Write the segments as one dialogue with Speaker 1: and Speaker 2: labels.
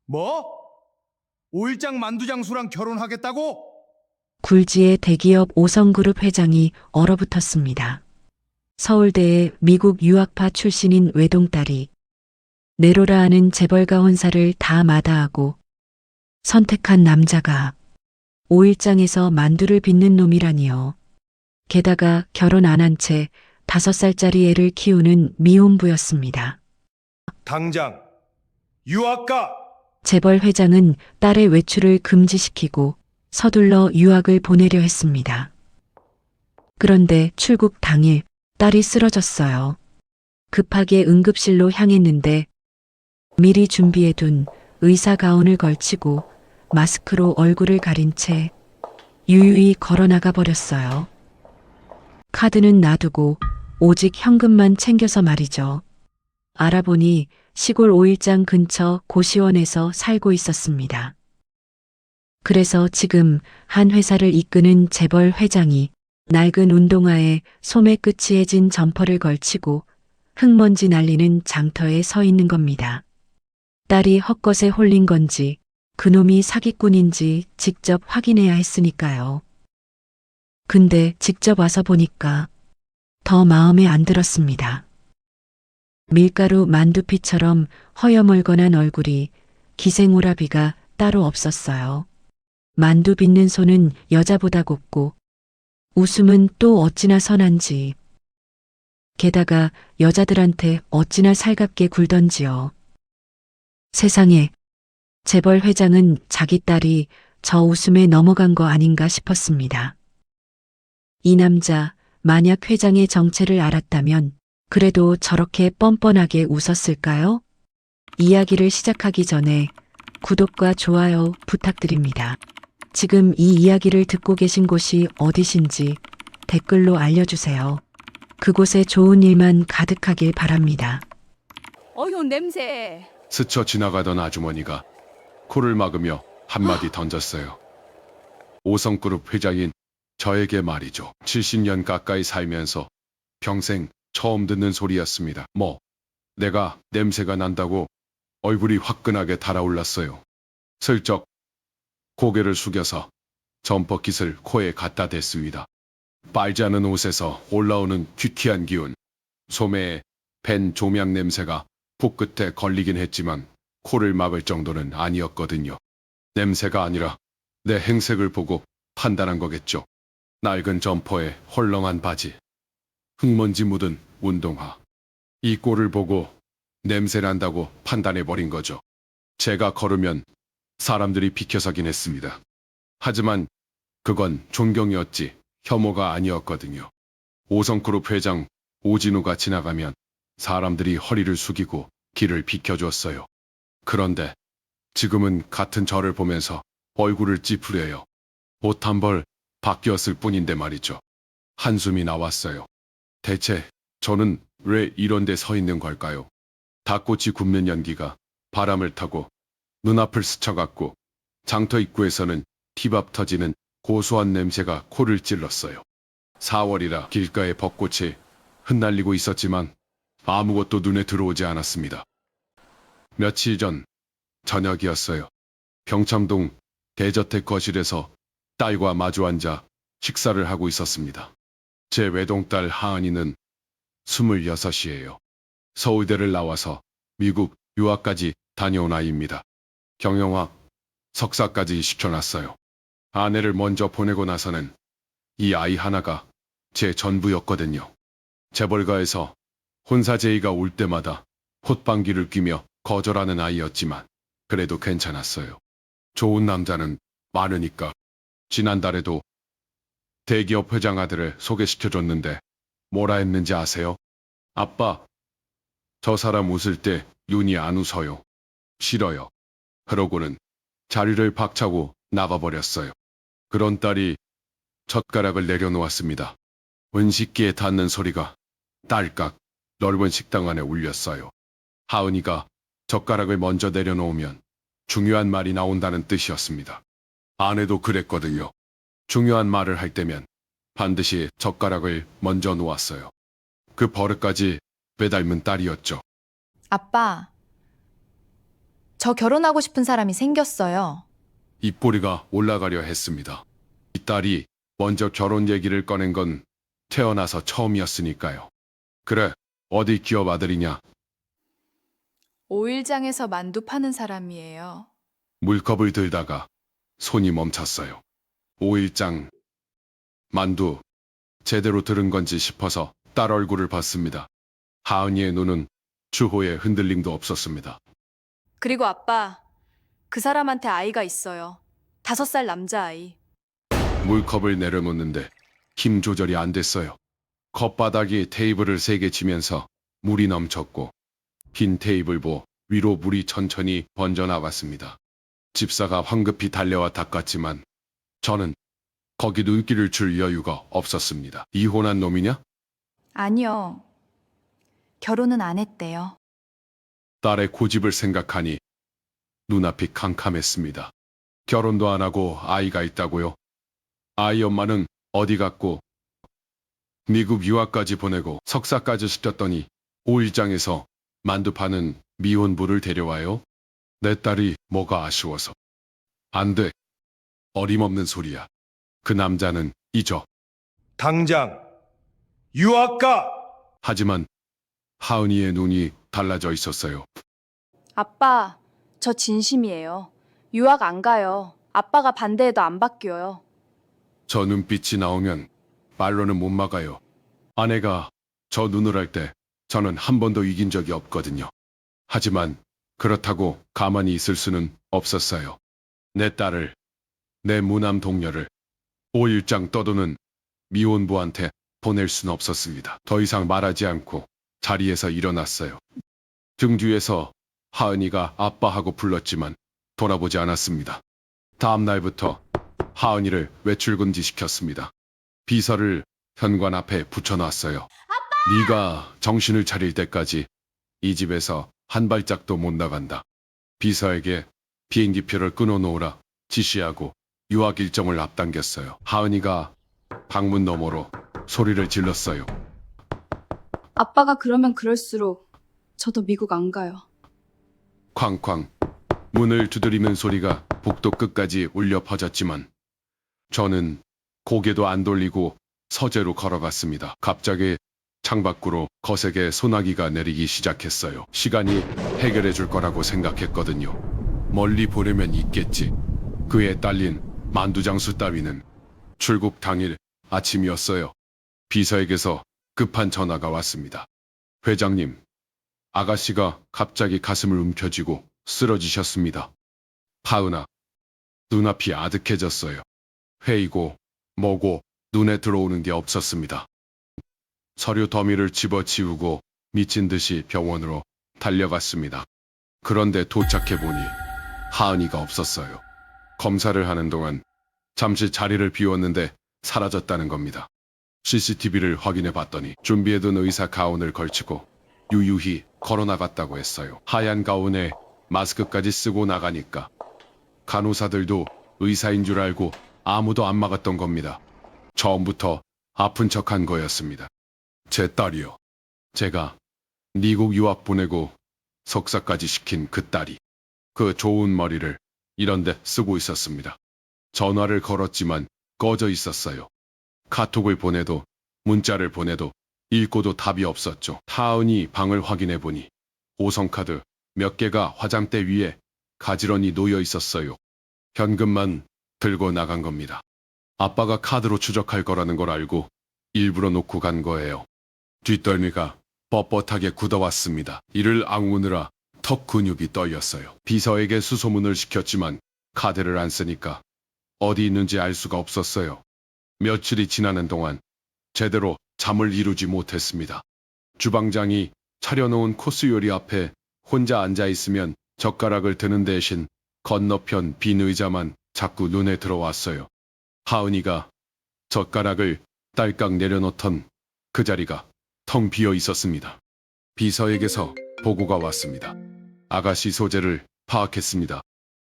Speaker 1: 뭐? 오일장 만두장수랑 결혼하겠다고?
Speaker 2: 굴지의 대기업 오성그룹 회장이 얼어붙었습니다. 서울대의 미국 유학파 출신인 외동딸이 네로라 하는 재벌가 혼사를 다 마다하고 선택한 남자가 오일장에서 만두를 빚는 놈이라니요. 게다가 결혼 안 한 채 5살짜리 애를 키우는 미혼부였습니다.
Speaker 1: 당장 유학가!
Speaker 2: 재벌 회장은 딸의 외출을 금지시키고 서둘러 유학을 보내려 했습니다. 그런데 출국 당일 딸이 쓰러졌어요. 급하게 응급실로 향했는데 미리 준비해둔 의사 가운을 걸치고 마스크로 얼굴을 가린 채 유유히 걸어나가 버렸어요. 카드는 놔두고 오직 현금만 챙겨서 말이죠. 알아보니 시골 오일장 근처 고시원에서 살고 있었습니다. 그래서 지금 한 회사를 이끄는 재벌 회장이 낡은 운동화에 소매 끝이 해진 점퍼를 걸치고 흙먼지 날리는 장터에 서 있는 겁니다. 딸이 헛것에 홀린 건지 그놈이 사기꾼인지 직접 확인해야 했으니까요. 근데 직접 와서 보니까 더 마음에 안 들었습니다. 밀가루 만두피처럼 허여멀건한 얼굴이 기생오라비가 따로 없었어요. 만두 빚는 손은 여자보다 곱고 웃음은 또 어찌나 선한지. 게다가 여자들한테 어찌나 살갑게 굴던지요. 세상에, 재벌 회장은 자기 딸이 저 웃음에 넘어간 거 아닌가 싶었습니다. 이 남자 만약 회장의 정체를 알았다면 그래도 저렇게 뻔뻔하게 웃었을까요? 이야기를 시작하기 전에 구독과 좋아요 부탁드립니다. 지금 이 이야기를 듣고 계신 곳이 어디신지 댓글로 알려주세요. 그곳에 좋은 일만 가득하길 바랍니다.
Speaker 3: 어휴 냄새.
Speaker 4: 스쳐 지나가던 아주머니가 코를 막으며 한마디 던졌어요. 오성그룹 회장인 저에게 말이죠. 70년 가까이 살면서 평생 처음 듣는 소리였습니다. 내가 냄새가 난다고 얼굴이 화끈하게 달아올랐어요. 슬쩍 고개를 숙여서 점퍼킷을 코에 갖다 댔습니다. 빨지 않은 옷에서 올라오는 귀퀴한 기운, 소매에 밴 조명 냄새가 코끝에 걸리긴 했지만 코를 막을 정도는 아니었거든요. 냄새가 아니라 내 행색을 보고 판단한 거겠죠. 낡은 점퍼에 헐렁한 바지, 흙먼지 묻은 운동화. 이 꼴을 보고 냄새 난다고 판단해버린 거죠. 제가 걸으면 사람들이 비켜서긴 했습니다. 하지만 그건 존경이었지 혐오가 아니었거든요. 오성그룹 회장 오진우가 지나가면 사람들이 허리를 숙이고 길을 비켜줬어요. 그런데 지금은 같은 저를 보면서 얼굴을 찌푸려요. 옷 한 벌 바뀌었을 뿐인데 말이죠. 한숨이 나왔어요. 대체 저는 왜 이런 데 서 있는 걸까요? 닭꼬치 굽는 연기가 바람을 타고 눈앞을 스쳐갔고 장터 입구에서는 티밥 터지는 고소한 냄새가 코를 찔렀어요. 4월이라 길가에 벚꽃이 흩날리고 있었지만 아무것도 눈에 들어오지 않았습니다. 며칠 전 저녁이었어요. 병창동 대저택 거실에서 딸과 마주 앉아 식사를 하고 있었습니다. 제 외동딸 하은이는 26이에요. 서울대를 나와서 미국 유학까지 다녀온 아이입니다. 경영학 석사까지 시켜놨어요. 아내를 먼저 보내고 나서는 이 아이 하나가 제 전부였거든요. 재벌가에서 혼사 제의가 올 때마다 콧방귀를 뀌며 거절하는 아이였지만 그래도 괜찮았어요. 좋은 남자는 많으니까. 지난달에도 대기업 회장 아들을 소개시켜줬는데 뭐라 했는지 아세요? 아빠, 저 사람 웃을 때 눈이 안 웃어요. 싫어요. 그러고는 자리를 박차고 나가버렸어요. 그런 딸이 젓가락을 내려놓았습니다. 은식기에 닿는 소리가 딸깍 넓은 식당 안에 울렸어요. 하은이가 젓가락을 먼저 내려놓으면 중요한 말이 나온다는 뜻이었습니다. 아내도 그랬거든요. 중요한 말을 할 때면 반드시 젓가락을 먼저 놓았어요. 그 버릇까지 빼닮은 딸이었죠.
Speaker 3: 아빠,
Speaker 5: 저 결혼하고 싶은 사람이 생겼어요.
Speaker 4: 입꼬리가 올라가려 했습니다. 이 딸이 먼저 결혼 얘기를 꺼낸 건 태어나서 처음이었으니까요. 그래, 어디 기업 아들이냐?
Speaker 6: 오일장에서 만두 파는 사람이에요.
Speaker 4: 물컵을 들다가 손이 멈췄어요. 오일장, 만두, 제대로 들은 건지 싶어서 딸 얼굴을 봤습니다. 하은이의 눈은 주호의 흔들림도 없었습니다.
Speaker 6: 그리고 아빠, 그 사람한테 아이가 있어요. 5살 남자아이.
Speaker 4: 물컵을 내려놓는데 힘 조절이 안 됐어요. 컵바닥이 테이블을 세게 치면서 물이 넘쳤고 빈 테이블보 위로 물이 천천히 번져나갔습니다. 집사가 황급히 달려와 닦았지만 저는 거기 눈길을 줄 여유가 없었습니다. 이혼한 놈이냐?
Speaker 5: 아니요. 결혼은 안 했대요.
Speaker 4: 딸의 고집을 생각하니 눈앞이 캄캄했습니다. 결혼도 안 하고 아이가 있다고요? 아이 엄마는 어디 갔고 미국 유학까지 보내고 석사까지 시켰더니 오일장에서 만두 파는 미혼부를 데려와요? 내 딸이 뭐가 아쉬워서. 안 돼. 어림없는 소리야. 그 남자는 잊어.
Speaker 1: 당장 유학 가!
Speaker 4: 하지만 하은이의 눈이 달라져 있었어요.
Speaker 6: 아빠, 저 진심이에요. 유학 안 가요. 아빠가 반대해도 안 바뀌어요.
Speaker 4: 저 눈빛이 나오면 말로는 못 막아요. 아내가 저 눈을 할 때 저는 한 번도 이긴 적이 없거든요. 하지만 그렇다고 가만히 있을 수는 없었어요. 내 딸을, 내 무남 동료를 오일장 떠도는 미혼부한테 보낼 수는 없었습니다. 더 이상 말하지 않고 자리에서 일어났어요. 등 뒤에서 하은이가 아빠하고 불렀지만 돌아보지 않았습니다. 다음 날부터 하은이를 외출 금지시켰습니다. 비서를 현관 앞에 붙여놨어요. 네가 정신을 차릴 때까지 이 집에서 한 발짝도 못 나간다. 비서에게 비행기표를 끊어놓으라 지시하고 유학 일정을 앞당겼어요. 하은이가 방문 너머로 소리를 질렀어요.
Speaker 6: 아빠가 그러면 그럴수록 저도 미국 안 가요.
Speaker 4: 쾅쾅 문을 두드리는 소리가 복도 끝까지 울려 퍼졌지만 저는 고개도 안 돌리고 서재로 걸어갔습니다. 갑자기 창밖으로 거세게 소나기가 내리기 시작했어요. 시간이 해결해 줄 거라고 생각했거든요. 멀리 보내면 있겠지. 그에 딸린 만두장수 따위는 출국 당일 아침이었어요. 비서에게서 급한 전화가 왔습니다. 회장님, 아가씨가 갑자기 가슴을 움켜쥐고 쓰러지셨습니다. 하은아, 눈앞이 아득해졌어요. 회의고 뭐고 눈에 들어오는 게 없었습니다. 서류 더미를 집어치우고 미친 듯이 병원으로 달려갔습니다. 그런데 도착해보니 하은이가 없었어요. 검사를 하는 동안 잠시 자리를 비웠는데 사라졌다는 겁니다. CCTV를 확인해 봤더니 준비해둔 의사 가운을 걸치고 유유히 걸어나갔다고 했어요. 하얀 가운에 마스크까지 쓰고 나가니까 간호사들도 의사인 줄 알고 아무도 안 막았던 겁니다. 처음부터 아픈 척한 거였습니다. 제 딸이요. 제가 미국 유학 보내고 석사까지 시킨 그 딸이 그 좋은 머리를 이런데 쓰고 있었습니다. 전화를 걸었지만 꺼져 있었어요. 카톡을 보내도 문자를 보내도 읽고도 답이 없었죠. 하은이 방을 확인해 보니 5성카드 몇 개가 화장대 위에 가지런히 놓여 있었어요. 현금만 들고 나간 겁니다. 아빠가 카드로 추적할 거라는 걸 알고 일부러 놓고 간 거예요. 뒷덜미가 뻣뻣하게 굳어왔습니다. 이를 악무느라 턱 근육이 떨렸어요. 비서에게 수소문을 시켰지만 카드를 안 쓰니까 어디 있는지 알 수가 없었어요. 며칠이 지나는 동안 제대로 잠을 이루지 못했습니다. 주방장이 차려놓은 코스 요리 앞에 혼자 앉아 있으면 젓가락을 드는 대신 건너편 빈 의자만 자꾸 눈에 들어왔어요. 하은이가 젓가락을 딸깍 내려놓던 그 자리가 텅 비어 있었습니다. 비서에게서 보고가 왔습니다. 아가씨 소재를 파악했습니다.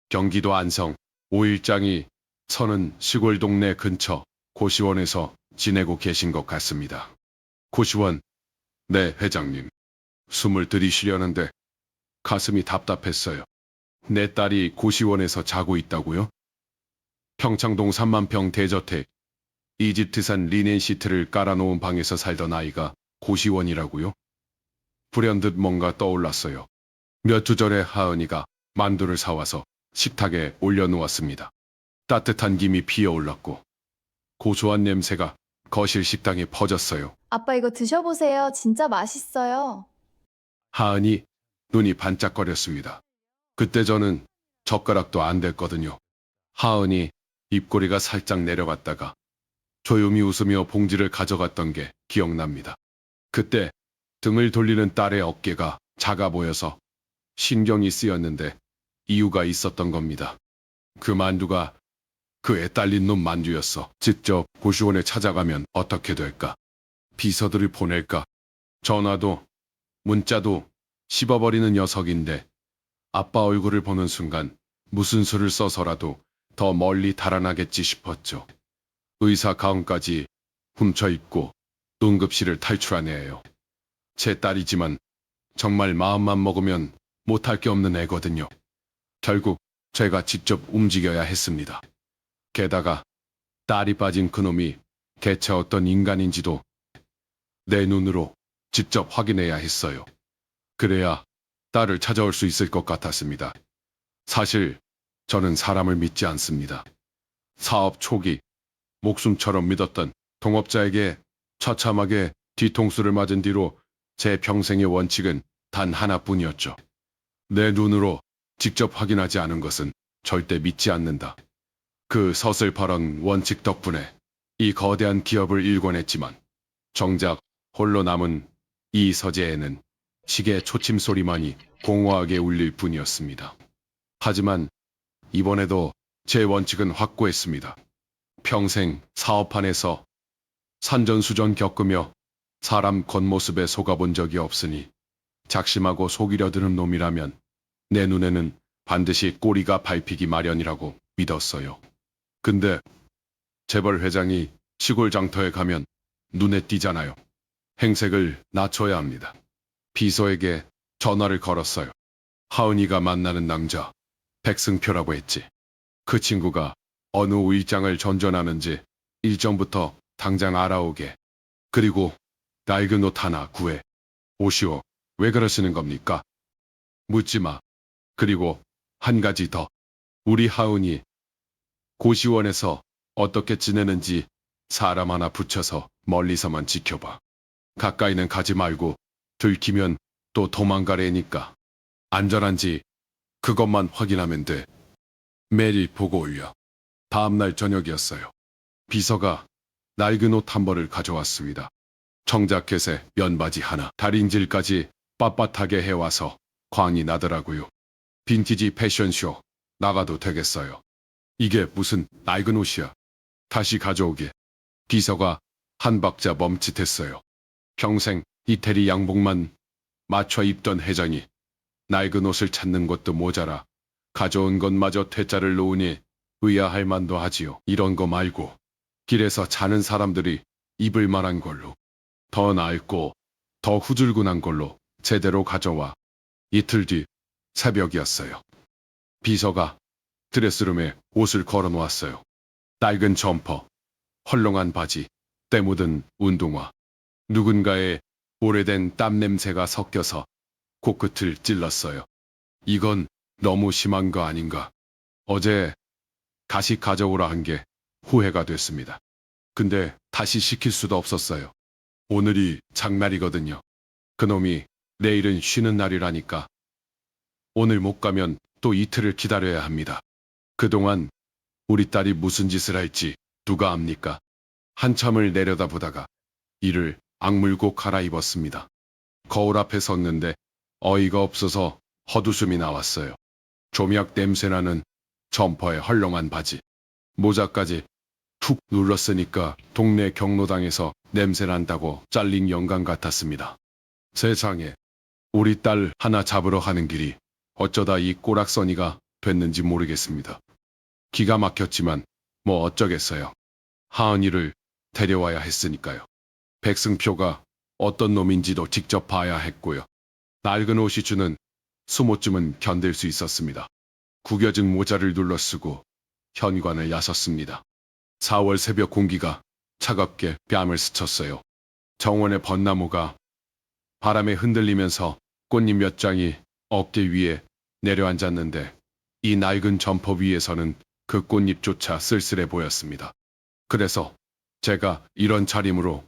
Speaker 4: 경기도 안성 오일장이 서는 시골 동네 근처 고시원에서 지내고 계신 것 같습니다. 고시원, 네, 회장님. 숨을 들이쉬려는데 가슴이 답답했어요. 내 딸이 고시원에서 자고 있다고요? 평창동 3만 평 대저택, 이집트산 리넨 시트를 깔아놓은 방에서 살던 아이가 고시원이라고요? 불현듯 뭔가 떠올랐어요. 몇 주 전에 하은이가 만두를 사와서 식탁에 올려놓았습니다. 따뜻한 김이 피어올랐고 고소한 냄새가 거실 식당에 퍼졌어요.
Speaker 5: 아빠 이거 드셔보세요. 진짜 맛있어요.
Speaker 4: 하은이 눈이 반짝거렸습니다. 그때 저는 젓가락도 안 댔거든요. 하은이 입꼬리가 살짝 내려갔다가 조용히 웃으며 봉지를 가져갔던 게 기억납니다. 그때 등을 돌리는 딸의 어깨가 작아 보여서 신경이 쓰였는데 이유가 있었던 겁니다. 그 만두가 그 애 딸린 놈 만두였어. 직접 고시원에 찾아가면 어떻게 될까? 비서들을 보낼까? 전화도 문자도 씹어버리는 녀석인데 아빠 얼굴을 보는 순간 무슨 수를 써서라도 더 멀리 달아나겠지 싶었죠. 의사 가운까지 훔쳐입고 응급실을 탈출한 애예요. 제 딸이지만 정말 마음만 먹으면 못할 게 없는 애거든요. 결국 제가 직접 움직여야 했습니다. 게다가 딸이 빠진 그놈이 대체 어떤 인간인지도 내 눈으로 직접 확인해야 했어요. 그래야 딸을 찾아올 수 있을 것 같았습니다. 사실 저는 사람을 믿지 않습니다. 사업 초기 목숨처럼 믿었던 동업자에게 처참하게 뒤통수를 맞은 뒤로 제 평생의 원칙은 단 하나뿐이었죠. 내 눈으로 직접 확인하지 않은 것은 절대 믿지 않는다. 그 서슬퍼런 원칙 덕분에 이 거대한 기업을 일궈냈지만 정작 홀로 남은 이 서재에는 시계 초침 소리만이 공허하게 울릴 뿐이었습니다. 하지만 이번에도 제 원칙은 확고했습니다. 평생 사업판에서 산전수전 겪으며 사람 겉모습에 속아본 적이 없으니 작심하고 속이려 드는 놈이라면 내 눈에는 반드시 꼬리가 밟히기 마련이라고 믿었어요. 근데 재벌 회장이 시골 장터에 가면 눈에 띄잖아요. 행색을 낮춰야 합니다. 비서에게 전화를 걸었어요. 하은이가 만나는 남자 백승표라고 했지. 그 친구가 어느 우일장을 전전하는지 일정부터 당장 알아오게. 그리고 낡은 옷 하나 구해 오시오. 왜 그러시는 겁니까? 묻지 마. 그리고 한 가지 더. 우리 하은이 고시원에서 어떻게 지내는지 사람 하나 붙여서 멀리서만 지켜봐. 가까이는 가지 말고 들키면 또 도망가래니까. 안전한지 그것만 확인하면 돼. 매일 보고 올려. 다음날 저녁이었어요. 비서가 낡은 옷 한 벌을 가져왔습니다. 청자켓에 면바지 하나, 다림질까지 빳빳하게 해와서 광이 나더라고요. 빈티지 패션쇼 나가도 되겠어요. 이게 무슨 낡은 옷이야. 다시 가져오게. 비서가 한 박자 멈칫했어요. 평생 이태리 양복만 맞춰 입던 회장이 낡은 옷을 찾는 것도 모자라 가져온 것마저 퇴짜를 놓으니 의아할 만도 하지요. 이런 거 말고 길에서 자는 사람들이 입을 만한 걸로, 더 낡고 더 후줄근한 걸로 제대로 가져와. 이틀 뒤 새벽이었어요. 비서가 드레스룸에 옷을 걸어놓았어요. 낡은 점퍼, 헐렁한 바지, 때 묻은 운동화. 누군가의 오래된 땀 냄새가 섞여서 코끝을 찔렀어요. 이건 너무 심한 거 아닌가. 어제 가식 가져오라 한 게 후회가 됐습니다. 근데 다시 시킬 수도 없었어요. 오늘이 장날이거든요. 그놈이 내일은 쉬는 날이라니까. 오늘 못 가면 또 이틀을 기다려야 합니다. 그동안 우리 딸이 무슨 짓을 할지 누가 압니까? 한참을 내려다보다가 이를 악물고 갈아입었습니다. 거울 앞에 섰는데 어이가 없어서 헛웃음이 나왔어요. 조미약 냄새나는 점퍼에 헐렁한 바지, 모자까지 툭 눌렀으니까 동네 경로당에서 냄새난다고 잘린 영감 같았습니다. 세상에, 우리 딸 하나 잡으러 가는 길이 어쩌다 이 꼬락서니가 됐는지 모르겠습니다. 기가 막혔지만 뭐 어쩌겠어요. 하은이를 데려와야 했으니까요. 백승표가 어떤 놈인지도 직접 봐야 했고요. 낡은 옷이 주는 수모쯤은 견딜 수 있었습니다. 구겨진 모자를 눌러 쓰고 현관을 나섰습니다. 4월 새벽 공기가 차갑게 뺨을 스쳤어요. 정원의 벚나무가 바람에 흔들리면서 꽃잎 몇 장이 어깨 위에 내려앉았는데 이 낡은 점퍼 위에서는 그 꽃잎조차 쓸쓸해 보였습니다. 그래서 제가 이런 차림으로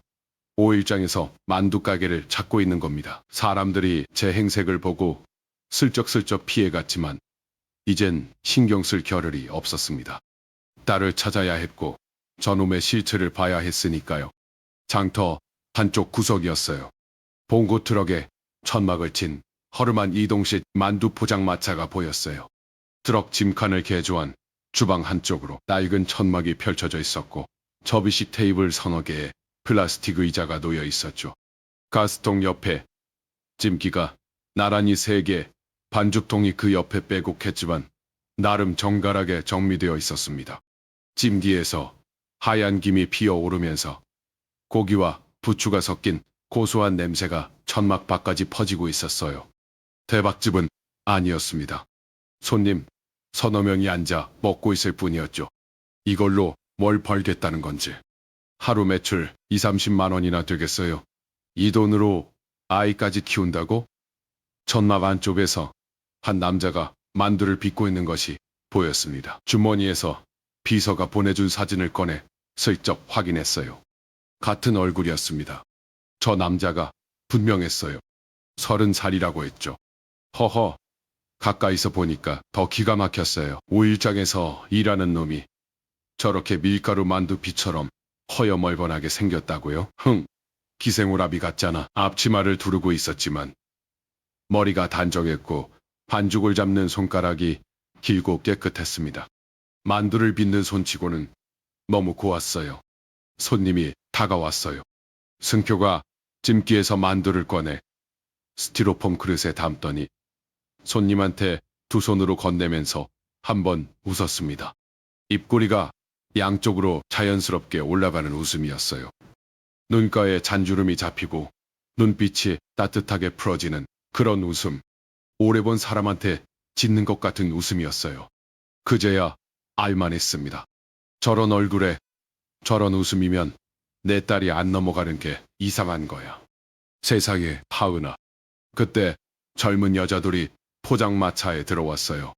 Speaker 4: 5일장에서 만두 가게를 찾고 있는 겁니다. 사람들이 제 행색을 보고 슬쩍슬쩍 피해갔지만 이젠 신경 쓸 겨를이 없었습니다. 딸을 찾아야 했고 저놈의 실체를 봐야 했으니까요. 장터 한쪽 구석이었어요. 봉고 트럭에 천막을 친 허름한 이동식 만두 포장마차가 보였어요. 트럭 짐칸을 개조한 주방 한쪽으로 낡은 천막이 펼쳐져 있었고 접이식 테이블 서너 개에 플라스틱 의자가 놓여 있었죠. 가스통 옆에 찜기가 나란히 3개, 반죽통이 그 옆에 빼곡했지만 나름 정갈하게 정리되어 있었습니다. 찜기에서 하얀 김이 피어오르면서 고기와 부추가 섞인 고소한 냄새가 천막 밖까지 퍼지고 있었어요. 대박집은 아니었습니다. 손님 서너 명이 앉아 먹고 있을 뿐이었죠. 이걸로 뭘 벌겠다는 건지. 하루 매출 20-30만 원이나 되겠어요. 이 돈으로 아이까지 키운다고? 천막 안쪽에서 한 남자가 만두를 빚고 있는 것이 보였습니다. 주머니에서 비서가 보내준 사진을 꺼내 슬쩍 확인했어요. 같은 얼굴이었습니다. 저 남자가 분명했어요. 30살이라고 했죠. 허허, 가까이서 보니까 더 기가 막혔어요. 5일장에서 일하는 놈이 저렇게 밀가루 만두피처럼 허여멀건하게 생겼다고요? 기생오라비 같잖아. 앞치마를 두르고 있었지만 머리가 단정했고 반죽을 잡는 손가락이 길고 깨끗했습니다. 만두를 빚는 손치고는 너무 고왔어요. 손님이 다가왔어요. 승표가 찜기에서 만두를 꺼내 스티로폼 그릇에 담더니 손님한테 두 손으로 건네면서 한번 웃었습니다. 입꼬리가 양쪽으로 자연스럽게 올라가는 웃음이었어요. 눈가에 잔주름이 잡히고 눈빛이 따뜻하게 풀어지는 그런 웃음. 오래 본 사람한테 짖는 것 같은 웃음이었어요. 그제야 알만했습니다. 저런 얼굴에 저런 웃음이면 내 딸이 안 넘어가는 게 이상한 거야. 세상에 하은아. 그때 젊은 여자들이 포장마차에 들어왔어요.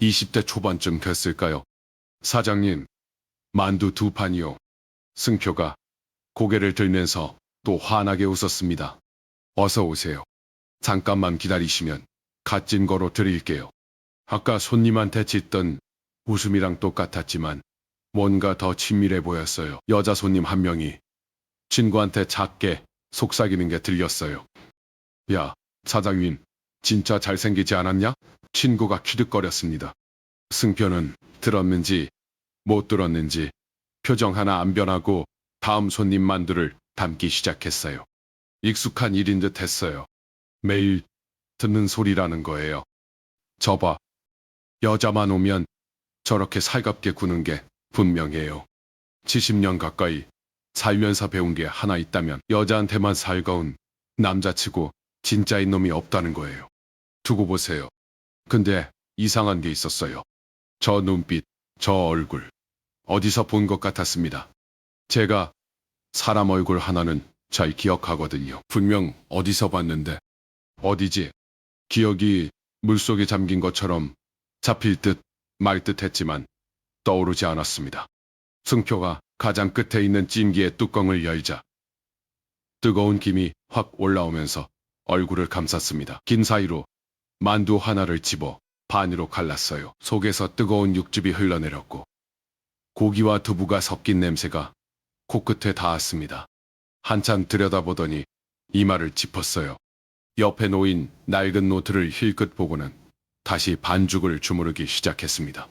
Speaker 4: 20대 초반쯤 됐을까요? 사장님, 만두 2판이요. 승표가 고개를 들면서 또 환하게 웃었습니다. 어서 오세요. 잠깐만 기다리시면 갓진 거로 드릴게요. 아까 손님한테 짓던 웃음이랑 똑같았지만 뭔가 더 친밀해 보였어요. 여자 손님 한 명이 친구한테 작게 속삭이는 게 들렸어요. 야, 사장님, 진짜 잘생기지 않았냐? 친구가 키득거렸습니다. 승표는 들었는지 못 들었는지 표정 하나 안 변하고 다음 손님 만두를 담기 시작했어요. 익숙한 일인 듯 했어요. 매일 듣는 소리라는 거예요. 저봐. 여자만 오면 저렇게 살갑게 구는 게 분명해요. 70년 가까이 살면서 배운 게 하나 있다면 여자한테만 살가운 남자치고 진짜인 놈이 없다는 거예요. 두고 보세요. 근데 이상한 게 있었어요. 저 눈빛, 저 얼굴. 어디서 본 것 같았습니다. 제가 사람 얼굴 하나는 잘 기억하거든요. 분명 어디서 봤는데. 어디지? 기억이 물속에 잠긴 것처럼 잡힐 듯 말 듯 했지만 떠오르지 않았습니다. 승표가 가장 끝에 있는 찜기의 뚜껑을 열자 뜨거운 김이 확 올라오면서 얼굴을 감쌌습니다. 긴 사이로 만두 하나를 집어 반으로 갈랐어요. 속에서 뜨거운 육즙이 흘러내렸고 고기와 두부가 섞인 냄새가 코끝에 닿았습니다. 한참 들여다보더니 이마를 짚었어요. 옆에 놓인 낡은 노트를 힐끗 보고는 다시 반죽을 주무르기 시작했습니다.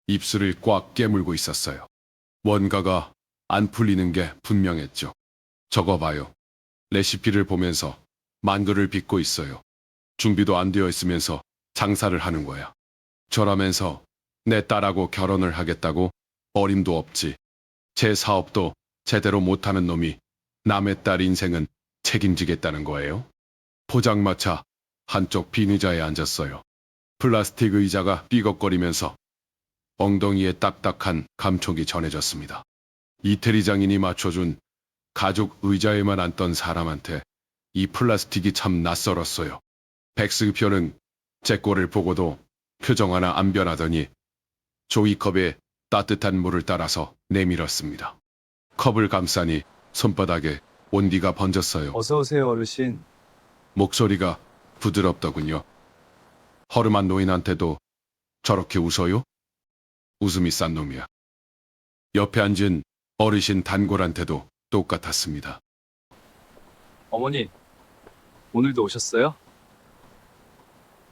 Speaker 4: 입술을 꽉 깨물고 있었어요. 뭔가가 안 풀리는 게 분명했죠. 저거 봐요. 레시피를 보면서 만두를 빚고 있어요. 준비도 안 되어 있으면서 장사를 하는 거야. 저라면서 내 딸하고 결혼을 하겠다고? 어림도 없지. 제 사업도 제대로 못하는 놈이 남의 딸 인생은 책임지겠다는 거예요? 포장마차 한쪽 빈 의자에 앉았어요. 플라스틱 의자가 삐걱거리면서 엉덩이에 딱딱한 감촉이 전해졌습니다. 이태리 장인이 맞춰준 가죽 의자에만 앉던 사람한테 이 플라스틱이 참 낯설었어요. 백승표는 제 꼴을 보고도 표정 하나 안 변하더니 종이컵에 따뜻한 물을 따라서 내밀었습니다. 컵을 감싸니 손바닥에 온기가 번졌어요.
Speaker 7: 어서 오세요, 어르신.
Speaker 4: 목소리가 부드럽더군요. 허름한 노인한테도 저렇게 웃어요? 웃음이 싼 놈이야. 옆에 앉은 어르신 단골한테도 똑같았습니다.
Speaker 7: 어머니, 오늘도 오셨어요?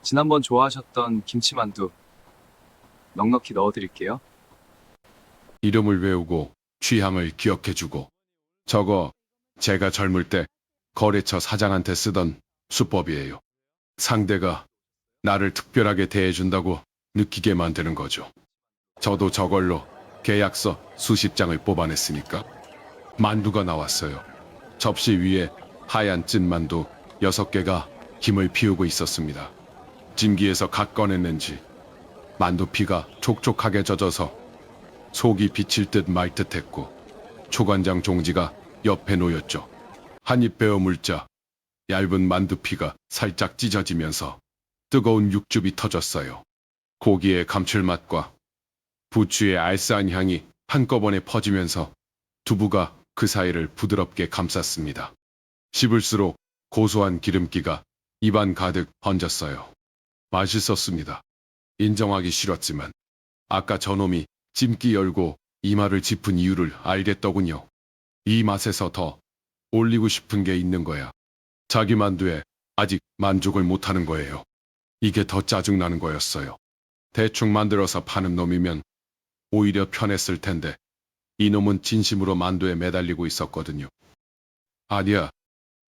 Speaker 7: 지난번 좋아하셨던 김치만두 넉넉히 넣어드릴게요.
Speaker 4: 이름을 외우고 취향을 기억해주고 저거 제가 젊을 때 거래처 사장한테 쓰던 수법이에요. 상대가 나를 특별하게 대해준다고 느끼게 만드는 거죠. 저도 저걸로 계약서 수십 장을 뽑아냈으니까. 만두가 나왔어요. 접시 위에 하얀 찐만두 6개가 힘을 피우고 있었습니다. 찜기에서 갓 꺼냈는지 만두피가 촉촉하게 젖어서 속이 비칠 듯 말 듯했고 초간장 종지가 옆에 놓였죠. 한 입 베어 물자 얇은 만두피가 살짝 찢어지면서 뜨거운 육즙이 터졌어요. 고기의 감칠맛과 부추의 알싸한 향이 한꺼번에 퍼지면서 두부가 그 사이를 부드럽게 감쌌습니다. 씹을수록 고소한 기름기가 입안 가득 번졌어요. 맛있었습니다. 인정하기 싫었지만 아까 저놈이 찜기 열고 이마를 짚은 이유를 알겠더군요. 이 맛에서 더 올리고 싶은 게 있는 거야. 자기 만두에 아직 만족을 못하는 거예요. 이게 더 짜증나는 거였어요. 대충 만들어서 파는 놈이면 오히려 편했을 텐데 이놈은 진심으로 만두에 매달리고 있었거든요. 아니야.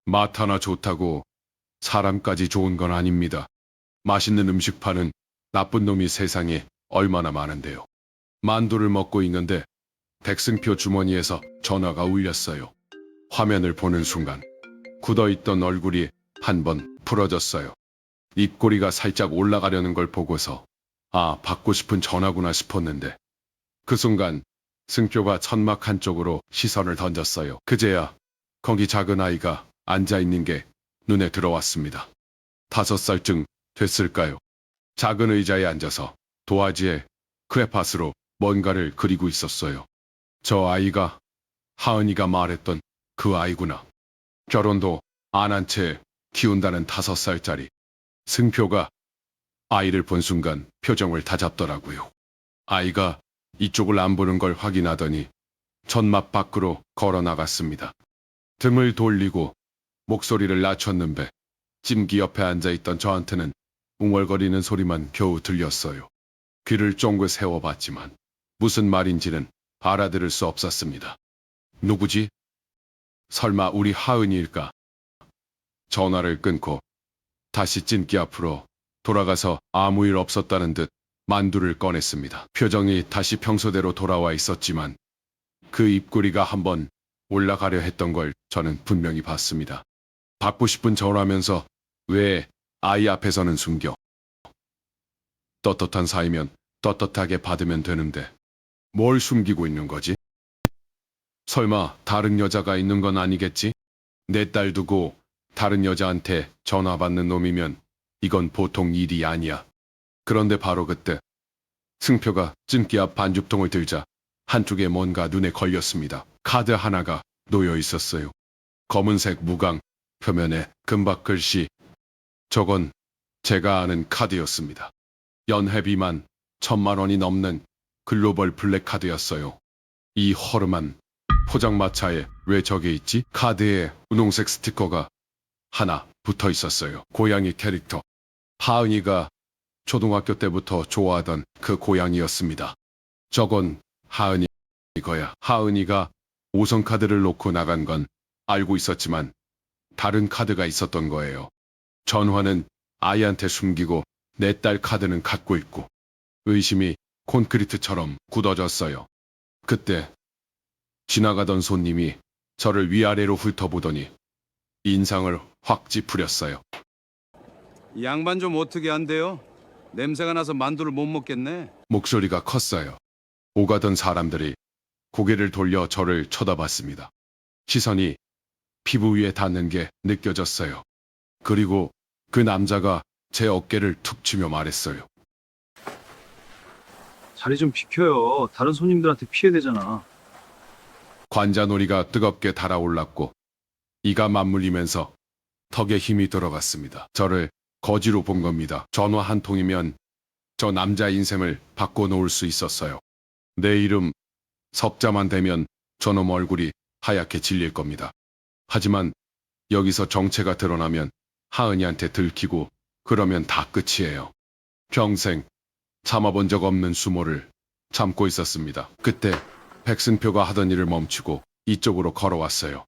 Speaker 4: 맛 하나 좋다고 사람까지 좋은 건 아닙니다. 맛있는 음식 파는 나쁜 놈이 세상에 얼마나 많은데요. 만두를 먹고 있는데 백승표 주머니에서 전화가 울렸어요. 화면을 보는 순간 굳어있던 얼굴이 한 번 풀어졌어요. 입꼬리가 살짝 올라가려는 걸 보고서 아, 받고 싶은 전화구나 싶었는데 그 순간 승표가 천막 한쪽으로 시선을 던졌어요. 그제야 거기 작은 아이가 앉아있는 게 눈에 들어왔습니다. 5살쯤 됐을까요? 작은 의자에 앉아서 도화지에 크레파스로 뭔가를 그리고 있었어요. 저 아이가 하은이가 말했던 그 아이구나. 결혼도 안 한 채 키운다는 5살짜리. 승표가 아이를 본 순간 표정을 다잡더라고요. 아이가 이쪽을 안 보는 걸 확인하더니 전막 밖으로 걸어 나갔습니다. 등을 돌리고 목소리를 낮췄는데 찜기 옆에 앉아있던 저한테는 웅얼거리는 소리만 겨우 들렸어요. 귀를 쫑긋 세워봤지만 무슨 말인지는 알아들을 수 없었습니다. 누구지? 설마 우리 하은이일까? 전화를 끊고 다시 찜기 앞으로 돌아가서 아무 일 없었다는 듯 만두를 꺼냈습니다. 표정이 다시 평소대로 돌아와 있었지만 그 입꼬리가 한번 올라가려 했던 걸 저는 분명히 봤습니다. 받고 싶은 저라면서 왜 아이 앞에서는 숨겨? 떳떳한 사이면 떳떳하게 받으면 되는데 뭘 숨기고 있는 거지? 설마 다른 여자가 있는 건 아니겠지? 내 딸 두고 다른 여자한테 전화 받는 놈이면 이건 보통 일이 아니야. 그런데 바로 그때 승표가 찜기 앞 반죽통을 들자 한쪽에 뭔가 눈에 걸렸습니다. 카드 하나가 놓여 있었어요. 검은색 무광 표면에 금박 글씨. 저건 제가 아는 카드였습니다. 연회비만 1,000만 원이 넘는 글로벌 블랙 카드였어요. 이 허름한 포장마차에 왜 저게 있지? 카드에 분홍색 스티커가 하나 붙어 있었어요. 고양이 캐릭터. 하은이가 초등학교 때부터 좋아하던 그 고양이였습니다. 저건 하은이 거야. 하은이가 5선 카드를 놓고 나간 건 알고 있었지만 다른 카드가 있었던 거예요. 전화는 아이한테 숨기고 내 딸 카드는 갖고 있고 의심이 콘크리트처럼 굳어졌어요. 그때 지나가던 손님이 저를 위아래로 훑어보더니 인상을 확 찌푸렸어요.
Speaker 8: 이 양반 좀 어떻게 한대요? 냄새가 나서 만두를 못 먹겠네.
Speaker 4: 목소리가 컸어요. 오가던 사람들이 고개를 돌려 저를 쳐다봤습니다. 시선이 피부 위에 닿는 게 느껴졌어요. 그리고 그 남자가 제 어깨를 툭 치며 말했어요.
Speaker 7: 자리 좀 비켜요. 다른 손님들한테 피해되잖아.
Speaker 4: 관자놀이가 뜨겁게 달아올랐고 이가 맞물리면서 턱에 힘이 들어갔습니다. 저를 거지로 본 겁니다. 전화 한 통이면 저 남자 인생을 바꿔놓을 수 있었어요. 내 이름 섭자만 되면 저놈 얼굴이 하얗게 질릴 겁니다. 하지만 여기서 정체가 드러나면 하은이한테 들키고 그러면 다 끝이에요. 평생 참아본 적 없는 수모를 참고 있었습니다. 그때 백승표가 하던 일을 멈추고 이쪽으로 걸어왔어요.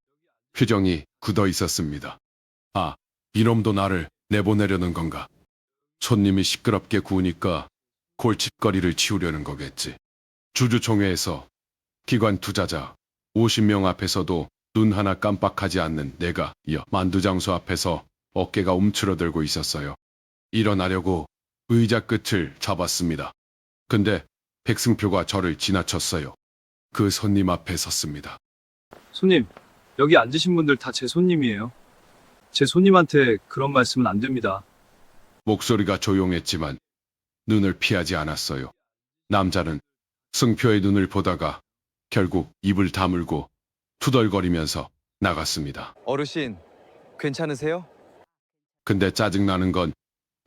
Speaker 4: 표정이 굳어 있었습니다. 아, 이놈도 나를 내보내려는 건가? 손님이 시끄럽게 구우니까 골칫거리를 치우려는 거겠지. 주주총회에서 기관 투자자 50명 앞에서도 눈 하나 깜빡하지 않는 내가 만두장수 앞에서 어깨가 움츠러들고 있었어요. 일어나려고 의자 끝을 잡았습니다. 근데 백승표가 저를 지나쳤어요. 그 손님 앞에 섰습니다.
Speaker 7: 손님, 여기 앉으신 분들 다 제 손님이에요. 제 손님한테 그런 말씀은 안 됩니다.
Speaker 4: 목소리가 조용했지만 눈을 피하지 않았어요. 남자는 승표의 눈을 보다가 결국 입을 다물고 투덜거리면서 나갔습니다.
Speaker 9: 어르신, 괜찮으세요?
Speaker 4: 근데 짜증나는 건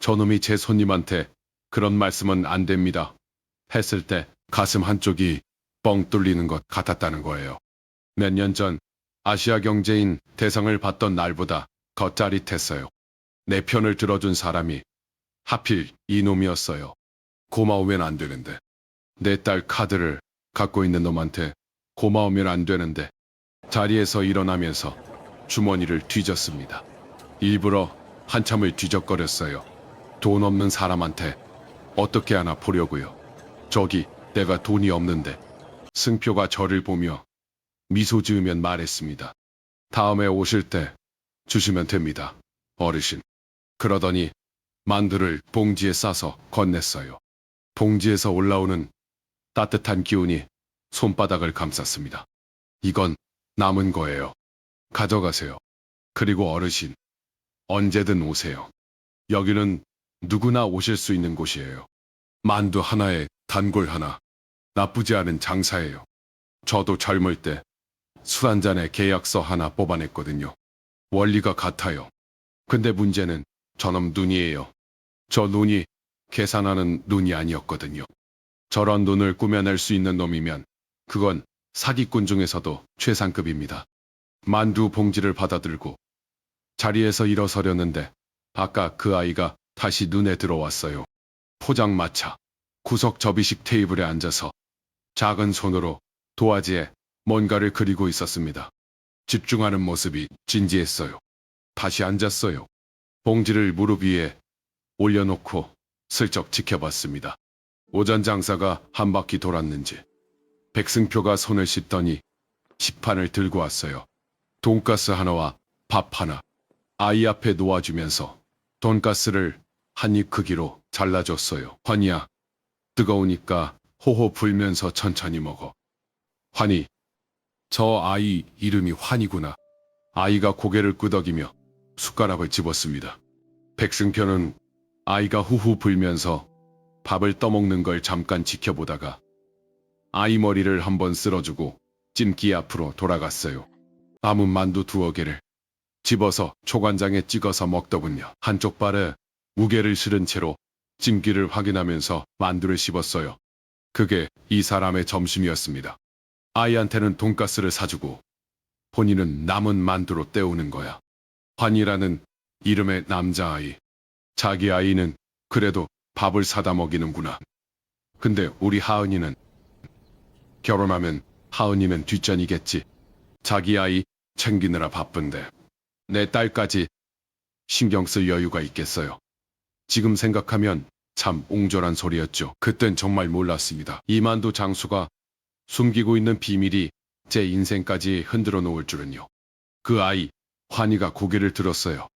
Speaker 4: 저놈이 제 손님한테 그런 말씀은 안 됩니다 했을 때 가슴 한쪽이 뻥 뚫리는 것 같았다는 거예요. 몇 년 전 아시아 경제인 대상을 받던 날보다 더 짜릿했어요. 내 편을 들어준 사람이 하필 이놈이었어요. 고마우면 안 되는데. 내 딸 카드를 갖고 있는 놈한테 고마우면 안 되는데. 자리에서 일어나면서 주머니를 뒤졌습니다. 일부러 한참을 뒤적거렸어요. 돈 없는 사람한테 어떻게 하나 보려고요. 저기 내가 돈이 없는데. 승표가 저를 보며 미소 지으면 말했습니다. 다음에 오실 때 주시면 됩니다, 어르신. 그러더니 만두를 봉지에 싸서 건넸어요. 봉지에서 올라오는 따뜻한 기운이 손바닥을 감쌌습니다. 이건 남은 거예요. 가져가세요. 그리고 어르신, 언제든 오세요. 여기는 누구나 오실 수 있는 곳이에요. 만두 하나에 단골 하나, 나쁘지 않은 장사예요. 저도 젊을 때 술 한 잔에 계약서 하나 뽑아냈거든요. 원리가 같아요. 근데 문제는 저놈 눈이에요. 저 눈이 계산하는 눈이 아니었거든요. 저런 눈을 꾸며낼 수 있는 놈이면 그건 사기꾼 중에서도 최상급입니다. 만두 봉지를 받아들고 자리에서 일어서려는데 아까 그 아이가 다시 눈에 들어왔어요. 포장마차 구석 접이식 테이블에 앉아서 작은 손으로 도화지에 뭔가를 그리고 있었습니다. 집중하는 모습이 진지했어요. 다시 앉았어요. 봉지를 무릎 위에 올려놓고 슬쩍 지켜봤습니다. 오전 장사가 한 바퀴 돌았는지 백승표가 손을 씻더니 식판을 들고 왔어요. 돈가스 하나와 밥 하나. 아이 앞에 놓아주면서 돈가스를 한 입 크기로 잘라줬어요. 환희야, 뜨거우니까 호호 불면서 천천히 먹어. 환희, 저 아이 이름이 환희구나. 아이가 고개를 끄덕이며 숟가락을 집었습니다. 백승표는 아이가 후후 불면서 밥을 떠먹는 걸 잠깐 지켜보다가 아이 머리를 한번 쓸어주고 찜기 앞으로 돌아갔어요. 남은 만두 2개를 집어서 초간장에 찍어서 먹더군요. 한쪽 발에 무게를 실은 채로 찜기를 확인하면서 만두를 씹었어요. 그게 이 사람의 점심이었습니다. 아이한테는 돈가스를 사주고 본인은 남은 만두로 때우는 거야. 환이라는 이름의 남자아이. 자기 아이는 그래도 밥을 사다 먹이는구나. 근데 우리 하은이는 결혼하면 하은이는 뒷전이겠지. 자기 아이 챙기느라 바쁜데 내 딸까지 신경 쓸 여유가 있겠어요. 지금 생각하면 참 옹졸한 소리였죠. 그땐 정말 몰랐습니다. 이 만두 장수가 숨기고 있는 비밀이 제 인생까지 흔들어 놓을 줄은요. 그 아이 환희가 고개를 들었어요.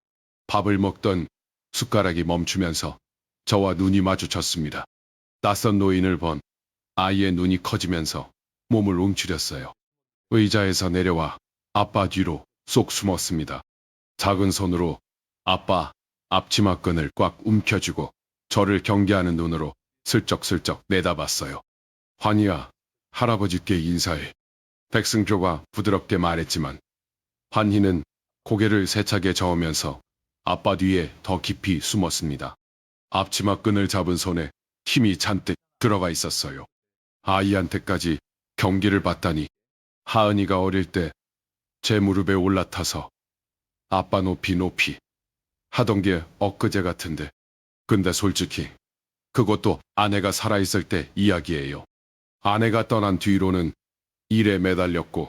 Speaker 4: 밥을 먹던 숟가락이 멈추면서 저와 눈이 마주쳤습니다. 낯선 노인을 본 아이의 눈이 커지면서 몸을 움츠렸어요. 의자에서 내려와 아빠 뒤로 쏙 숨었습니다. 작은 손으로 아빠 앞치마끈을 꽉 움켜쥐고 저를 경계하는 눈으로 슬쩍슬쩍 내다봤어요. 환희야, 할아버지께 인사해. 백승표가 부드럽게 말했지만 환희는 고개를 세차게 저으면서 아빠 뒤에 더 깊이 숨었습니다. 앞치마끈을 잡은 손에 힘이 잔뜩 들어가 있었어요. 아이한테까지 경기를 받다니. 하은이가 어릴 때 제 무릎에 올라타서 아빠 높이 하던 게 엊그제 같은데. 근데 솔직히 그것도 아내가 살아있을 때 이야기예요. 아내가 떠난 뒤로는 일에 매달렸고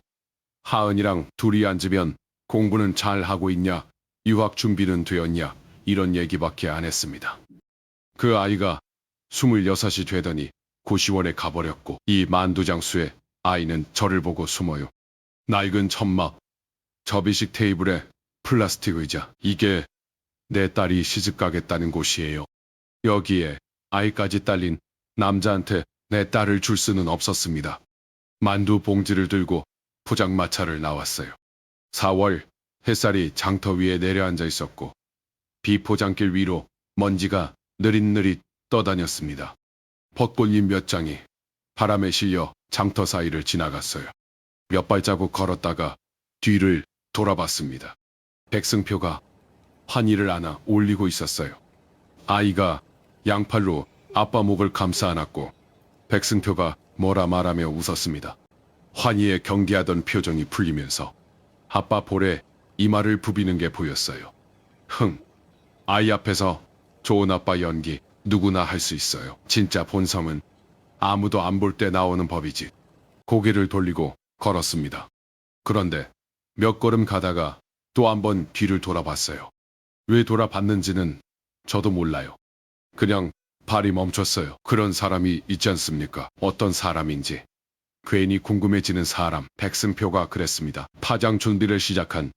Speaker 4: 하은이랑 둘이 앉으면 공부는 잘 하고 있냐, 유학 준비는 되었냐 이런 얘기밖에 안 했습니다. 그 아이가 26이 되더니 고시원에 가버렸고 이 만두장수에 아이는 저를 보고 숨어요. 낡은 천막, 접이식 테이블에 플라스틱 의자. 이게 내 딸이 시집 가겠다는 곳이에요. 여기에 아이까지 딸린 남자한테 내 딸을 줄 수는 없었습니다. 만두 봉지를 들고 포장마차를 나왔어요. 4월 햇살이 장터 위에 내려앉아 있었고 비포장길 위로 먼지가 느릿느릿 떠다녔습니다. 벚꽃잎 몇 장이 바람에 실려 장터 사이를 지나갔어요. 몇 발자국 걸었다가 뒤를 돌아봤습니다. 백승표가 환희를 안아 올리고 있었어요. 아이가 양팔로 아빠 목을 감싸 안았고 백승표가 뭐라 말하며 웃었습니다. 환희의 경계하던 표정이 풀리면서 아빠 볼에 이마를 부비는 게 보였어요. 아이 앞에서 좋은 아빠 연기 누구나 할 수 있어요. 진짜 본성은 아무도 안 볼 때 나오는 법이지. 고개를 돌리고 걸었습니다. 그런데 몇 걸음 가다가 또 한 번 뒤를 돌아봤어요. 왜 돌아봤는지는 저도 몰라요. 그냥 발이 멈췄어요. 그런 사람이 있지 않습니까? 어떤 사람인지 괜히 궁금해지는 사람. 백승표가 그랬습니다. 파장 준비를 시작한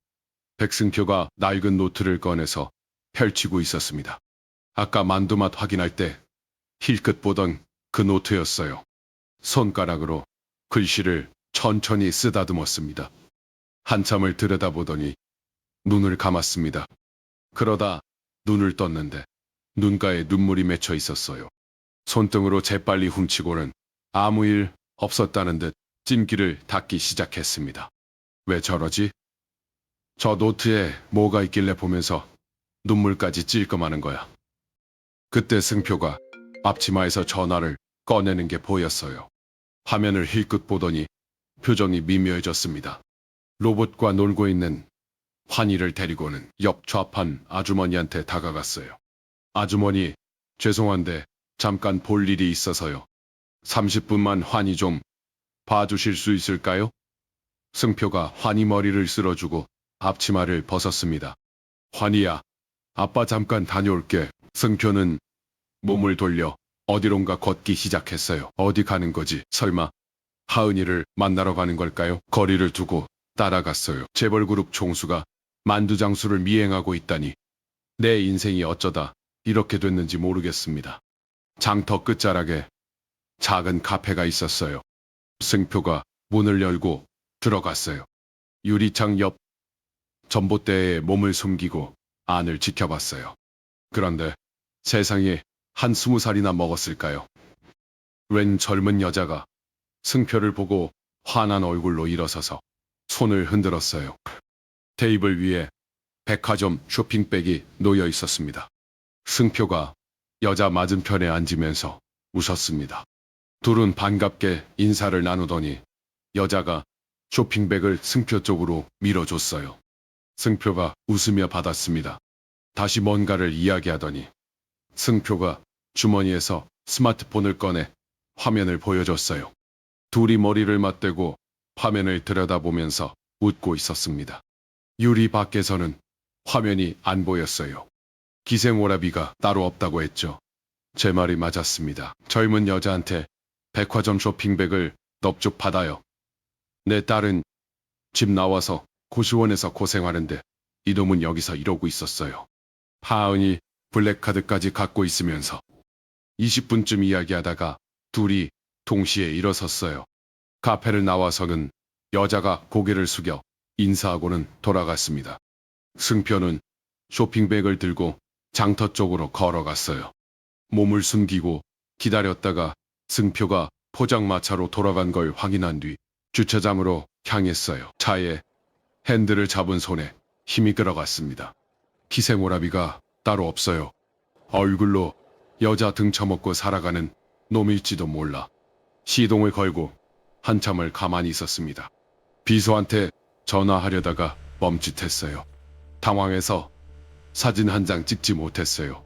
Speaker 4: 백승표가 낡은 노트를 꺼내서 펼치고 있었습니다. 아까 만두맛 확인할 때 힐끗 보던 그 노트였어요. 손가락으로 글씨를 천천히 쓰다듬었습니다. 한참을 들여다보더니 눈을 감았습니다. 그러다 눈을 떴는데 눈가에 눈물이 맺혀 있었어요. 손등으로 재빨리 훔치고는 아무 일 없었다는 듯 찜기를 닦기 시작했습니다. 왜 저러지? 저 노트에 뭐가 있길래 보면서 눈물까지 찔끔하는 거야. 그때 승표가 앞치마에서 전화를 꺼내는 게 보였어요. 화면을 힐끗 보더니 표정이 미묘해졌습니다. 로봇과 놀고 있는 환희를 데리고는 옆 좌판 아주머니한테 다가갔어요. 아주머니, 죄송한데 잠깐 볼 일이 있어서요. 30분만 환희 좀 봐주실 수 있을까요? 승표가 환희 머리를 쓸어주고 앞치마를 벗었습니다. 환희야, 아빠 잠깐 다녀올게. 승표는 몸을 돌려 어디론가 걷기 시작했어요. 어디 가는 거지? 설마 하은이를 만나러 가는 걸까요? 거리를 두고 따라갔어요. 재벌그룹 총수가 만두장수를 미행하고 있다니 내 인생이 어쩌다 이렇게 됐는지 모르겠습니다. 장터 끝자락에 작은 카페가 있었어요. 승표가 문을 열고 들어갔어요. 유리창 옆 전봇대에 몸을 숨기고 안을 지켜봤어요. 그런데 세상에 한 20살이나 먹었을까요? 웬 젊은 여자가 승표를 보고 환한 얼굴로 일어서서 손을 흔들었어요. 테이블 위에 백화점 쇼핑백이 놓여 있었습니다. 승표가 여자 맞은편에 앉으면서 웃었습니다. 둘은 반갑게 인사를 나누더니 여자가 쇼핑백을 승표 쪽으로 밀어줬어요. 승표가 웃으며 받았습니다. 다시 뭔가를 이야기하더니 승표가 주머니에서 스마트폰을 꺼내 화면을 보여줬어요. 둘이 머리를 맞대고 화면을 들여다보면서 웃고 있었습니다. 유리 밖에서는 화면이 안 보였어요. 기생오라비가 따로 없다고 했죠. 제 말이 맞았습니다. 젊은 여자한테 백화점 쇼핑백을 넙죽 받아요. 내 딸은 집 나와서 고시원에서 고생하는데 이놈은 여기서 이러고 있었어요. 하은이 블랙카드까지 갖고 있으면서 20분쯤 이야기하다가 둘이 동시에 일어섰어요. 카페를 나와서는 여자가 고개를 숙여 인사하고는 돌아갔습니다. 승표는 쇼핑백을 들고 장터 쪽으로 걸어갔어요. 몸을 숨기고 기다렸다가 승표가 포장마차로 돌아간 걸 확인한 뒤 주차장으로 향했어요. 차에 핸들을 잡은 손에 힘이 들어갔습니다. 기생오라비가 따로 없어요. 얼굴로 여자 등쳐먹고 살아가는 놈일지도 몰라. 시동을 걸고 한참을 가만히 있었습니다. 비서한테 전화하려다가 멈칫했어요. 당황해서 사진 한 장 찍지 못했어요.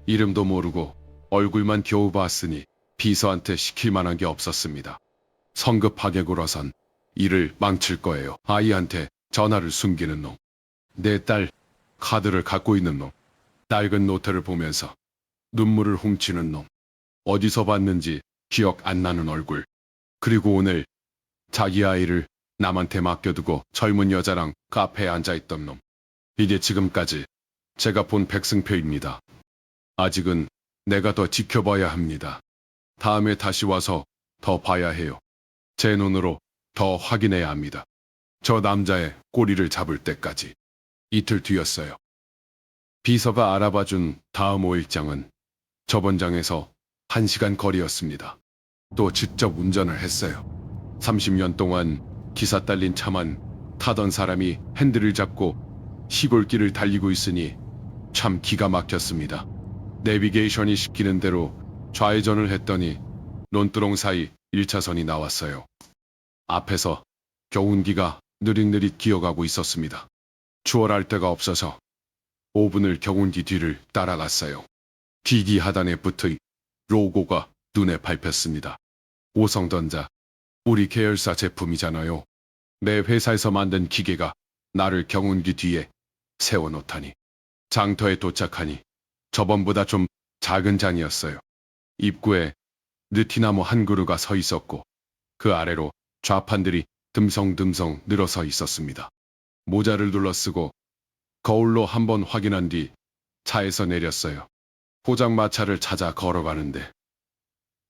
Speaker 4: 이름도 모르고 얼굴만 겨우 봤으니 비서한테 시킬 만한 게 없었습니다. 성급하게 굴어선 일을 망칠 거예요. 아이한테 전화를 숨기는 놈. 내 딸 카드를 갖고 있는 놈. 낡은 노트를 보면서 눈물을 훔치는 놈. 어디서 봤는지 기억 안 나는 얼굴. 그리고 오늘 자기 아이를 남한테 맡겨두고 젊은 여자랑 카페에 앉아있던 놈. 이게 지금까지 제가 본 백승표입니다. 아직은 내가 더 지켜봐야 합니다. 다음에 다시 와서 더 봐야 해요. 제 눈으로 더 확인해야 합니다. 저 남자의 꼬리를 잡을 때까지. 이틀 뒤였어요. 비서가 알아봐준 다음 5일장은 저번 장에서 1시간 거리였습니다. 또 직접 운전을 했어요. 30년 동안 기사 딸린 차만 타던 사람이 핸들을 잡고 시골길을 달리고 있으니 참 기가 막혔습니다. 내비게이션이 시키는 대로 좌회전을 했더니 논두렁 사이 1차선이 나왔어요. 앞에서 경운기가 느릿느릿 기어가고 있었습니다. 추월할 데가 없어서 5분을 경운기 뒤를 따라갔어요. 기기 하단에 붙은 로고가 눈에 밟혔습니다. 오성전자, 우리 계열사 제품이잖아요. 내 회사에서 만든 기계가 나를 경운기 뒤에 세워놓다니. 장터에 도착하니 저번보다 좀 작은 장이었어요. 입구에 느티나무 한 그루가 서 있었고 그 아래로 좌판들이 듬성듬성 늘어서 있었습니다. 모자를 둘러쓰고 거울로 한번 확인한 뒤 차에서 내렸어요. 포장마차를 찾아 걸어가는데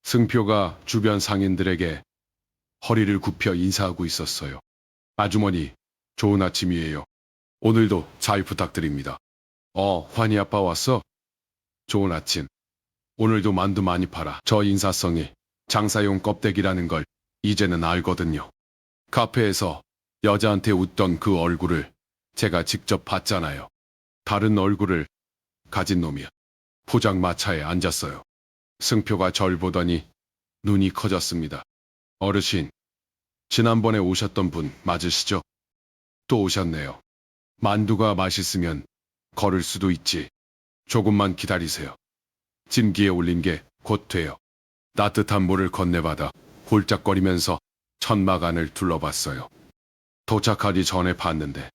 Speaker 4: 승표가 주변 상인들에게 허리를 굽혀 인사하고 있었어요. 아주머니, 좋은 아침이에요. 오늘도 잘 부탁드립니다. 환희 아빠 왔어? 좋은 아침. 오늘도 만두 많이 팔아. 저 인사성이 장사용 껍데기라는 걸 이제는 알거든요. 카페에서 여자한테 웃던 그 얼굴을 제가 직접 봤잖아요. 다른 얼굴을 가진 놈이야. 포장마차에 앉았어요. 승표가 절 보더니 눈이 커졌습니다. 어르신, 지난번에 오셨던 분 맞으시죠? 또 오셨네요. 만두가 맛있으면 걸을 수도 있지. 조금만 기다리세요. 찜기에 올린 게 곧 돼요. 따뜻한 물을 건네받아 홀짝거리면서 천막 안을 둘러봤어요. 도착하기 전에 봤는데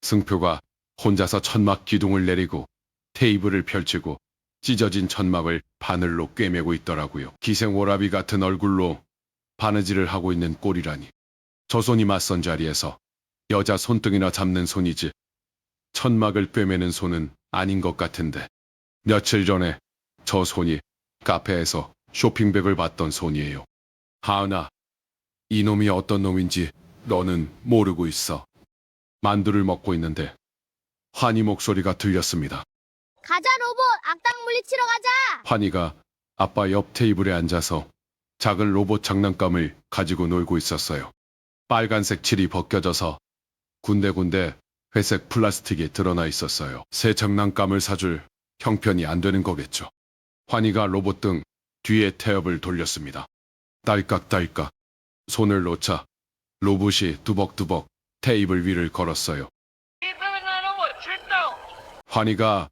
Speaker 4: 승표가 혼자서 천막 기둥을 내리고 테이블을 펼치고 찢어진 천막을 바늘로 꿰매고 있더라고요. 기생오라비 같은 얼굴로 바느질을 하고 있는 꼴이라니. 저 손이 맞선 자리에서 여자 손등이나 잡는 손이지 천막을 꿰매는 손은 아닌 것 같은데 며칠 전에 저 손이 카페에서 쇼핑백을 봤던 손이에요. 하은아, 이놈이 어떤 놈인지 너는 모르고 있어. 만두를 먹고 있는데 환희 목소리가 들렸습니다.
Speaker 10: 가자 로봇, 악당 물리치러 가자.
Speaker 4: 환희가 아빠 옆 테이블에 앉아서 작은 로봇 장난감을 가지고 놀고 있었어요. 빨간색 칠이 벗겨져서 군데군데 회색 플라스틱이 드러나 있었어요. 새 장난감을 사줄 형편이 안 되는 거겠죠. 환희가 로봇 등 뒤에 태엽을 돌렸습니다. 딸깍딸깍 손을 놓자 로봇이 두벅두벅 테이블 위를 걸었어요. 환희가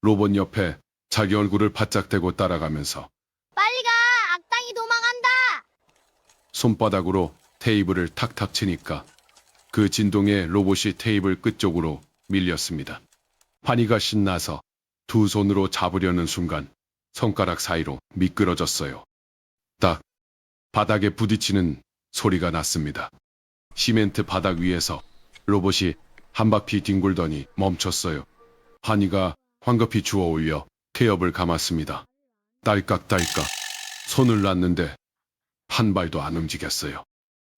Speaker 4: 로봇 옆에 자기 얼굴을 바짝 대고 따라가면서
Speaker 10: 빨리 가, 악당이 도망간다.
Speaker 4: 손바닥으로 테이블을 탁탁 치니까 그 진동에 로봇이 테이블 끝쪽으로 밀렸습니다. 환희가 신나서 두 손으로 잡으려는 순간 손가락 사이로 미끄러졌어요. 딱 바닥에 부딪히는 소리가 났습니다. 시멘트 바닥 위에서 로봇이 한 바퀴 뒹굴더니 멈췄어요. 환희가 황급히 주워 올려 태엽을 감았습니다. 딸깍딸깍 손을 놨는데 한 발도 안 움직였어요.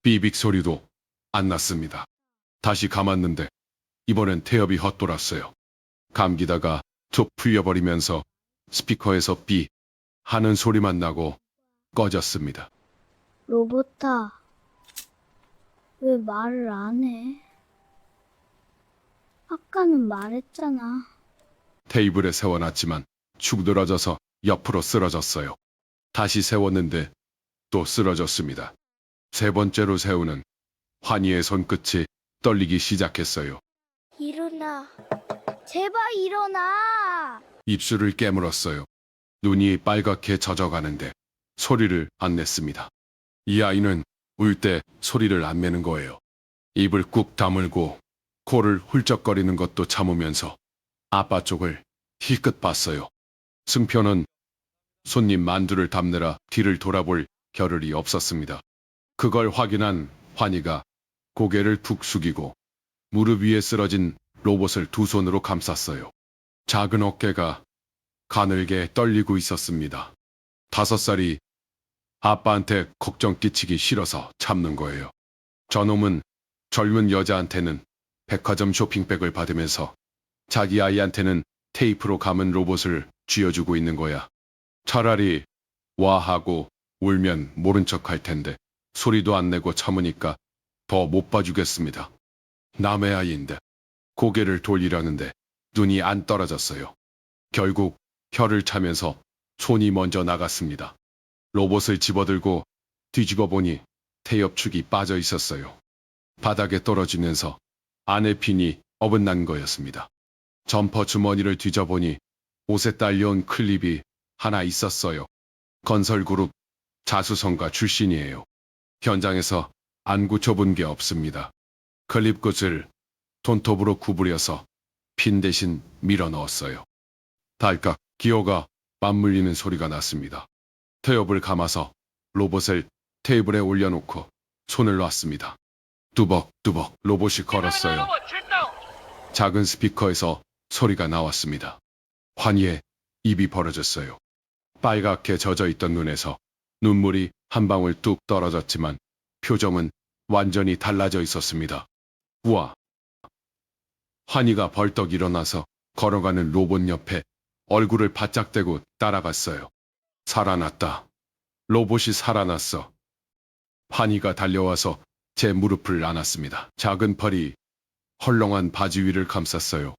Speaker 4: 삐빅 소리도 안 났습니다. 다시 감았는데 이번엔 태엽이 헛돌았어요. 감기다가 툭 풀려버리면서 스피커에서 삐 하는 소리만 나고 꺼졌습니다.
Speaker 10: 로봇아, 왜 말을 안 해? 아까는 말했잖아.
Speaker 4: 테이블에 세워놨지만 축들어져서 옆으로 쓰러졌어요. 다시 세웠는데 또 쓰러졌습니다. 세 번째로 세우는 환희의 손끝이 떨리기 시작했어요.
Speaker 10: 일어나. 제발 일어나.
Speaker 4: 입술을 깨물었어요. 눈이 빨갛게 젖어가는데 소리를 안 냈습니다. 이 아이는 울 때 소리를 안 내는 거예요. 입을 꾹 다물고 코를 훌쩍거리는 것도 참으면서 아빠 쪽을 힐끗 봤어요. 승표는 손님 만두를 담느라 뒤를 돌아볼 겨를이 없었습니다. 그걸 확인한 환희가 고개를 푹 숙이고 무릎 위에 쓰러진 로봇을 두 손으로 감쌌어요. 작은 어깨가 가늘게 떨리고 있었습니다. 5살이 아빠한테 걱정 끼치기 싫어서 참는 거예요. 저놈은 젊은 여자한테는 백화점 쇼핑백을 받으면서 자기 아이한테는 테이프로 감은 로봇을 쥐어주고 있는 거야. 차라리 와 하고 울면 모른 척 할 텐데 소리도 안 내고 참으니까 더 못 봐주겠습니다. 남의 아이인데 고개를 돌리려는데 눈이 안 떨어졌어요. 결국 혀를 차면서 손이 먼저 나갔습니다. 로봇을 집어들고 뒤집어 보니 태엽축이 빠져 있었어요. 바닥에 떨어지면서 안에 핀이 어긋난 거였습니다. 점퍼 주머니를 뒤져보니 옷에 딸려온 클립이 하나 있었어요. 건설그룹 자수성가 출신이에요. 현장에서 안 고쳐본 게 없습니다. 클립 끝을 손톱으로 구부려서 핀 대신 밀어 넣었어요. 달깍 기어가 맞물리는 소리가 났습니다. 태엽을 감아서 로봇을 테이블에 올려놓고 손을 놨습니다. 뚜벅뚜벅 로봇이 걸었어요. 작은 스피커에서 소리가 나왔습니다. 환희의 입이 벌어졌어요. 빨갛게 젖어있던 눈에서 눈물이 한 방울 뚝 떨어졌지만 표정은 완전히 달라져 있었습니다. 우와! 환희가 벌떡 일어나서 걸어가는 로봇 옆에 얼굴을 바짝 대고 따라갔어요. 살아났다. 로봇이 살아났어. 환희가 달려와서 제 무릎을 안았습니다. 작은 팔이 헐렁한 바지 위를 감쌌어요.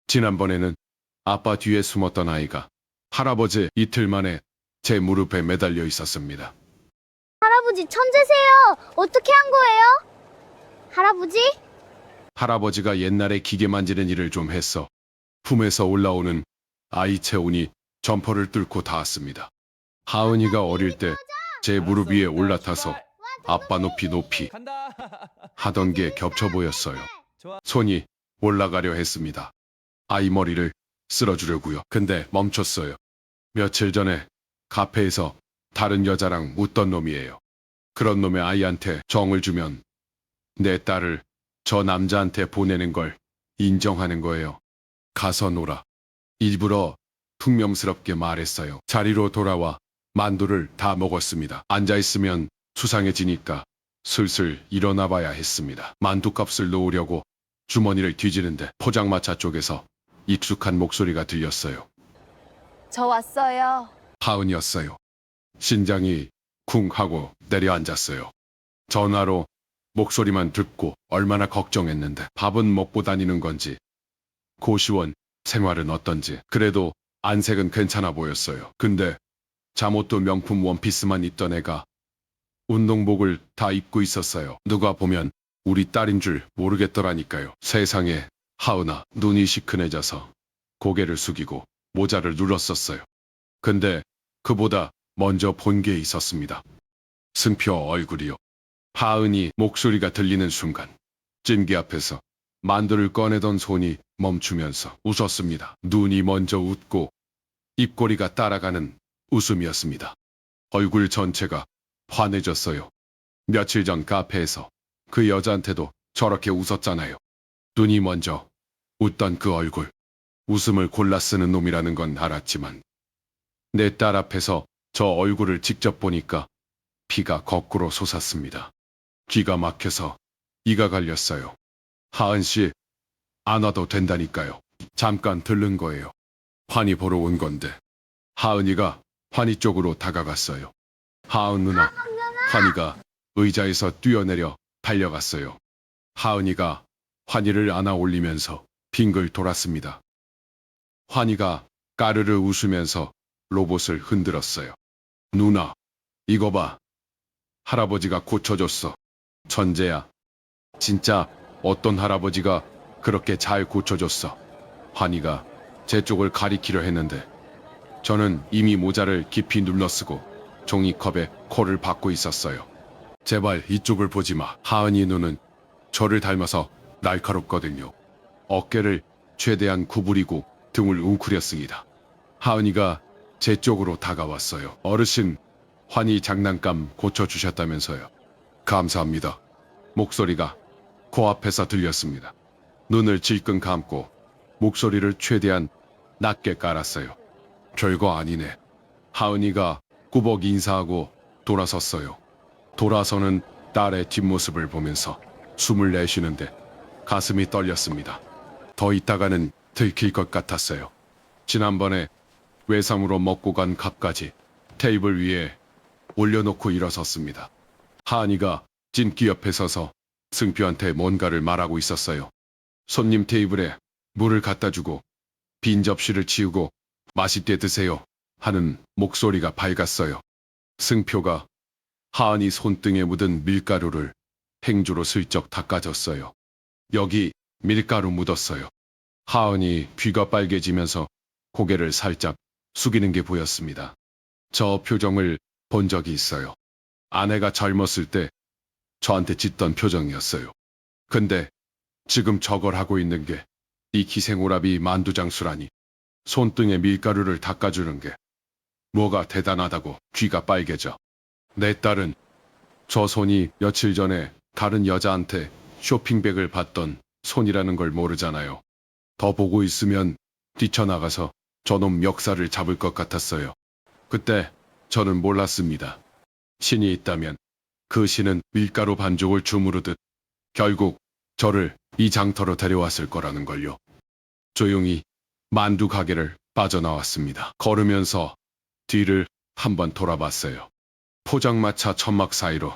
Speaker 4: 지난번에는 아빠 뒤에 숨었던 아이가 할아버지 이틀 만에 제 무릎에 매달려 있었습니다.
Speaker 10: 할아버지 천재세요. 어떻게 한 거예요? 할아버지?
Speaker 4: 할아버지가 옛날에 기계 만지는 일을 좀 했어. 품에서 올라오는 아이 채훈이 점퍼를 뚫고 닿았습니다. 하은이가 어릴 때 제 무릎 위에 올라타서 아빠 높이 하던 게 겹쳐 보였어요. 손이 올라가려 했습니다. 아이 머리를 쓸어주려고요. 근데 멈췄어요. 며칠 전에 카페에서 다른 여자랑 웃던 놈이에요. 그런 놈의 아이한테 정을 주면 내 딸을 저 남자한테 보내는 걸 인정하는 거예요. 가서 놀아. 일부러 퉁명스럽게 말했어요. 자리로 돌아와 만두를 다 먹었습니다. 앉아있으면 수상해지니까 슬슬 일어나 봐야 했습니다. 만두값을 놓으려고 주머니를 뒤지는데 포장마차 쪽에서 익숙한 목소리가 들렸어요.
Speaker 6: 저 왔어요.
Speaker 4: 하은이었어요. 심장이 쿵 하고 내려앉았어요. 전화로 목소리만 듣고 얼마나 걱정했는데 밥은 먹고 다니는 건지 고시원 생활은 어떤지 그래도 안색은 괜찮아 보였어요. 근데 잠옷도 명품 원피스만 입던 애가 운동복을 다 입고 있었어요. 누가 보면 우리 딸인 줄 모르겠더라니까요. 세상에 하은아 눈이 시큰해져서 고개를 숙이고 모자를 눌렀었어요. 근데 그보다 먼저 본 게 있었습니다. 승표 얼굴이요. 하은이 목소리가 들리는 순간 찜기 앞에서 만두를 꺼내던 손이 멈추면서 웃었습니다. 눈이 먼저 웃고 입꼬리가 따라가는 웃음이었습니다. 얼굴 전체가 환해졌어요. 며칠 전 카페에서 그 여자한테도 저렇게 웃었잖아요. 눈이 먼저 웃던 그 얼굴. 웃음을 골라 쓰는 놈이라는 건 알았지만 내 딸 앞에서 저 얼굴을 직접 보니까 피가 거꾸로 솟았습니다. 기가 막혀서 이가 갈렸어요. 하은 씨, 안 와도 된다니까요. 잠깐 들른 거예요. 환희 보러 온 건데. 하은이가 환희 쪽으로 다가갔어요. 하은 누나, 환희가 의자에서 뛰어내려 달려갔어요. 하은이가 환희를 안아 올리면서 빙글 돌았습니다. 환희가 까르르 웃으면서 로봇을 흔들었어요. 누나, 이거 봐. 할아버지가 고쳐줬어. 천재야. 진짜 어떤 할아버지가 그렇게 잘 고쳐줬어. 환희가 제 쪽을 가리키려 했는데 저는 이미 모자를 깊이 눌러쓰고 종이컵에 코를 박고 있었어요. 제발 이쪽을 보지 마. 하은이 눈은 저를 닮아서 날카롭거든요. 어깨를 최대한 구부리고 등을 웅크렸습니다. 하은이가 제 쪽으로 다가왔어요. 어르신, 환희 장난감 고쳐주셨다면서요. 감사합니다. 목소리가 코앞에서 들렸습니다. 눈을 질끈 감고 목소리를 최대한 낮게 깔았어요. 별거 아니네. 하은이가 꾸벅 인사하고 돌아섰어요. 돌아서는 딸의 뒷모습을 보면서 숨을 내쉬는데 가슴이 떨렸습니다. 더 있다가는 들킬 것 같았어요. 지난번에 외상으로 먹고 간 값까지 테이블 위에 올려놓고 일어섰습니다. 하은이가 찜기 옆에 서서 승표한테 뭔가를 말하고 있었어요. 손님 테이블에 물을 갖다 주고 빈 접시를 치우고 맛있게 드세요 하는 목소리가 밝았어요. 승표가 하은이 손등에 묻은 밀가루를 행주로 슬쩍 닦아줬어요. 여기 밀가루 묻었어요. 하은이 귀가 빨개지면서 고개를 살짝 숙이는 게 보였습니다. 저 표정을 본 적이 있어요. 아내가 젊었을 때 저한테 짓던 표정이었어요. 근데 지금 저걸 하고 있는 게 이 기생오라비 만두장수라니. 손등에 밀가루를 닦아주는 게 뭐가 대단하다고 귀가 빨개져. 내 딸은 저 손이 며칠 전에 다른 여자한테 쇼핑백을 받던 손이라는 걸 모르잖아요. 더 보고 있으면 뛰쳐나가서 저놈 멱살을 잡을 것 같았어요. 그때 저는 몰랐습니다. 신이 있다면 그 신은 밀가루 반죽을 주무르듯 결국 저를 이 장터로 데려왔을 거라는 걸요. 조용히 만두 가게를 빠져나왔습니다. 걸으면서 뒤를 한번 돌아봤어요. 포장마차 천막 사이로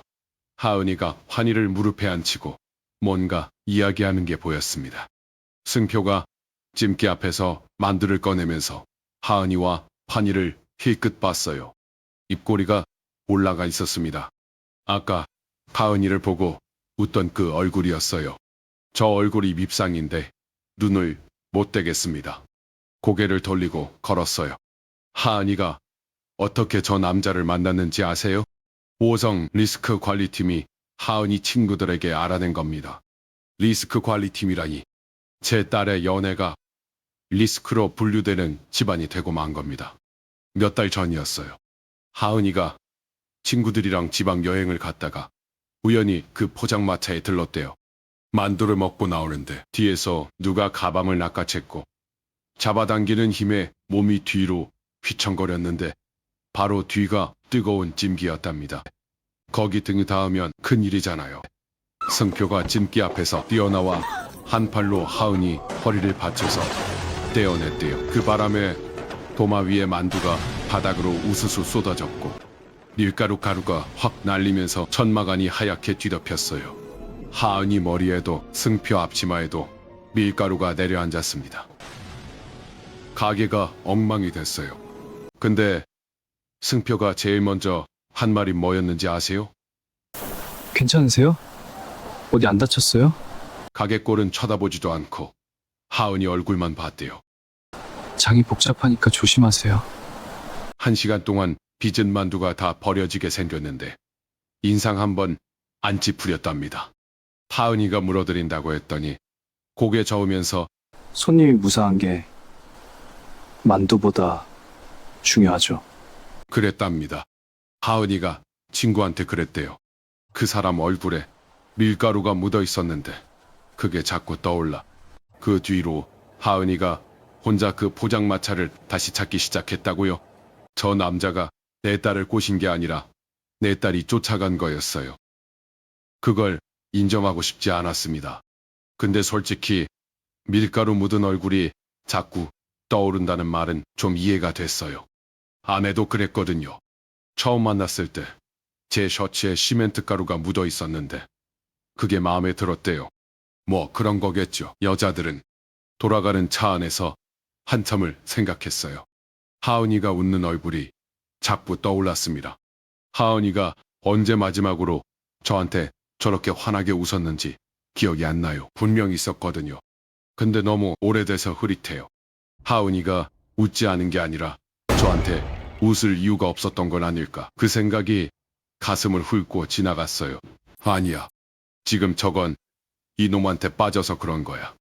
Speaker 4: 하은이가 환희를 무릎에 앉히고 뭔가 이야기하는 게 보였습니다. 승표가 찜기 앞에서 만두를 꺼내면서 하은이와 환희를 힐끗 봤어요. 입꼬리가 올라가 있었습니다. 아까 하은이를 보고 웃던 그 얼굴이었어요. 저 얼굴이 밉상인데 눈을 못 떼겠습니다. 고개를 돌리고 걸었어요. 하은이가 어떻게 저 남자를 만났는지 아세요? 오성 리스크 관리팀이 하은이 친구들에게 알아낸 겁니다. 리스크 관리팀이라니 제 딸의 연애가 리스크로 분류되는 집안이 되고 만 겁니다. 몇 달 전이었어요. 하은이가 친구들이랑 지방 여행을 갔다가 우연히 그 포장마차에 들렀대요. 만두를 먹고 나오는데 뒤에서 누가 가방을 낚아챘고 잡아당기는 힘에 몸이 뒤로 휘청거렸는데 바로 뒤가 뜨거운 찜기였답니다. 거기 등이 닿으면 큰일이잖아요. 승표가 찜기 앞에서 뛰어나와 한 팔로 하은이 허리를 받쳐서 떼어냈대요. 그 바람에 도마 위에 만두가 바닥으로 우수수 쏟아졌고 밀가루 가루가 확 날리면서 천막안이 하얗게 뒤덮였어요. 하은이 머리에도 승표 앞치마에도 밀가루가 내려앉았습니다. 가게가 엉망이 됐어요. 근데 승표가 제일 먼저 한 말이 뭐였는지 아세요?
Speaker 7: 괜찮으세요? 어디 안 다쳤어요?
Speaker 4: 가게 꼴은 쳐다보지도 않고 하은이 얼굴만 봤대요.
Speaker 7: 장이 복잡하니까 조심하세요.
Speaker 4: 1시간 동안 빚은 만두가 다 버려지게 생겼는데 인상 한번 안 찌푸렸답니다. 하은이가 물어드린다고 했더니 고개 저으면서
Speaker 7: 손님이 무사한 게 만두보다 중요하죠.
Speaker 4: 그랬답니다. 하은이가 친구한테 그랬대요. 그 사람 얼굴에 밀가루가 묻어 있었는데 그게 자꾸 떠올라. 그 뒤로 하은이가 혼자 그 포장마차를 다시 찾기 시작했다고요. 저 남자가 내 딸을 꼬신 게 아니라 내 딸이 쫓아간 거였어요. 그걸 인정하고 싶지 않았습니다. 근데 솔직히 밀가루 묻은 얼굴이 자꾸 떠오른다는 말은 좀 이해가 됐어요. 아내도 그랬거든요. 처음 만났을 때 제 셔츠에 시멘트 가루가 묻어 있었는데 그게 마음에 들었대요. 뭐 그런 거겠죠. 여자들은. 돌아가는 차 안에서 한참을 생각했어요. 하은이가 웃는 얼굴이 자꾸 떠올랐습니다. 하은이가 언제 마지막으로 저한테 저렇게 환하게 웃었는지 기억이 안 나요. 분명 있었거든요. 근데 너무 오래돼서 흐릿해요. 하은이가 웃지 않은 게 아니라 저한테 웃을 이유가 없었던 건 아닐까. 그 생각이 가슴을 훑고 지나갔어요. 아니야. 지금 저건 이놈한테 빠져서 그런 거야.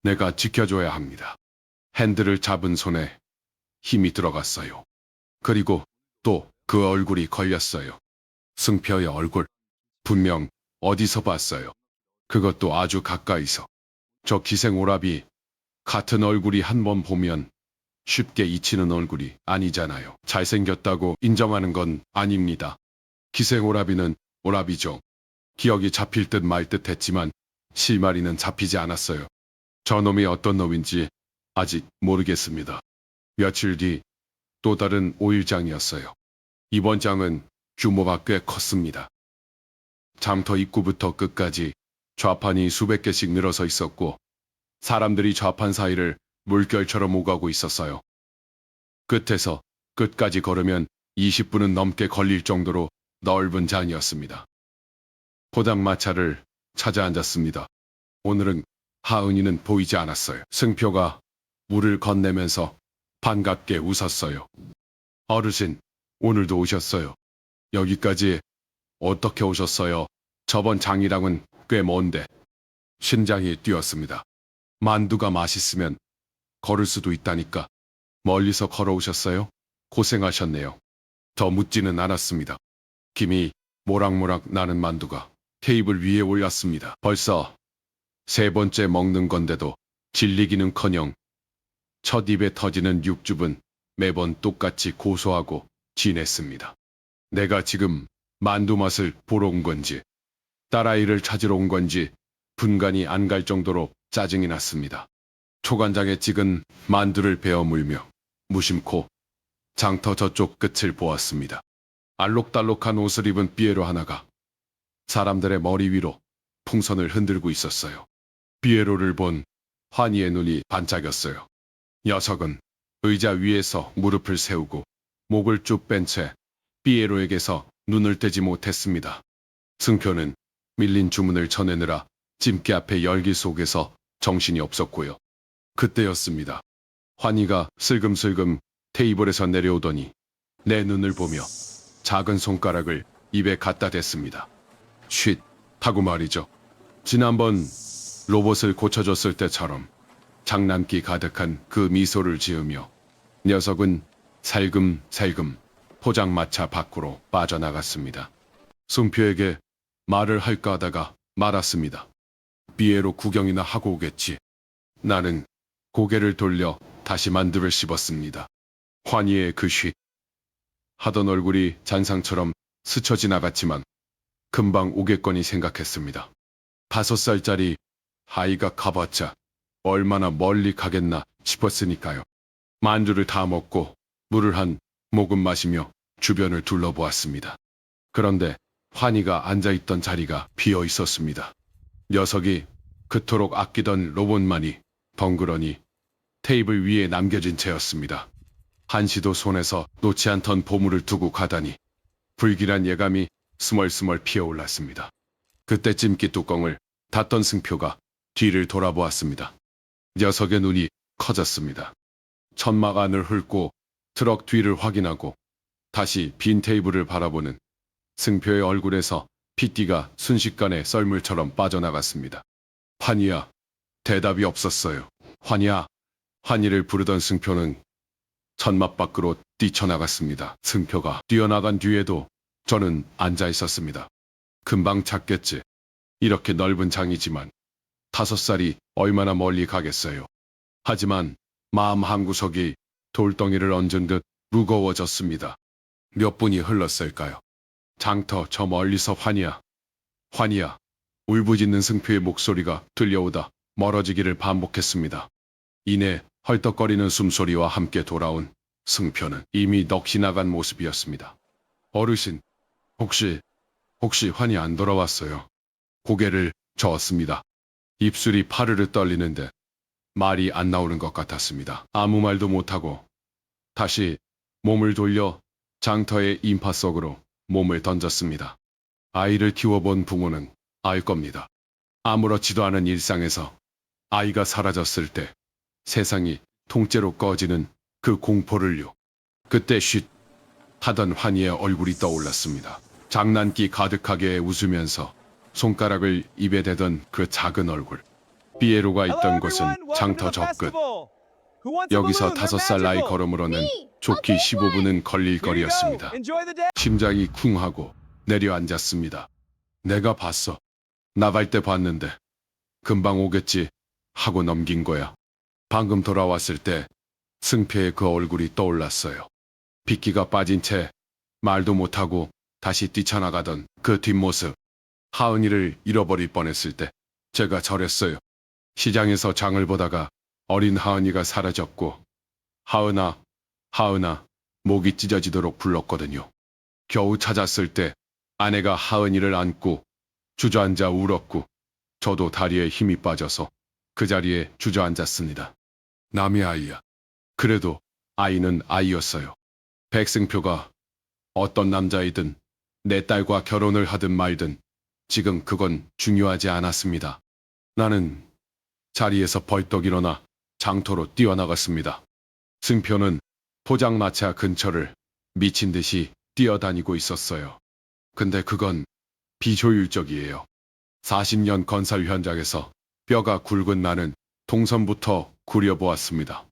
Speaker 4: 내가 지켜줘야 합니다. 핸들을 잡은 손에 힘이 들어갔어요. 그리고 또 그 얼굴이 걸렸어요. 승표의 얼굴. 분명 어디서 봤어요. 그것도 아주 가까이서. 저 기생오라비 같은 얼굴이 한 번 보면 쉽게 잊히는 얼굴이 아니잖아요. 잘생겼다고 인정하는 건 아닙니다. 기생오라비는 오라비죠. 기억이 잡힐 듯 말 듯 했지만 실마리는 잡히지 않았어요. 저놈이 어떤 놈인지 아직 모르겠습니다. 며칠 뒤 또 다른 오일장이었어요. 이번 장은 규모가 꽤 컸습니다. 장터 입구부터 끝까지 좌판이 수백 개씩 늘어서 있었고 사람들이 좌판 사이를 물결처럼 오가고 있었어요. 끝에서 끝까지 걸으면 20분은 넘게 걸릴 정도로 넓은 장이었습니다. 포장마차를 찾아 앉았습니다. 오늘은 하은이는 보이지 않았어요. 승표가 물을 건네면서 반갑게 웃었어요. 어르신, 오늘도 오셨어요. 여기까지 어떻게 오셨어요? 저번 장이랑은 꽤 먼데. 심장이 뛰었습니다. 만두가 맛있으면 걸을 수도 있다니까. 멀리서 걸어오셨어요? 고생하셨네요. 더 묻지는 않았습니다. 김이 모락모락 나는 만두가 테이블 위에 올랐습니다. 벌써 세 번째 먹는 건데도 질리기는커녕 첫 입에 터지는 육즙은 매번 똑같이 고소하고 진했습니다. 내가 지금 만두 맛을 보러 온 건지 딸아이를 찾으러 온 건지 분간이 안 갈 정도로 짜증이 났습니다. 초간장에 찍은 만두를 베어 물며 무심코 장터 저쪽 끝을 보았습니다. 알록달록한 옷을 입은 삐에로 하나가 사람들의 머리 위로 풍선을 흔들고 있었어요. 삐에로를 본 환희의 눈이 반짝였어요. 녀석은 의자 위에서 무릎을 세우고 목을 쭉 뺀 채 삐에로에게서 눈을 떼지 못했습니다. 승표는 밀린 주문을 쳐내느라 찜기 앞에 열기 속에서 정신이 없었고요. 그때였습니다. 환희가 슬금슬금 테이블에서 내려오더니 내 눈을 보며 작은 손가락을 입에 갖다 댔습니다. 쉿 하고 말이죠. 지난번 로봇을 고쳐줬을 때처럼 장난기 가득한 그 미소를 지으며 녀석은 살금살금 포장마차 밖으로 빠져나갔습니다. 승표에게 말을 할까 하다가 말았습니다. 삐에로 구경이나 하고 오겠지. 나는 고개를 돌려 다시 만두를 씹었습니다. 환희의 그 쉿 하던 얼굴이 잔상처럼 스쳐 지나갔지만 금방 오겠거니 생각했습니다. 5살짜리 아이가 가봤자 얼마나 멀리 가겠나 싶었으니까요. 만두를 다 먹고 물을 한 모금 마시며 주변을 둘러보았습니다. 그런데 환희가 앉아있던 자리가 비어 있었습니다. 녀석이 그토록 아끼던 로봇만이 덩그러니 테이블 위에 남겨진 채였습니다. 한시도 손에서 놓지 않던 보물을 두고 가다니 불길한 예감이 스멀스멀 피어올랐습니다. 그때 찜기 뚜껑을 닫던 승표가 뒤를 돌아보았습니다. 녀석의 눈이 커졌습니다. 천막 안을 훑고 트럭 뒤를 확인하고 다시 빈 테이블을 바라보는 승표의 얼굴에서 핏기가 순식간에 썰물처럼 빠져나갔습니다. 환희야. 대답이 없었어요. 환희야. 환희를 부르던 승표는 천막 밖으로 뛰쳐나갔습니다. 승표가 뛰어나간 뒤에도 저는 앉아 있었습니다. 금방 찾겠지. 이렇게 넓은 장이지만 5살이 얼마나 멀리 가겠어요. 하지만 마음 한구석이 돌덩이를 얹은 듯 무거워졌습니다. 몇 분이 흘렀을까요? 장터 저 멀리서 환희야, 환희야, 울부짖는 승표의 목소리가 들려오다 멀어지기를 반복했습니다. 이내 헐떡거리는 숨소리와 함께 돌아온 승표는 이미 넋이 나간 모습이었습니다. 어르신, 혹시 환희 안 돌아왔어요? 고개를 저었습니다. 입술이 파르르 떨리는데 말이 안 나오는 것 같았습니다. 아무 말도 못하고 다시 몸을 돌려 장터의 인파 속으로 몸을 던졌습니다. 아이를 키워본 부모는 알 겁니다. 아무렇지도 않은 일상에서 아이가 사라졌을 때 세상이 통째로 꺼지는 그 공포를요. 그때 쉿 하던 환희의 얼굴이 떠올랐습니다. 장난기 가득하게 웃으면서 손가락을 입에 대던 그 작은 얼굴. 피에로가 있던 곳은 장터 저 끝. 여기서 5살 나이 걸음으로는 좋기 15분은 걸릴 거리였습니다. 심장이 쿵하고 내려앉았습니다. 내가 봤어. 나갈 때 봤는데 금방 오겠지 하고 넘긴 거야. 방금 돌아왔을 때 승표의 그 얼굴이 떠올랐어요. 빗기가 빠진 채 말도 못하고 다시 뛰쳐나가던 그 뒷모습. 하은이를 잃어버릴 뻔했을 때 제가 저랬어요. 시장에서 장을 보다가 어린 하은이가 사라졌고 하은아, 하은아 목이 찢어지도록 불렀거든요. 겨우 찾았을 때 아내가 하은이를 안고 주저앉아 울었고 저도 다리에 힘이 빠져서 그 자리에 주저앉았습니다. 남의 아이야. 그래도 아이는 아이였어요. 백승표가 어떤 남자이든 내 딸과 결혼을 하든 말든 지금 그건 중요하지 않았습니다. 나는 자리에서 벌떡 일어나 장터로 뛰어나갔습니다. 승표는 포장마차 근처를 미친 듯이 뛰어다니고 있었어요. 근데 그건 비효율적이에요. 40년 건설 현장에서 뼈가 굵은 나는 동선부터 구려보았습니다.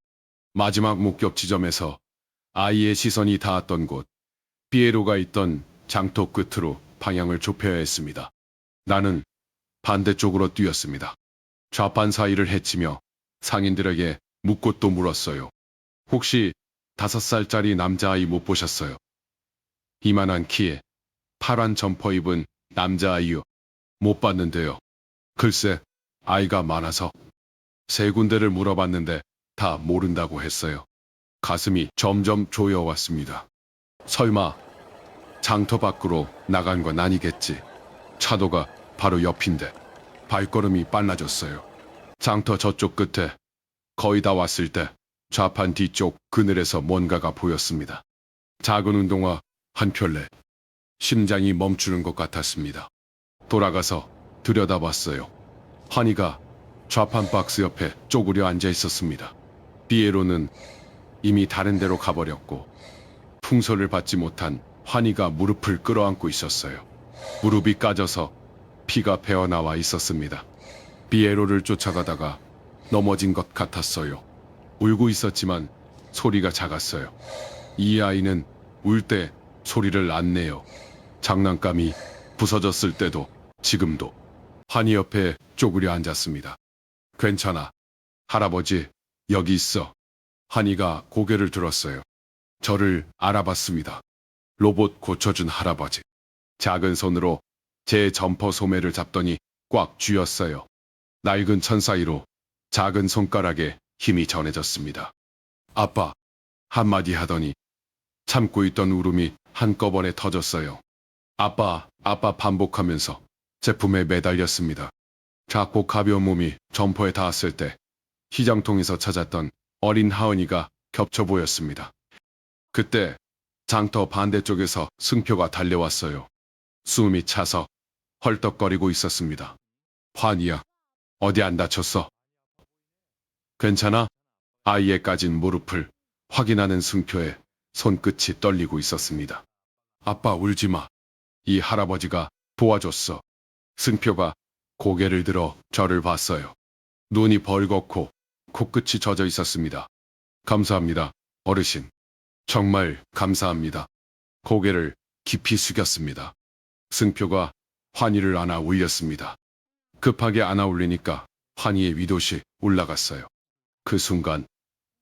Speaker 4: 마지막 목격 지점에서 아이의 시선이 닿았던 곳, 피에로가 있던 장터 끝으로 방향을 좁혀야 했습니다. 나는 반대쪽으로 뛰었습니다. 좌판 사이를 헤치며 상인들에게 묻고 또 물었어요. 혹시 5살짜리 남자아이 못 보셨어요? 이만한 키에 파란 점퍼 입은 남자아이요. 못 봤는데요. 글쎄, 아이가 많아서 3군데를 물어봤는데 다 모른다고 했어요. 가슴이 점점 조여왔습니다. 설마 장터 밖으로 나간 건 아니겠지. 차도가 바로 옆인데 발걸음이 빨라졌어요. 장터 저쪽 끝에 거의 다 왔을 때 좌판 뒤쪽 그늘에서 뭔가가 보였습니다. 작은 운동화 한 켤레. 심장이 멈추는 것 같았습니다. 돌아가서 들여다봤어요. 환희가 좌판 박스 옆에 쪼그려 앉아 있었습니다. 피에로는 이미 다른 데로 가버렸고 풍선을 받지 못한 환희가 무릎을 끌어안고 있었어요. 무릎이 까져서 피가 배어나와 있었습니다. 피에로를 쫓아가다가 넘어진 것 같았어요. 울고 있었지만 소리가 작았어요. 이 아이는 울 때 소리를 안 내요. 장난감이 부서졌을 때도 지금도. 환희 옆에 쪼그려 앉았습니다. 괜찮아. 할아버지 여기 있어. 환희가 고개를 들었어요. 저를 알아봤습니다. 로봇 고쳐준 할아버지. 작은 손으로 제 점퍼 소매를 잡더니 꽉 쥐었어요. 낡은 천 사이로 작은 손가락에 힘이 전해졌습니다. 아빠, 한마디 하더니 참고 있던 울음이 한꺼번에 터졌어요. 아빠 반복하면서 제품에 매달렸습니다. 작고 가벼운 몸이 점퍼에 닿았을 때 시장통에서 찾았던 어린 하은이가 겹쳐 보였습니다. 그때 장터 반대쪽에서 승표가 달려왔어요. 숨이 차서 헐떡거리고 있었습니다. 환희야, 어디 안 다쳤어? 괜찮아? 아이의 까진 무릎을 확인하는 승표의 손끝이 떨리고 있었습니다. 아빠 울지 마. 이 할아버지가 도와줬어. 승표가 고개를 들어 저를 봤어요. 눈이 벌겋고 코끝이 젖어 있었습니다. 감사합니다, 어르신. 정말 감사합니다. 고개를 깊이 숙였습니다. 승표가 환희를 안아 올렸습니다. 급하게 안아 올리니까 환희의 위도시 올라갔어요. 그 순간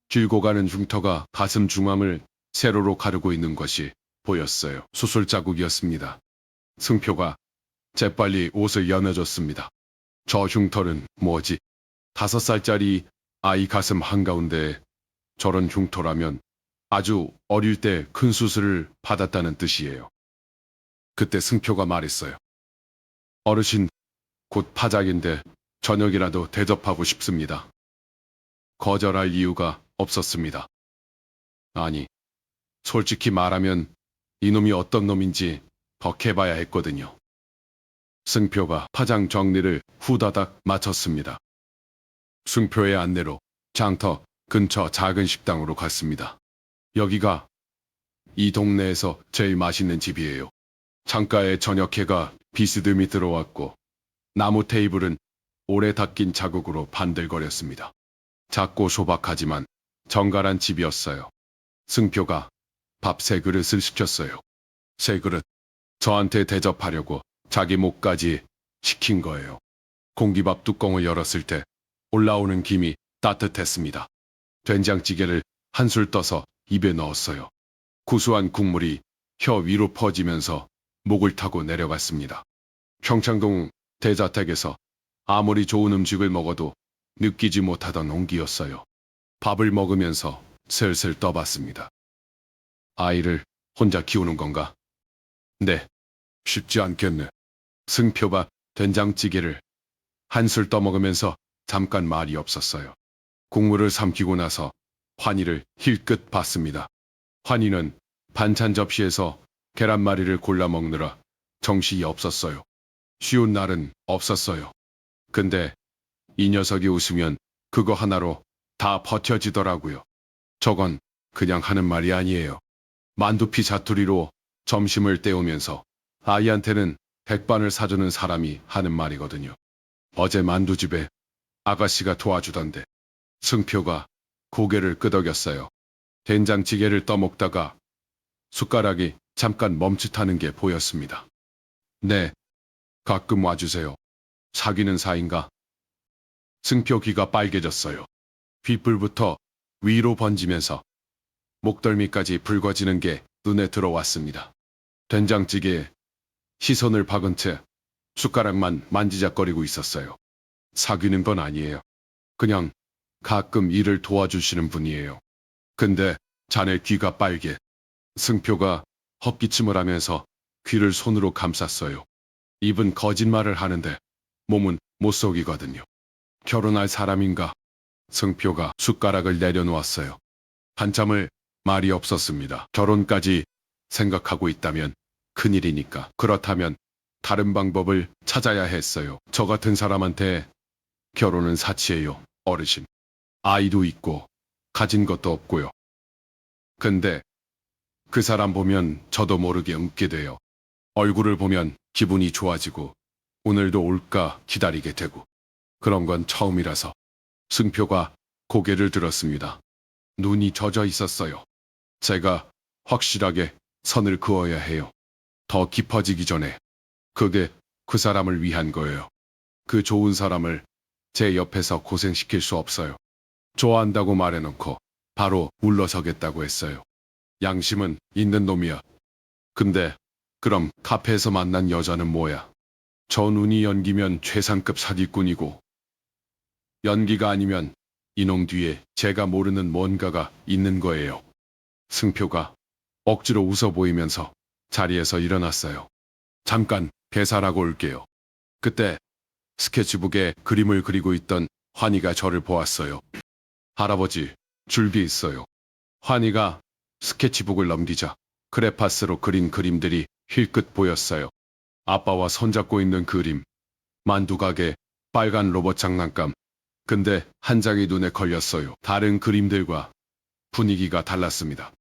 Speaker 4: 길고 가는 흉터가 가슴 중앙을 세로로 가르고 있는 것이 보였어요. 수술 자국이었습니다. 승표가 재빨리 옷을 여며줬습니다. 저 흉터는 뭐지? 5살짜리 아이 가슴 한가운데 저런 흉터라면 아주 어릴 때 큰 수술을 받았다는 뜻이에요. 그때 승표가 말했어요. 어르신, 곧 파작인데 저녁이라도 대접하고 싶습니다. 거절할 이유가 없었습니다. 아니, 솔직히 말하면 이놈이 어떤 놈인지 더 캐봐야 했거든요. 승표가 파장 정리를 후다닥 마쳤습니다. 승표의 안내로 장터 근처 작은 식당으로 갔습니다. 여기가 이 동네에서 제일 맛있는 집이에요. 창가에 저녁해가 비스듬히 들어왔고 나무 테이블은 오래 닦인 자국으로 반들거렸습니다. 작고 소박하지만 정갈한 집이었어요. 승표가 밥 3그릇을 시켰어요. 3그릇. 저한테 대접하려고 자기 목까지 시킨 거예요. 공기밥 뚜껑을 열었을 때 올라오는 김이 따뜻했습니다. 된장찌개를 한술 떠서 입에 넣었어요. 구수한 국물이 혀 위로 퍼지면서 목을 타고 내려갔습니다. 평창동 대자택에서 아무리 좋은 음식을 먹어도 느끼지 못하던 온기였어요. 밥을 먹으면서 슬슬 떠봤습니다. 아이를 혼자 키우는 건가? 네, 쉽지 않겠네. 승표가 된장찌개를 한술 떠먹으면서 잠깐 말이 없었어요. 국물을 삼키고 나서 환희를 힐끗 봤습니다. 환희는 반찬 접시에서 계란말이를 골라 먹느라 정신이 없었어요. 쉬운 날은 없었어요. 근데 이 녀석이 웃으면 그거 하나로 다 버텨지더라고요. 저건 그냥 하는 말이 아니에요. 만두피 자투리로 점심을 때우면서 아이한테는 백반을 사주는 사람이 하는 말이거든요. 어제 만두집에 아가씨가 도와주던데. 승표가 고개를 끄덕였어요. 된장찌개를 떠먹다가 숟가락이 잠깐 멈칫하는 게 보였습니다. 네, 가끔 와주세요. 사귀는 사이인가? 승표 귀가 빨개졌어요. 귓불부터 위로 번지면서 목덜미까지 붉어지는 게 눈에 들어왔습니다. 된장찌개에 시선을 박은 채 숟가락만 만지작거리고 있었어요. 사귀는 건 아니에요. 그냥 가끔 일을 도와주시는 분이에요. 근데 자네 귀가 빨개. 승표가 헛기침을 하면서 귀를 손으로 감쌌어요. 입은 거짓말을 하는데 몸은 못 속이거든요. 결혼할 사람인가? 승표가 숟가락을 내려놓았어요. 한참을 말이 없었습니다. 결혼까지 생각하고 있다면 큰일이니까. 그렇다면 다른 방법을 찾아야 했어요. 저 같은 사람한테 결혼은 사치예요, 어르신. 아이도 있고 가진 것도 없고요. 근데 그 사람 보면 저도 모르게 웃게 돼요. 얼굴을 보면 기분이 좋아지고 오늘도 올까 기다리게 되고. 그런 건 처음이라서. 승표가 고개를 들었습니다. 눈이 젖어 있었어요. 제가 확실하게 선을 그어야 해요. 더 깊어지기 전에. 그게 그 사람을 위한 거예요. 그 좋은 사람을 제 옆에서 고생시킬 수 없어요. 좋아한다고 말해놓고 바로 물러서겠다고 했어요. 양심은 있는 놈이야. 근데 그럼 카페에서 만난 여자는 뭐야? 저 눈이 연기면 최상급 사기꾼이고 연기가 아니면 이놈 뒤에 제가 모르는 뭔가가 있는 거예요. 승표가 억지로 웃어 보이면서 자리에서 일어났어요. 잠깐 계산하고 올게요. 그때 스케치북에 그림을 그리고 있던 환희가 저를 보았어요. 할아버지, 줄비 있어요. 환희가 스케치북을 넘기자 크레파스로 그린 그림들이 힐끗 보였어요. 아빠와 손잡고 있는 그림, 만두가게, 빨간 로봇 장난감. 근데 한 장이 눈에 걸렸어요. 다른 그림들과 분위기가 달랐습니다.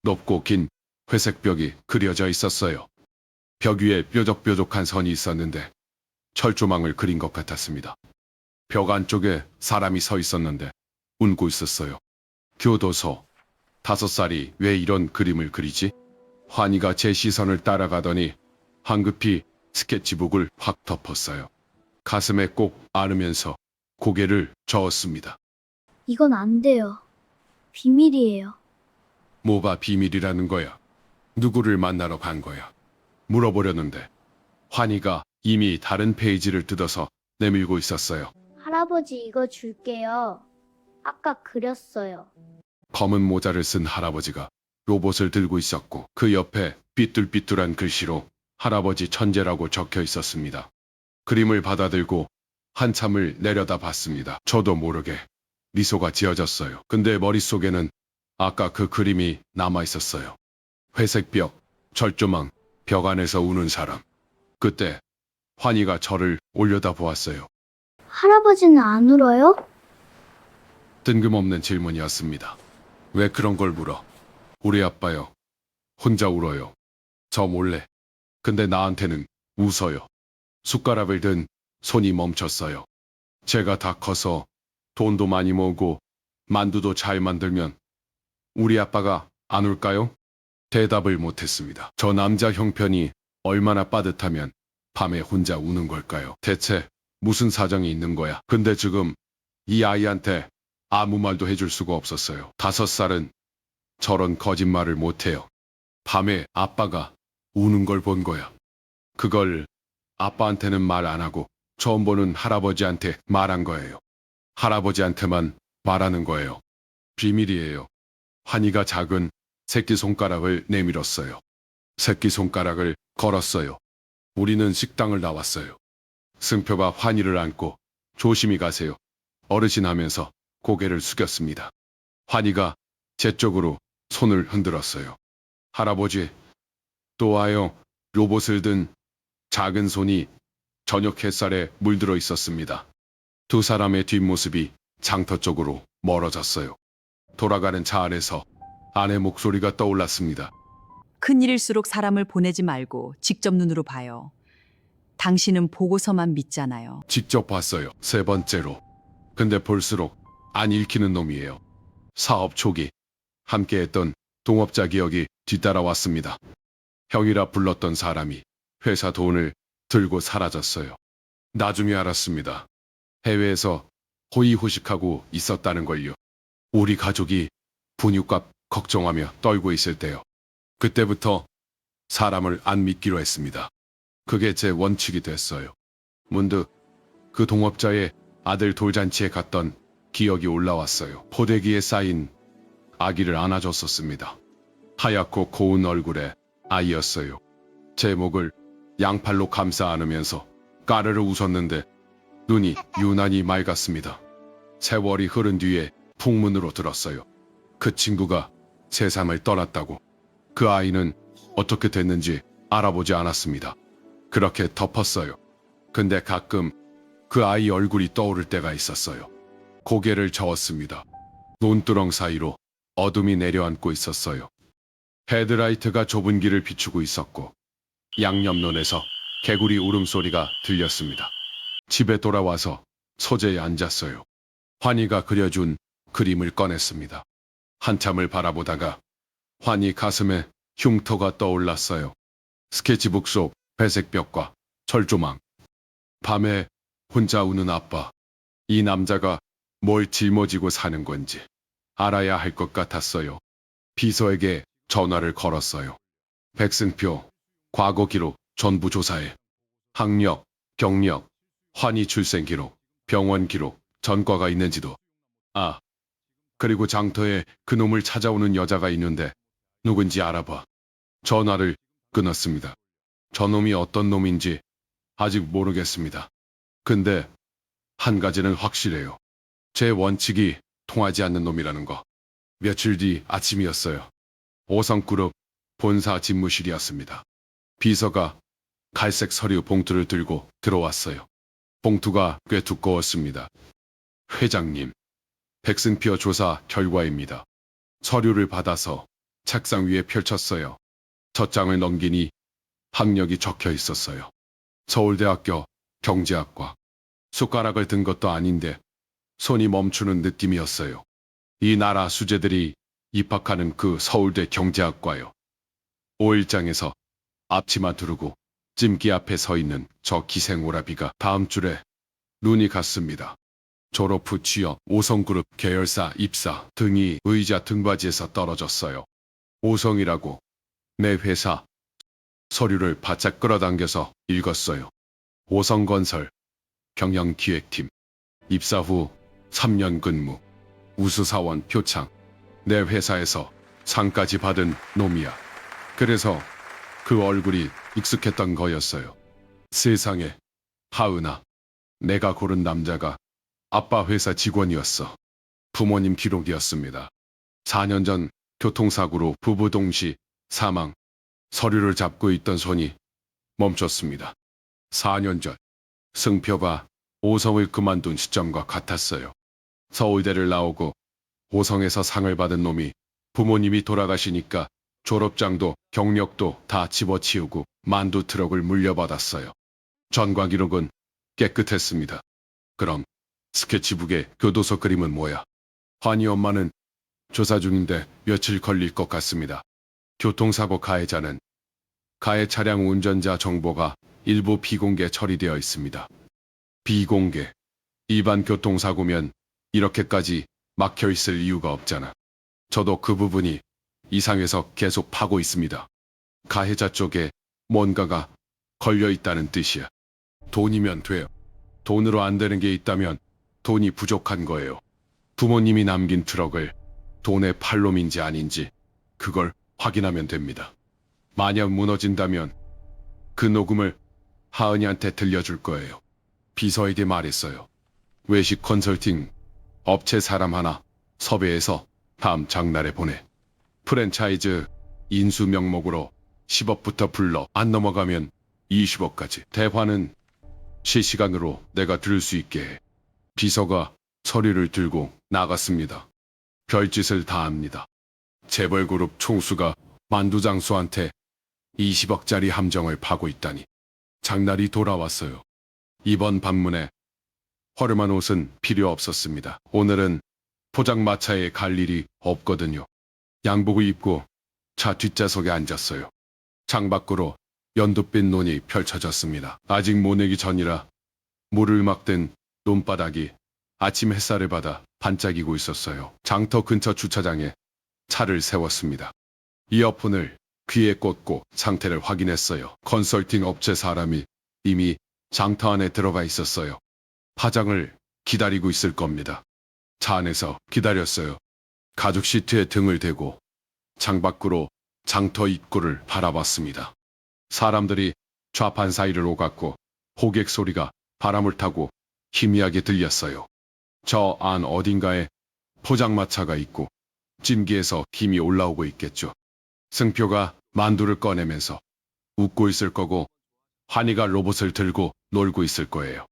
Speaker 4: 높고 긴 회색 벽이 그려져 있었어요. 벽 위에 뾰족뾰족한 선이 있었는데 철조망을 그린 것 같았습니다. 벽 안쪽에 사람이 서 있었는데 웃고 있었어요. 교도소. 5살이 왜 이런 그림을 그리지? 환희가 제 시선을 따라가더니 황급히 스케치북을 확 덮었어요. 가슴에 꼭 안으면서 고개를 저었습니다.
Speaker 10: 이건 안 돼요. 비밀이에요.
Speaker 4: 뭐가 비밀이라는 거야? 누구를 만나러 간 거야? 물어보려는데 환희가 이미 다른 페이지를 뜯어서 내밀고 있었어요.
Speaker 10: 할아버지 이거 줄게요. 아까 그렸어요.
Speaker 4: 검은 모자를 쓴 할아버지가 로봇을 들고 있었고 그 옆에 삐뚤삐뚤한 글씨로 할아버지 천재라고 적혀 있었습니다. 그림을 받아들고 한참을 내려다봤습니다. 저도 모르게 미소가 지어졌어요. 근데 머릿속에는 아까 그 그림이 남아 있었어요. 회색 벽, 철조망, 벽 안에서 우는 사람. 그때 환희가 저를 올려다보았어요.
Speaker 10: 할아버지는 안 울어요?
Speaker 4: 뜬금없는 질문이었습니다. 왜 그런 걸 물어? 우리 아빠요. 혼자 울어요. 저 몰래. 근데 나한테는 웃어요. 숟가락을 든 손이 멈췄어요. 제가 다 커서 돈도 많이 모으고 만두도 잘 만들면 우리 아빠가 안 울까요? 대답을 못했습니다. 저 남자 형편이 얼마나 빠듯하면 밤에 혼자 우는 걸까요? 대체 무슨 사정이 있는 거야? 근데 지금 이 아이한테 아무 말도 해줄 수가 없었어요. 5살은 저런 거짓말을 못해요. 밤에 아빠가 우는 걸 본 거야. 그걸 아빠한테는 말 안 하고 처음 보는 할아버지한테 말한 거예요. 할아버지한테만 말하는 거예요. 비밀이에요. 환희가 작은 새끼손가락을 내밀었어요. 새끼손가락을 걸었어요. 우리는 식당을 나왔어요. 승표가 환희를 안고 조심히 가세요. 어르신 하면서 고개를 숙였습니다. 환희가 제 쪽으로 손을 흔들었어요. 할아버지, 또 와요. 로봇을 든 작은 손이 저녁 햇살에 물들어 있었습니다. 두 사람의 뒷모습이 장터 쪽으로 멀어졌어요. 돌아가는 차 안에서 아내 목소리가 떠올랐습니다.
Speaker 3: 큰일일수록 사람을 보내지 말고 직접 눈으로 봐요. 당신은 보고서만 믿잖아요.
Speaker 4: 직접 봤어요. 3번째로. 근데 볼수록 안 읽히는 놈이에요. 사업 초기 함께했던 동업자 기억이 뒤따라왔습니다. 형이라 불렀던 사람이 회사 돈을 들고 사라졌어요. 나중에 알았습니다. 해외에서 호의호식하고 있었다는 걸요. 우리 가족이 분유값 걱정하며 떨고 있을 때요. 그때부터 사람을 안 믿기로 했습니다. 그게 제 원칙이 됐어요. 문득 그 동업자의 아들 돌잔치에 갔던 기억이 올라왔어요. 포대기에 쌓인 아기를 안아줬었습니다. 하얗고 고운 얼굴의 아이였어요. 제 목을 양팔로 감싸 안으면서 까르르 웃었는데 눈이 유난히 맑았습니다. 세월이 흐른 뒤에 풍문으로 들었어요. 그 친구가 세상을 떠났다고. 그 아이는 어떻게 됐는지 알아보지 않았습니다. 그렇게 덮었어요. 근데 가끔 그 아이 얼굴이 떠오를 때가 있었어요. 고개를 저었습니다. 논두렁 사이로 어둠이 내려앉고 있었어요. 헤드라이트가 좁은 길을 비추고 있었고 양옆론에서 개구리 울음소리가 들렸습니다. 집에 돌아와서 소재에 앉았어요. 환희가 그려준 그림을 꺼냈습니다. 한참을 바라보다가 환희 가슴에 흉터가 떠올랐어요. 스케치북 속 회색 벽과 철조망. 밤에 혼자 우는 아빠. 이 남자가 뭘 짊어지고 사는 건지 알아야 할 것 같았어요. 비서에게 전화를 걸었어요. 백승표, 과거 기록 전부 조사해. 학력, 경력, 환희 출생 기록, 병원 기록, 전과가 있는지도. 아, 그리고 장터에 그놈을 찾아오는 여자가 있는데 누군지 알아봐. 전화를 끊었습니다. 저놈이 어떤 놈인지 아직 모르겠습니다. 근데 한 가지는 확실해요. 제 원칙이 통하지 않는 놈이라는 거. 며칠 뒤 아침이었어요. 오성그룹 본사 집무실이었습니다. 비서가 갈색 서류 봉투를 들고 들어왔어요. 봉투가 꽤 두꺼웠습니다. 회장님, 백승표 조사 결과입니다. 서류를 받아서 책상 위에 펼쳤어요. 첫 장을 넘기니 학력이 적혀 있었어요. 서울대학교 경제학과. 숟가락을 든 것도 아닌데 손이 멈추는 느낌이었어요. 이 나라 수재들이 입학하는 그 서울대 경제학과요. 5일장에서 앞치마 두르고 찜기 앞에 서 있는 저 기생오라비가 다음 줄에 눈이 갔습니다. 졸업 후 취업, 오성그룹 계열사 입사 등이 의자 등받이에서 떨어졌어요. 오성이라고 내 회사 서류를 바짝 끌어당겨서 읽었어요. 오성건설 경영기획팀 입사 후 3년 근무 우수사원 표창 내 회사에서 상까지 받은 놈이야. 그래서 그 얼굴이 익숙했던 거였어요. 세상에 하은아, 내가 고른 남자가 아빠 회사 직원이었어. 부모님 기록이었습니다. 4년 전 교통사고로 부부 동시 사망. 서류를 잡고 있던 손이 멈췄습니다. 4년 전 승표가 오성을 그만둔 시점과 같았어요. 서울대를 나오고 오성에서 상을 받은 놈이 부모님이 돌아가시니까 졸업장도 경력도 다 집어치우고 만두 트럭을 물려받았어요. 전과 기록은 깨끗했습니다. 그럼 스케치북에 교도소 그림은 뭐야? 환희 엄마는 조사 중인데 며칠 걸릴 것 같습니다. 교통사고 가해자는 가해 차량 운전자 정보가 일부 비공개 처리되어 있습니다. 비공개. 일반 교통사고면 이렇게까지 막혀 있을 이유가 없잖아. 저도 그 부분이 이상해서 계속 파고 있습니다. 가해자 쪽에 뭔가가 걸려 있다는 뜻이야. 돈이면 돼요. 돈으로 안 되는 게 있다면 돈이 부족한 거예요. 부모님이 남긴 트럭을 돈의 팔놈인지 아닌지 그걸 확인하면 됩니다. 만약 무너진다면 그 녹음을 하은이한테 들려줄 거예요. 비서에게 말했어요. 외식 컨설팅 업체 사람 하나 섭외해서 다음 장날에 보내. 프랜차이즈 인수 명목으로 10억부터 불러. 안 넘어가면 20억까지. 대화는 실시간으로 내가 들을 수 있게 해. 비서가 서류를 들고 나갔습니다. 별짓을 다 합니다. 재벌그룹 총수가 만두장수한테 20억짜리 함정을 파고 있다니. 장날이 돌아왔어요. 이번 방문에 허름한 옷은 필요 없었습니다. 오늘은 포장마차에 갈 일이 없거든요. 양복을 입고 차 뒷좌석에 앉았어요. 창밖으로 연두빛 논이 펼쳐졌습니다. 아직 모내기 전이라 물을 막든 논바닥이 아침 햇살을 받아 반짝이고 있었어요. 장터 근처 주차장에 차를 세웠습니다. 이어폰을 귀에 꽂고 상태를 확인했어요. 컨설팅 업체 사람이 이미 장터 안에 들어가 있었어요. 파장을 기다리고 있을 겁니다. 차 안에서 기다렸어요. 가죽 시트에 등을 대고 창밖으로 장터 입구를 바라봤습니다. 사람들이 좌판 사이를 오갔고 호객 소리가 바람을 타고 희미하게 들렸어요. 저 안 어딘가에 포장마차가 있고 찜기에서 힘이 올라오고 있겠죠. 승표가 만두를 꺼내면서 웃고 있을 거고 환희가 로봇을 들고 놀고 있을 거예요.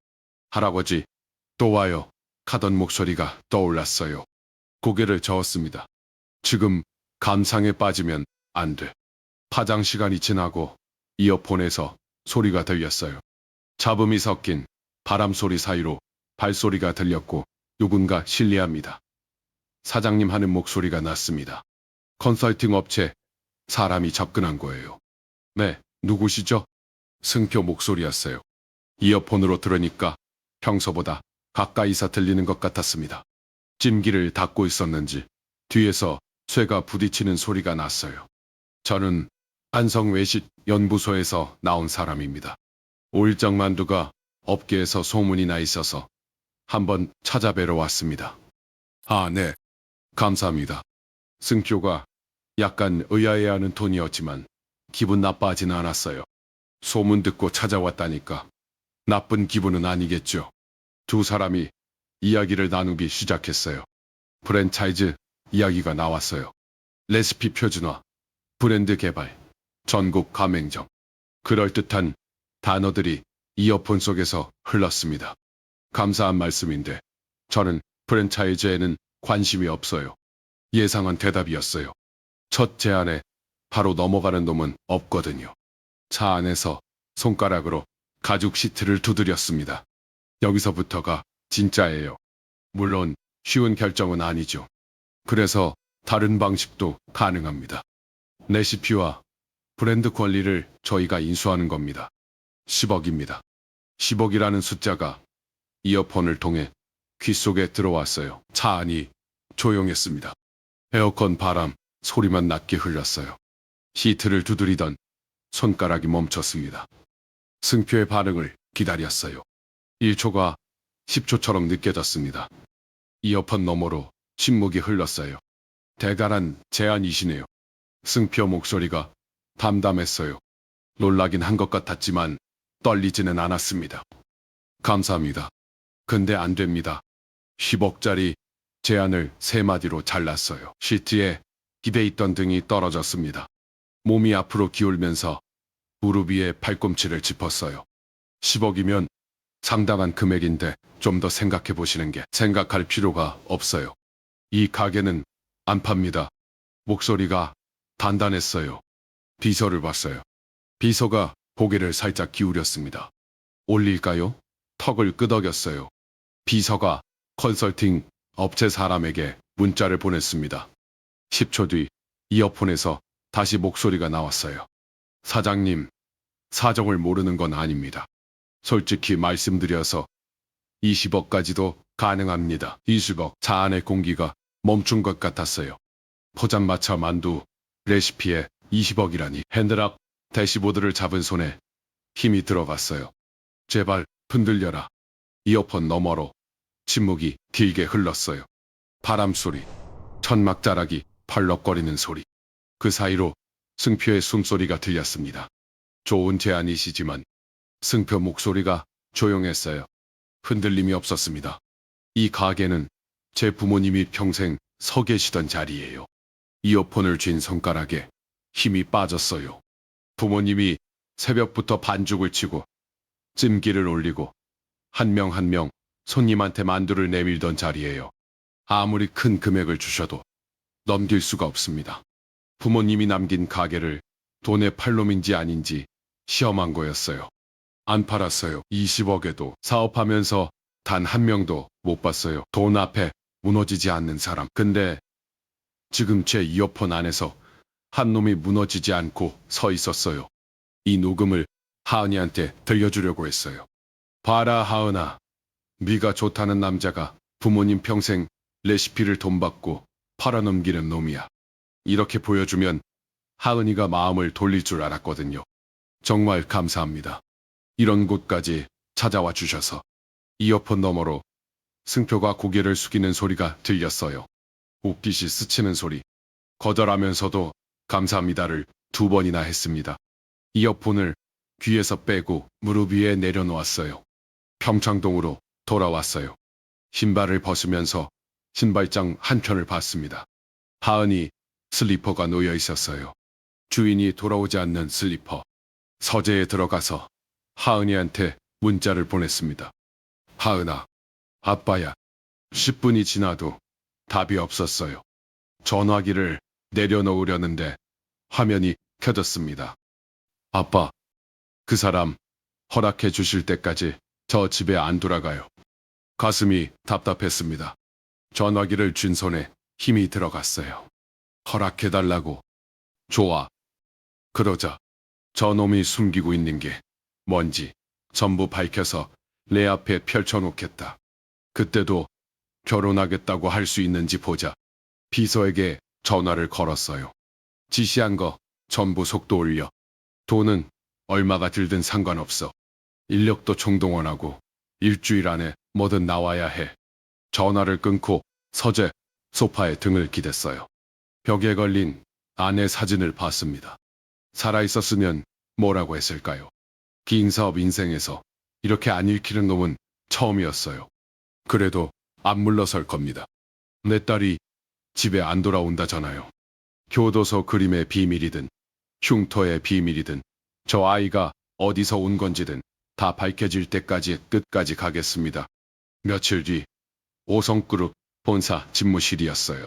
Speaker 4: 할아버지, 또 와요. 하던 목소리가 떠올랐어요. 고개를 저었습니다. 지금 감상에 빠지면 안 돼. 파장 시간이 지나고 이어폰에서 소리가 들렸어요. 잡음이 섞인 바람 소리 사이로 발소리가 들렸고 누군가 실례합니다. 사장님 하는 목소리가 났습니다. 컨설팅 업체 사람이 접근한 거예요. 네, 누구시죠? 승표 목소리였어요. 이어폰으로 들으니까 평소보다 가까이서 들리는 것 같았습니다. 찜기를 닫고 있었는지 뒤에서 쇠가 부딪히는 소리가 났어요. 저는 안성외식 연구소에서 나온 사람입니다. 오일장 만두가 업계에서 소문이 나 있어서 한번 찾아뵈러 왔습니다. 아, 네. 감사합니다. 승표가 약간 의아해하는 톤이었지만 기분 나빠하지는 않았어요. 소문 듣고 찾아왔다니까 나쁜 기분은 아니겠죠. 두 사람이 이야기를 나누기 시작했어요. 프랜차이즈 이야기가 나왔어요. 레시피 표준화, 브랜드 개발, 전국 가맹점. 그럴듯한 단어들이 이어폰 속에서 흘렀습니다. 감사한 말씀인데 저는 프랜차이즈에는 관심이 없어요. 예상한 대답이었어요. 첫 제안에 바로 넘어가는 놈은 없거든요. 차 안에서 손가락으로 가죽 시트를 두드렸습니다. 여기서부터가 진짜예요. 물론 쉬운 결정은 아니죠. 그래서 다른 방식도 가능합니다. 레시피와 브랜드 권리를 저희가 인수하는 겁니다. 10억입니다. 10억이라는 숫자가 이어폰을 통해 귓속에 들어왔어요. 차 안이 조용했습니다. 에어컨 바람 소리만 낮게 흘렸어요. 시트를 두드리던 손가락이 멈췄습니다. 승표의 반응을 기다렸어요. 1초가 10초처럼 느껴졌습니다. 이어폰 너머로 침묵이 흘렀어요. 대단한 제안이시네요. 승표 목소리가 담담했어요. 놀라긴 한 것 같았지만 떨리지는 않았습니다. 감사합니다. 근데 안 됩니다. 10억짜리 제안을 3마디로 잘랐어요. 시트에 기대있던 등이 떨어졌습니다. 몸이 앞으로 기울면서 무릎 위에 팔꿈치를 짚었어요. 10억이면 상당한 금액인데 좀 더 생각해 보시는 게 생각할 필요가 없어요. 이 가게는 안 팝니다. 목소리가 단단했어요. 비서를 봤어요. 비서가 고개를 살짝 기울였습니다. 올릴까요? 턱을 끄덕였어요. 비서가 컨설팅 업체 사람에게 문자를 보냈습니다. 10초 뒤 이어폰에서 다시 목소리가 나왔어요. 사장님, 사정을 모르는 건 아닙니다. 솔직히 말씀드려서 20억까지도 가능합니다. 20억. 차 안의 공기가 멈춘 것 같았어요. 포장마차 만두 레시피에 20억이라니. 핸드락 대시보드를 잡은 손에 힘이 들어갔어요. 제발 흔들려라. 이어폰 너머로 침묵이 길게 흘렀어요. 바람 소리, 천막자락이 펄럭거리는 소리. 그 사이로 승표의 숨소리가 들렸습니다. 좋은 제안이시지만 승표 목소리가 조용했어요. 흔들림이 없었습니다. 이 가게는 제 부모님이 평생 서 계시던 자리예요. 이어폰을 쥔 손가락에 힘이 빠졌어요. 부모님이 새벽부터 반죽을 치고 찜기를 올리고 한 명 한 명 손님한테 만두를 내밀던 자리예요. 아무리 큰 금액을 주셔도 넘길 수가 없습니다. 부모님이 남긴 가게를 돈의 팔놈인지 아닌지 시험한 거였어요. 안 팔았어요. 20억에도 사업하면서 단 한 명도 못 봤어요. 돈 앞에 무너지지 않는 사람. 근데 지금 제 이어폰 안에서 한 놈이 무너지지 않고 서 있었어요. 이 녹음을 하은이한테 들려주려고 했어요. 봐라 하은아, 네가 좋다는 남자가 부모님 평생 레시피를 돈 받고 팔아넘기는 놈이야. 이렇게 보여주면 하은이가 마음을 돌릴 줄 알았거든요. 정말 감사합니다. 이런 곳까지 찾아와 주셔서. 이어폰 너머로 승표가 고개를 숙이는 소리가 들렸어요. 웃기시 스치는 소리. 거절하면서도 감사합니다를 2번이나 했습니다. 이어폰을 귀에서 빼고 무릎 위에 내려놓았어요. 평창동으로 돌아왔어요. 신발을 벗으면서 신발장 한켠을 봤습니다. 하은이 슬리퍼가 놓여 있었어요. 주인이 돌아오지 않는 슬리퍼. 서재에 들어가서 하은이한테 문자를 보냈습니다. 하은아, 아빠야. 10분이 지나도 답이 없었어요. 전화기를 내려놓으려는데 화면이 켜졌습니다. 아빠, 그 사람 허락해 주실 때까지 저 집에 안 돌아가요. 가슴이 답답했습니다. 전화기를 쥔 손에 힘이 들어갔어요. 허락해달라고. 좋아. 그러자 저놈이 숨기고 있는 게 뭔지 전부 밝혀서 내 앞에 펼쳐놓겠다. 그때도 결혼하겠다고 할 수 있는지 보자. 비서에게 전화를 걸었어요. 지시한 거 전부 속도 올려. 돈은 얼마가 들든 상관없어. 인력도 총동원하고 일주일 안에 뭐든 나와야 해. 전화를 끊고 서재 소파에 등을 기댔어요. 벽에 걸린 아내 사진을 봤습니다. 살아있었으면 뭐라고 했을까요? 긴 사업 인생에서 이렇게 안 읽히는 놈은 처음이었어요. 그래도 안 물러설 겁니다. 내 딸이 집에 안 돌아온다잖아요. 교도소 그림의 비밀이든 흉터의 비밀이든 저 아이가 어디서 온 건지든 다 밝혀질 때까지 끝까지 가겠습니다. 며칠 뒤 5성그룹 본사 집무실이었어요.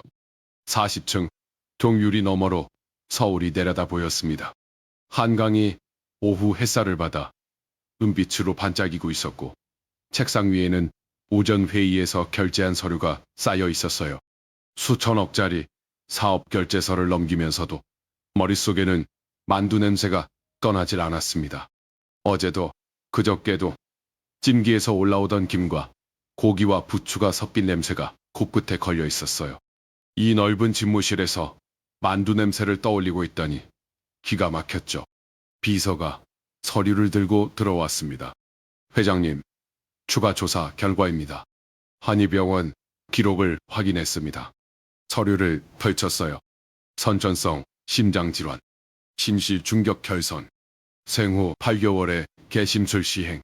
Speaker 4: 40층 동유리 너머로 서울이 내려다 보였습니다. 한강이 오후 햇살을 받아 은빛으로 반짝이고 있었고 책상 위에는 오전 회의에서 결제한 서류가 쌓여 있었어요. 수천억짜리 사업 결제서를 넘기면서도 머릿속에는 만두 냄새가 떠나질 않았습니다. 어제도 그저께도 찜기에서 올라오던 김과 고기와 부추가 섞인 냄새가 코끝에 걸려 있었어요. 이 넓은 집무실에서 만두 냄새를 떠올리고 있다니 기가 막혔죠. 비서가 서류를 들고 들어왔습니다. 회장님, 추가 조사 결과입니다. 한의병원 기록을 확인했습니다. 서류를 펼쳤어요. 선천성 심장질환, 심시 중격 결선, 생후 8개월의 개심술 시행.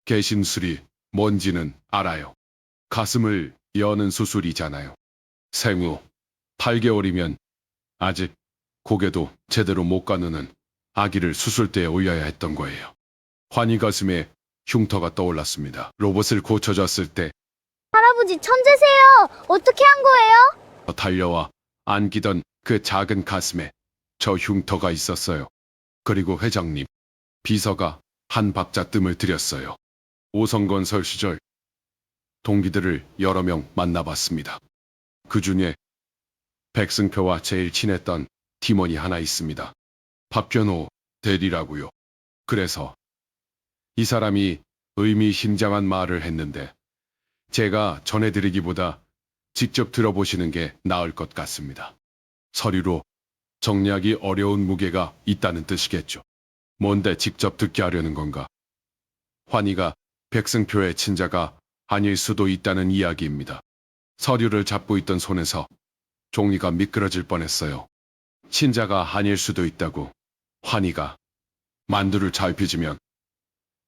Speaker 4: 개심술이 뭔지는 알아요. 가슴을 여는 수술이잖아요. 생후 8개월이면 아직 고개도 제대로 못 가누는 아기를 수술대에 올려야 했던 거예요. 환희 가슴에 흉터가 떠올랐습니다. 로봇을 고쳐줬을 때
Speaker 10: 할아버지 천재세요. 어떻게 한 거예요?
Speaker 4: 달려와 안기던 그 작은 가슴에 저 흉터가 있었어요. 그리고 회장님, 비서가 한 박자 뜸을 들였어요. 오성건설 시절 동기들을 여러 명 만나봤습니다. 그 중에 백승표와 제일 친했던 팀원이 하나 있습니다. 박견호 대리라고요. 그래서 이 사람이 의미심장한 말을 했는데 제가 전해드리기보다 직접 들어보시는 게 나을 것 같습니다. 서류로 정리하기 어려운 무게가 있다는 뜻이겠죠. 뭔데 직접 듣게 하려는 건가? 환희가 백승표의 친자가 아닐 수도 있다는 이야기입니다. 서류를 잡고 있던 손에서 종이가 미끄러질 뻔했어요. 친자가 아닐 수도 있다고 환희가 만두를 잘 빚으면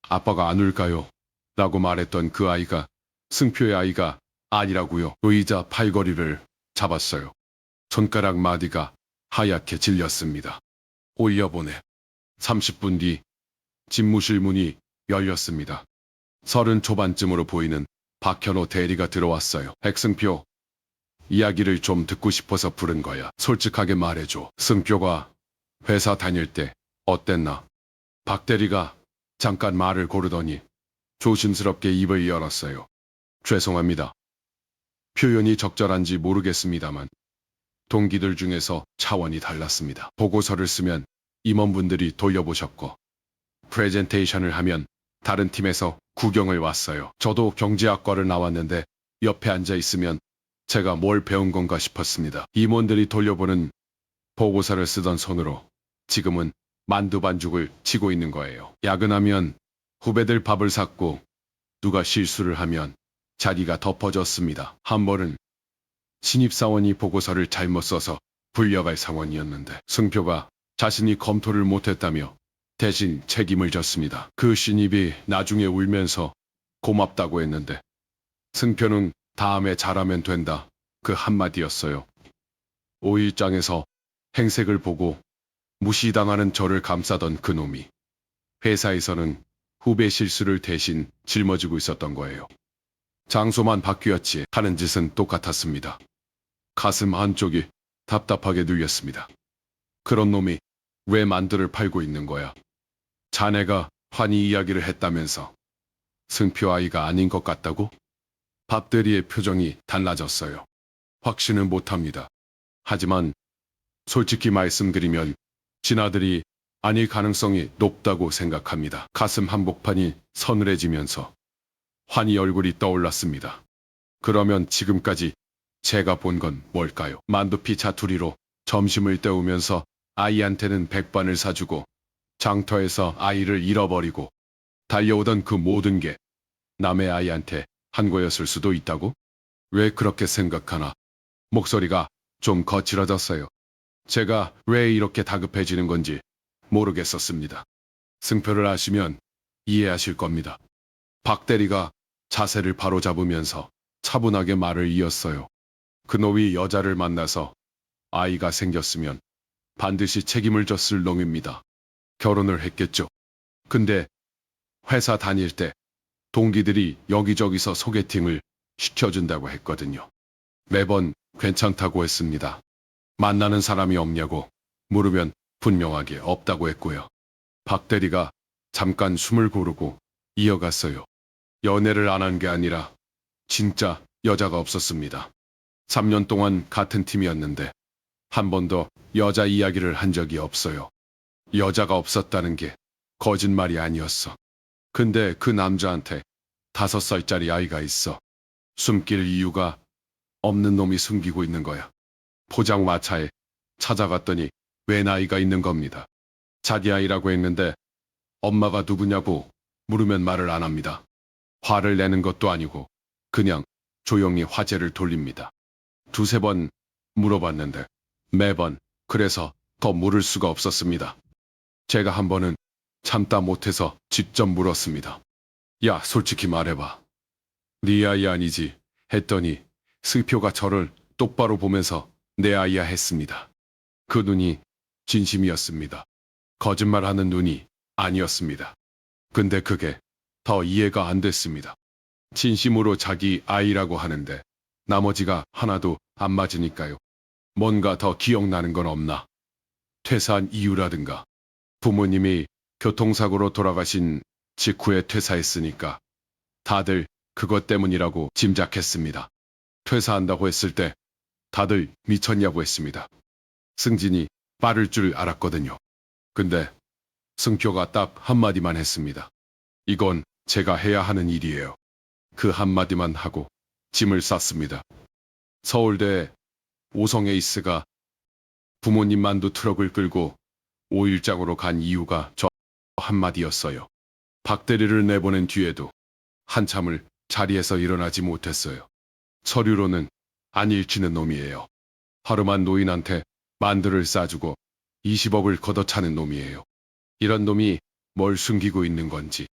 Speaker 4: 아빠가 안 울까요? 라고 말했던 그 아이가 승표의 아이가 아니라고요. 의자 팔걸이를 잡았어요. 손가락 마디가 하얗게 질렸습니다. 올려보내. 30분 뒤 집무실 문이 열렸습니다. 30 초반쯤으로 보이는 박현호 대리가 들어왔어요. 백승표, 이야기를 좀 듣고 싶어서 부른 거야. 솔직하게 말해줘. 승표가 회사 다닐 때 어땠나? 박 대리가 잠깐 말을 고르더니 조심스럽게 입을 열었어요. 죄송합니다. 표현이 적절한지 모르겠습니다만 동기들 중에서 차원이 달랐습니다. 보고서를 쓰면 임원분들이 돌려보셨고 프레젠테이션을 하면 다른 팀에서 구경을 왔어요. 저도 경제학과를 나왔는데 옆에 앉아 있으면 제가 뭘 배운 건가 싶었습니다. 임원들이 돌려보는 보고서를 쓰던 손으로 지금은 만두 반죽을 치고 있는 거예요. 야근하면 후배들 밥을 샀고 누가 실수를 하면 자리가 덮어졌습니다. 한 번은 신입사원이 보고서를 잘못 써서 불려갈 상황이었는데 승표가 자신이 검토를 못했다며 대신 책임을 졌습니다. 그 신입이 나중에 울면서 고맙다고 했는데 승표는 다음에 잘하면 된다. 그 한마디였어요. 5일장에서 행색을 보고 무시당하는 저를 감싸던 그놈이 회사에서는 후배 실수를 대신 짊어지고 있었던 거예요. 장소만 바뀌었지 하는 짓은 똑같았습니다. 가슴 한쪽이 답답하게 눌렸습니다. 그런 놈이 왜 만두를 팔고 있는 거야? 자네가 환희 이야기를 했다면서 승표 아이가 아닌 것 같다고? 밥대리의 표정이 달라졌어요. 확신은 못합니다. 하지만 솔직히 말씀드리면 진아들이 아닐 가능성이 높다고 생각합니다. 가슴 한복판이 서늘해지면서 환희 얼굴이 떠올랐습니다. 그러면 지금까지 제가 본 건 뭘까요? 만두피 자투리로 점심을 때우면서 아이한테는 백반을 사주고 장터에서 아이를 잃어버리고 달려오던 그 모든 게 남의 아이한테 한 거였을 수도 있다고? 왜 그렇게 생각하나? 목소리가 좀 거칠어졌어요. 제가 왜 이렇게 다급해지는 건지 모르겠었습니다. 승표를 아시면 이해하실 겁니다. 박 대리가 자세를 바로잡으면서 차분하게 말을 이었어요. 그놈이 여자를 만나서 아이가 생겼으면 반드시 책임을 졌을 놈입니다. 결혼을 했겠죠. 근데 회사 다닐 때 동기들이 여기저기서 소개팅을 시켜준다고 했거든요. 매번 괜찮다고 했습니다. 만나는 사람이 없냐고 물으면 분명하게 없다고 했고요. 박 대리가 잠깐 숨을 고르고 이어갔어요. 연애를 안 한 게 아니라 진짜 여자가 없었습니다. 3년 동안 같은 팀이었는데 한 번도 여자 이야기를 한 적이 없어요. 여자가 없었다는 게 거짓말이 아니었어. 근데 그 남자한테 5살짜리 아이가 있어. 숨길 이유가 없는 놈이 숨기고 있는 거야. 포장마차에 찾아갔더니 왜 나이가 있는 겁니다. 자기 아이라고 했는데 엄마가 누구냐고 물으면 말을 안 합니다. 화를 내는 것도 아니고 그냥 조용히 화제를 돌립니다. 두세 번 물어봤는데 매번 그래서 더 물을 수가 없었습니다. 제가 한 번은 참다 못해서 직접 물었습니다. 야, 솔직히 말해봐. 네 아이 아니지? 했더니 승표가 저를 똑바로 보면서 내 아이야 했습니다. 그 눈이 진심이었습니다. 거짓말하는 눈이 아니었습니다. 근데 그게 더 이해가 안 됐습니다. 진심으로 자기 아이라고 하는데 나머지가 하나도 안 맞으니까요. 뭔가 더 기억나는 건 없나? 퇴사한 이유라든가 부모님이 교통사고로 돌아가신 직후에 퇴사했으니까 다들 그것 때문이라고 짐작했습니다. 퇴사한다고 했을 때 다들 미쳤냐고 했습니다. 승진이 빠를 줄 알았거든요. 근데 승표가 딱 한마디만 했습니다. 이건 제가 해야 하는 일이에요. 그 한마디만 하고 짐을 쌌습니다. 서울대 오성에이스가 부모님 만두 트럭을 끌고 5일장으로 간 이유가 저 한마디였어요. 박대리를 내보낸 뒤에도 한참을 자리에서 일어나지 못했어요. 서류로는 안 일치는 놈이에요. 하루만 노인한테 만두를 싸주고 20억을 걷어차는 놈이에요. 이런 놈이 뭘 숨기고 있는 건지,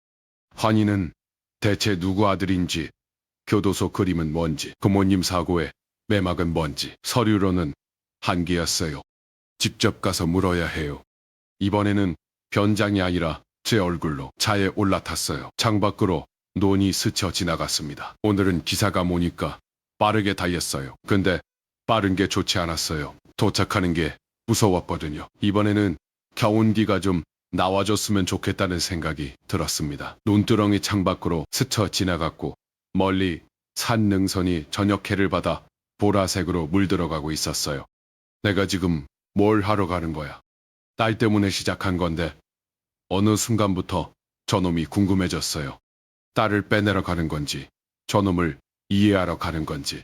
Speaker 4: 환희는 대체 누구 아들인지, 교도소 그림은 뭔지, 부모님 사고의 매막은 뭔지 서류로는 한계였어요. 직접 가서 물어야 해요. 이번에는 변장이 아니라 제 얼굴로 차에 올라탔어요. 창밖으로 논이 스쳐 지나갔습니다. 오늘은 기사가 모니까 빠르게 달렸어요. 근데 빠른 게 좋지 않았어요. 도착하는 게 무서웠거든요. 이번에는 겨운기가 좀 나와줬으면 좋겠다는 생각이 들었습니다. 눈두렁이 창밖으로 스쳐 지나갔고 멀리 산 능선이 저녁 해를 받아 보라색으로 물들어가고 있었어요. 내가 지금 뭘 하러 가는 거야? 딸 때문에 시작한 건데 어느 순간부터 저놈이 궁금해졌어요. 딸을 빼내러 가는 건지 저놈을 이해하러 가는 건지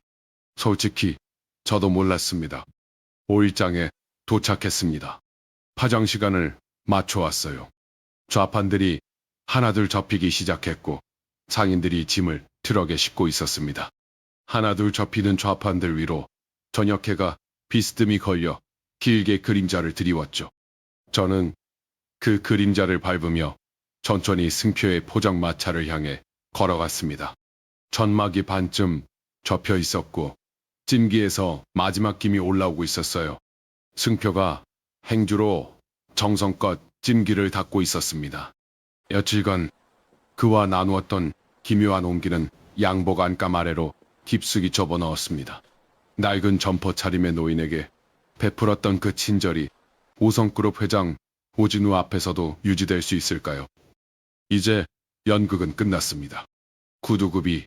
Speaker 4: 솔직히 저도 몰랐습니다. 5일장에 도착했습니다. 파장 시간을 맞춰왔어요. 좌판들이 하나둘 접히기 시작했고 상인들이 짐을 트럭에 싣고 있었습니다. 하나둘 접히는 좌판들 위로 저녁해가 비스듬히 걸려 길게 그림자를 드리웠죠. 저는 그 그림자를 밟으며 천천히 승표의 포장마차를 향해 걸어갔습니다. 천막이 반쯤 접혀 있었고 찜기에서 마지막 김이 올라오고 있었어요. 승표가 행주로 정성껏 찜기를 닦고 있었습니다. 며칠간 그와 나누었던 기묘한 온기는 양복 안감 아래로 깊숙이 접어넣었습니다. 낡은 점퍼 차림의 노인에게 베풀었던 그 친절이 오성그룹 회장 오진우 앞에서도 유지될 수 있을까요? 이제 연극은 끝났습니다. 구두굽이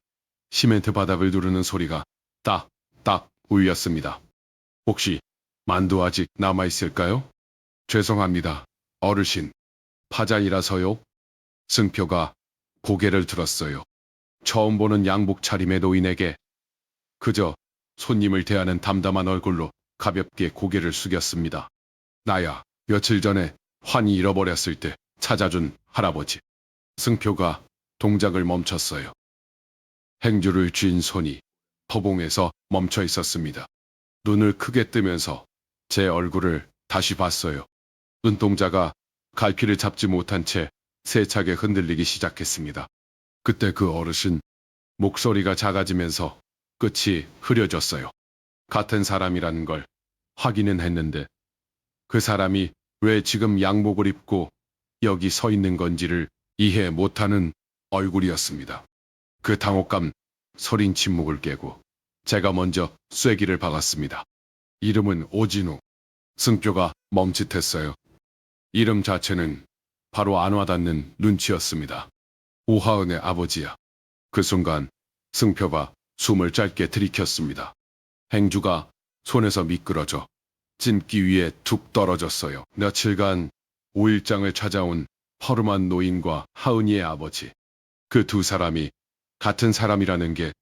Speaker 4: 시멘트 바닥을 누르는 소리가 딱딱 울렸습니다. 혹시 만두 아직 남아있을까요? 죄송합니다, 어르신. 파장이라서요? 승표가 고개를 들었어요. 처음 보는 양복 차림의 노인에게 그저 손님을 대하는 담담한 얼굴로 가볍게 고개를 숙였습니다. 나야, 며칠 전에 환히 잃어버렸을 때 찾아준 할아버지. 승표가 동작을 멈췄어요. 행주를 쥔 손이 허봉에서 멈춰 있었습니다. 눈을 크게 뜨면서 제 얼굴을 다시 봤어요. 눈동자가 갈피를 잡지 못한 채 세차게 흔들리기 시작했습니다. 그때 그 어르신 목소리가 작아지면서 끝이 흐려졌어요. 같은 사람이라는 걸 확인은 했는데 그 사람이 왜 지금 양복을 입고 여기 서 있는 건지를 이해 못하는 얼굴이었습니다. 그 당혹감 서린 침묵을 깨고 제가 먼저 쐐기를 박았습니다. 이름은 오진우. 승표가 멈칫했어요. 이름 자체는 바로 안 와닿는 눈치였습니다. 오하은의 아버지야. 그 순간 승표가 숨을 짧게 들이켰습니다. 행주가 손에서 미끄러져 찜기 위에 툭 떨어졌어요. 며칠간 5일장을 찾아온 허름한 노인과 하은이의 아버지. 그 두 사람이 같은 사람이라는 게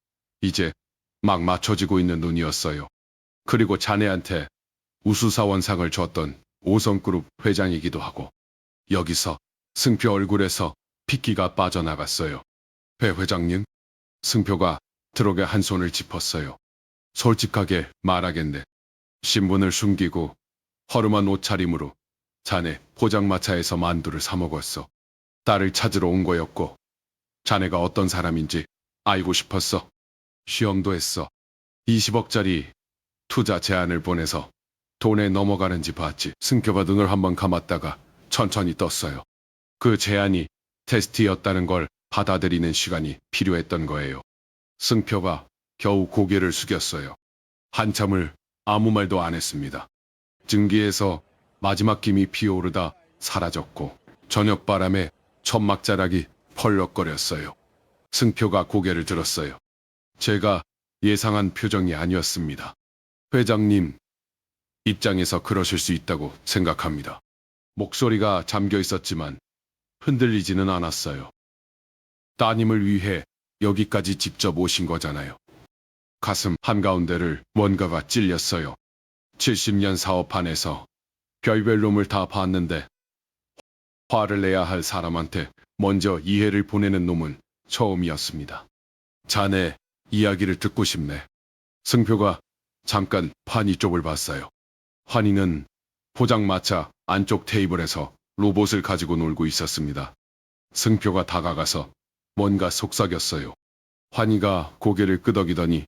Speaker 4: 이제 막 맞춰지고 있는 눈이었어요. 그리고 자네한테 우수사원상을 줬던 5성그룹 회장이기도 하고 여기서 승표 얼굴에서 핏기가 빠져나갔어요. 회 회장님? 승표가 트럭에 한 손을 짚었어요. 솔직하게 말하겠네. 신분을 숨기고 허름한 옷차림으로 자네 포장마차에서 만두를 사 먹었어. 딸을 찾으러 온 거였고 자네가 어떤 사람인지 알고 싶었어. 시험도 했어. 20억짜리 투자 제안을 보내서 돈에 넘어가는지 봤지. 승표가 눈을 한번 감았다가 천천히 떴어요. 그 제안이 테스트였다는 걸 받아들이는 시간이 필요했던 거예요. 승표가 겨우 고개를 숙였어요. 한참을 아무 말도 안 했습니다. 증기에서 마지막 김이 피어오르다 사라졌고 저녁바람에 천막자락이 펄럭거렸어요. 승표가 고개를 들었어요. 제가 예상한 표정이 아니었습니다. 회장님 입장에서 그러실 수 있다고 생각합니다. 목소리가 잠겨 있었지만 흔들리지는 않았어요. 따님을 위해 여기까지 직접 오신 거잖아요. 가슴 한가운데를 뭔가가 찔렸어요. 70년 사업한에서 별별 놈을 다 봤는데 화를 내야 할 사람한테 먼저 이해를 보내는 놈은 처음이었습니다. 자네 이야기를 듣고 싶네. 승표가 잠깐 환희 쪽을 봤어요. 환희는 포장마차 안쪽 테이블에서 로봇을 가지고 놀고 있었습니다. 승표가 다가가서 뭔가 속삭였어요. 환희가 고개를 끄덕이더니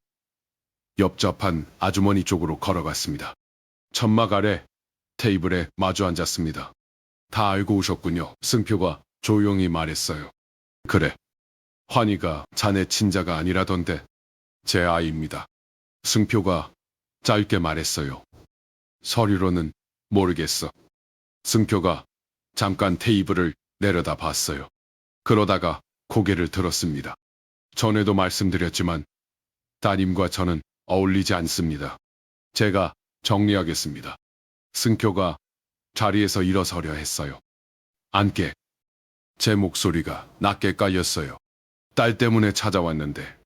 Speaker 4: 옆잡한 아주머니 쪽으로 걸어갔습니다. 천막 아래 테이블에 마주 앉았습니다. 다 알고 오셨군요. 승표가 조용히 말했어요. 그래. 환희가 자네 친자가 아니라던데 제 아이입니다. 승표가 짧게 말했어요. 서류로는 모르겠어. 승표가 잠깐 테이블을 내려다 봤어요. 그러다가 고개를 들었습니다. 전에도 말씀드렸지만 따님과 저는 어울리지 않습니다. 제가 정리하겠습니다. 승표가 자리에서 일어서려 했어요. 앉게. 제 목소리가 낮게 깔렸어요. 딸 때문에 찾아왔는데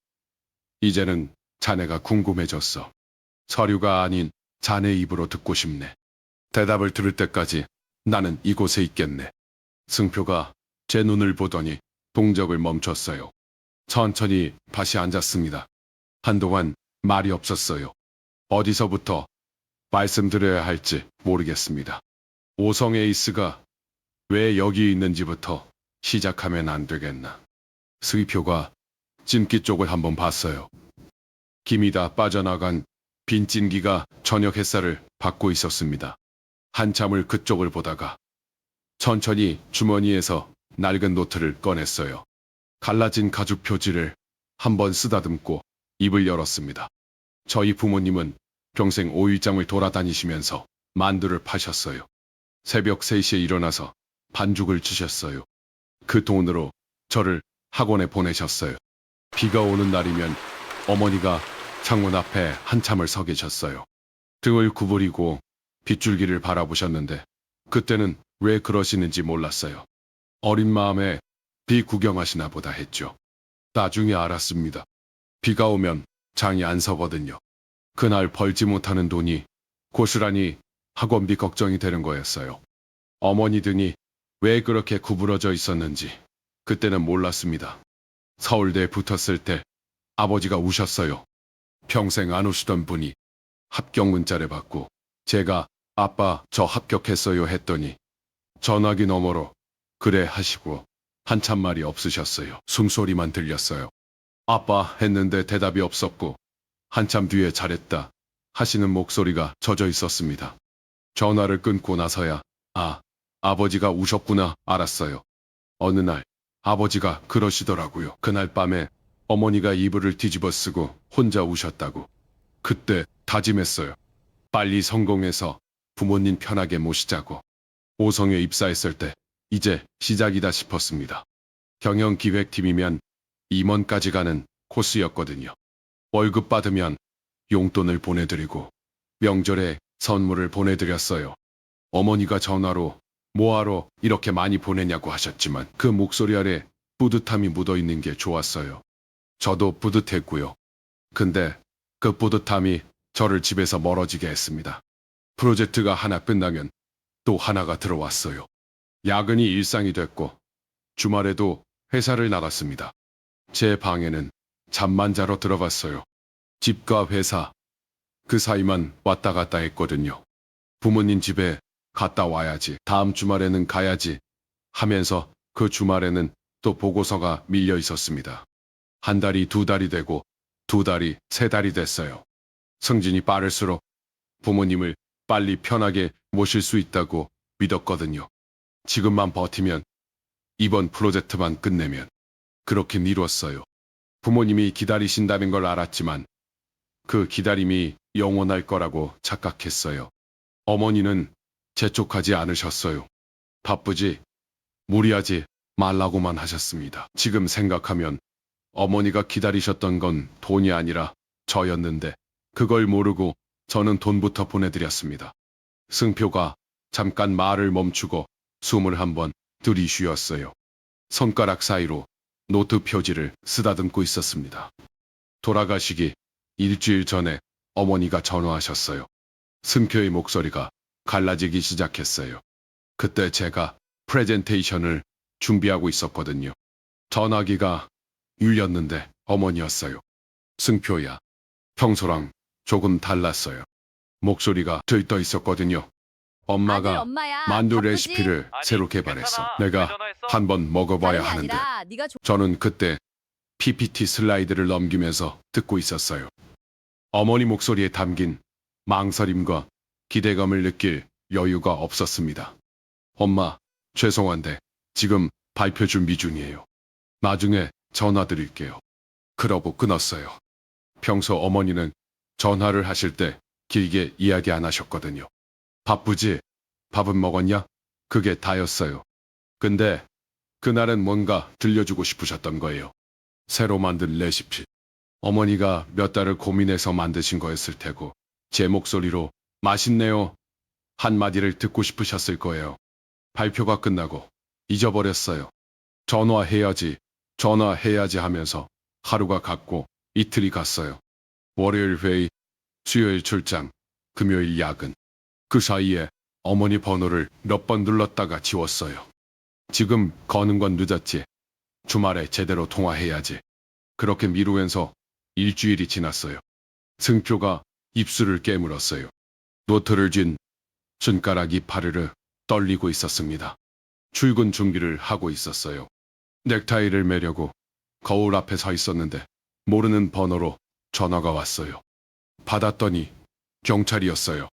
Speaker 4: 이제는 자네가 궁금해졌어. 서류가 아닌 자네 입으로 듣고 싶네. 대답을 들을 때까지 나는 이곳에 있겠네. 승표가 제 눈을 보더니 동작을 멈췄어요. 천천히 다시 앉았습니다. 한동안 말이 없었어요. 어디서부터 말씀드려야 할지 모르겠습니다. 오성 에이스가 왜 여기 있는지부터 시작하면 안 되겠나. 승표가 찜기 쪽을 한번 봤어요. 김이 다 빠져나간 빈 찜기가 저녁 햇살을 받고 있었습니다. 한참을 그쪽을 보다가 천천히 주머니에서 낡은 노트를 꺼냈어요. 갈라진 가죽 표지를 한번 쓰다듬고 입을 열었습니다. 저희 부모님은 평생 오일장을 돌아다니시면서 만두를 파셨어요. 새벽 3시에 일어나서 반죽을 주셨어요. 그 돈으로 저를 학원에 보내셨어요. 비가 오는 날이면 어머니가 창문 앞에 한참을 서 계셨어요. 등을 구부리고 빗줄기를 바라보셨는데 그때는 왜 그러시는지 몰랐어요. 어린 마음에 비 구경하시나 보다 했죠. 나중에 알았습니다. 비가 오면 장이 안 서거든요. 그날 벌지 못하는 돈이 고스란히 학원비 걱정이 되는 거였어요. 어머니 등이 왜 그렇게 구부러져 있었는지 그때는 몰랐습니다. 서울대에 붙었을 때 아버지가 우셨어요. 평생 안 우시던 분이 합격 문자를 받고 제가 아빠 저 합격했어요 했더니 전화기 너머로 그래 하시고 한참 말이 없으셨어요. 숨소리만 들렸어요. 아빠 했는데 대답이 없었고 한참 뒤에 잘했다 하시는 목소리가 젖어 있었습니다. 전화를 끊고 나서야 아버지가 우셨구나 알았어요. 어느 날 아버지가 그러시더라고요. 그날 밤에 어머니가 이불을 뒤집어 쓰고 혼자 우셨다고. 그때 다짐했어요. 빨리 성공해서 부모님 편하게 모시자고. 오성에 입사했을 때 이제 시작이다 싶었습니다. 경영기획팀이면 임원까지 가는 코스였거든요. 월급 받으면 용돈을 보내드리고 명절에 선물을 보내드렸어요. 어머니가 전화로 뭐하러 이렇게 많이 보내냐고 하셨지만 그 목소리 아래 뿌듯함이 묻어있는 게 좋았어요. 저도 뿌듯했고요. 근데 그 뿌듯함이 저를 집에서 멀어지게 했습니다. 프로젝트가 하나 끝나면 또 하나가 들어왔어요. 야근이 일상이 됐고 주말에도 회사를 나갔습니다. 제 방에는 잠만 자러 들어갔어요. 집과 회사 그 사이만 왔다 갔다 했거든요. 부모님 집에 갔다 와야지, 다음 주말에는 가야지 하면서 그 주말에는 또 보고서가 밀려 있었습니다. 한 달이 두 달이 되고 두 달이 세 달이 됐어요. 승진이 빠를수록 부모님을 빨리 편하게 모실 수 있다고 믿었거든요. 지금만 버티면, 이번 프로젝트만 끝내면, 그렇게 미뤘어요. 부모님이 기다리신다는 걸 알았지만 그 기다림이 영원할 거라고 착각했어요. 어머니는 재촉하지 않으셨어요. 바쁘지, 무리하지 말라고만 하셨습니다. 지금 생각하면 어머니가 기다리셨던 건 돈이 아니라 저였는데 그걸 모르고 저는 돈부터 보내드렸습니다. 승표가 잠깐 말을 멈추고 숨을 한번 들이쉬었어요. 손가락 사이로 노트 표지를 쓰다듬고 있었습니다. 돌아가시기 일주일 전에 어머니가 전화하셨어요. 승표의 목소리가 갈라지기 시작했어요. 그때 제가 프레젠테이션을 준비하고 있었거든요. 전화기가 울렸는데 어머니였어요. 승표야, 평소랑 조금 달랐어요. 목소리가 들떠 있었거든요. 엄마가 만두 레시피를 새로 개발했어. 내가 한번 먹어봐야 하는데. 저는 그때 PPT 슬라이드를 넘기면서 듣고 있었어요. 어머니 목소리에 담긴 망설임과 기대감을 느낄 여유가 없었습니다. 엄마, 죄송한데 지금 발표 준비 중이에요. 나중에 전화 드릴게요. 그러고 끊었어요. 평소 어머니는 전화를 하실 때 길게 이야기 안 하셨거든요. 바쁘지? 밥은 먹었냐? 그게 다였어요. 근데 그날은 뭔가 들려주고 싶으셨던 거예요. 새로 만든 레시피. 어머니가 몇 달을 고민해서 만드신 거였을 테고 제 목소리로 맛있네요 한마디를 듣고 싶으셨을 거예요. 발표가 끝나고 잊어버렸어요. 전화해야지 하면서 하루가 갔고 이틀이 갔어요. 월요일 회의, 수요일 출장, 금요일 야근. 그 사이에 어머니 번호를 몇 번 눌렀다가 지웠어요. 지금 거는 건 늦었지. 주말에 제대로 통화해야지. 그렇게 미루면서 일주일이 지났어요. 승표가 입술을 깨물었어요. 노트를 쥔 손가락이 파르르 떨리고 있었습니다. 출근 준비를 하고 있었어요. 넥타이를 매려고 거울 앞에 서 있었는데 모르는 번호로 전화가 왔어요. 받았더니 경찰이었어요.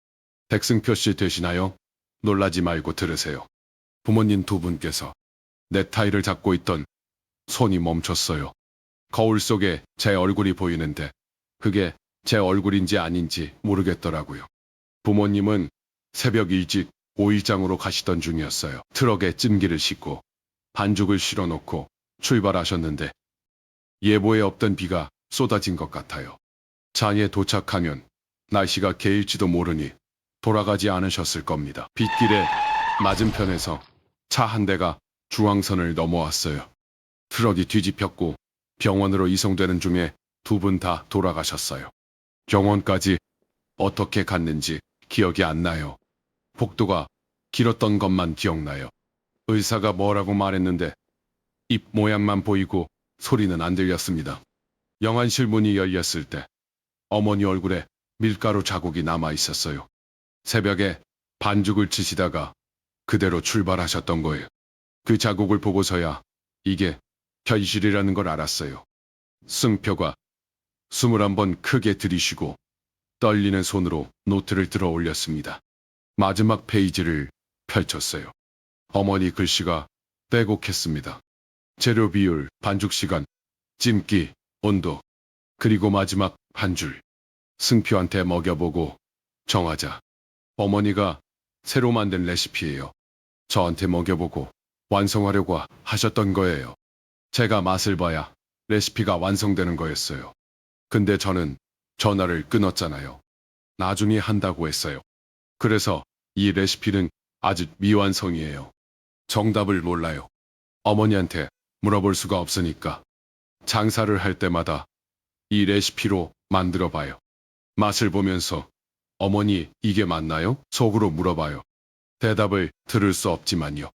Speaker 4: 백승표 씨 되시나요? 놀라지 말고 들으세요. 부모님 두 분께서. 넥타이를 잡고 있던 손이 멈췄어요. 거울 속에 제 얼굴이 보이는데 그게 제 얼굴인지 아닌지 모르겠더라고요. 부모님은 새벽 일찍 오일장으로 가시던 중이었어요. 트럭에 찜기를 싣고 반죽을 실어놓고 출발하셨는데 예보에 없던 비가 쏟아진 것 같아요. 장에 도착하면 날씨가 개일지도 모르니 돌아가지 않으셨을 겁니다. 빗길에 맞은편에서 차 한 대가 중앙선을 넘어왔어요. 트럭이 뒤집혔고 병원으로 이송되는 중에 두 분 다 돌아가셨어요. 병원까지 어떻게 갔는지 기억이 안 나요. 복도가 길었던 것만 기억나요. 의사가 뭐라고 말했는데 입 모양만 보이고 소리는 안 들렸습니다. 영안실 문이 열렸을 때 어머니 얼굴에 밀가루 자국이 남아 있었어요. 새벽에 반죽을 치시다가 그대로 출발하셨던 거예요. 그 자국을 보고서야 이게 현실이라는 걸 알았어요. 승표가 21번 크게 들이쉬고 떨리는 손으로 노트를 들어 올렸습니다. 마지막 페이지를 펼쳤어요. 어머니 글씨가 빼곡했습니다. 재료 비율, 반죽 시간, 찜기, 온도, 그리고 마지막 한 줄. 승표한테 먹여보고 정하자. 어머니가 새로 만든 레시피예요. 저한테 먹여보고 완성하려고 하셨던 거예요. 제가 맛을 봐야 레시피가 완성되는 거였어요. 근데 저는 전화를 끊었잖아요. 나중에 한다고 했어요. 그래서 이 레시피는 아직 미완성이에요. 정답을 몰라요. 어머니한테 물어볼 수가 없으니까 장사를 할 때마다 이 레시피로 만들어 봐요. 맛을 보면서 어머니, 이게 맞나요? 속으로 물어봐요. 대답을 들을 수 없지만요.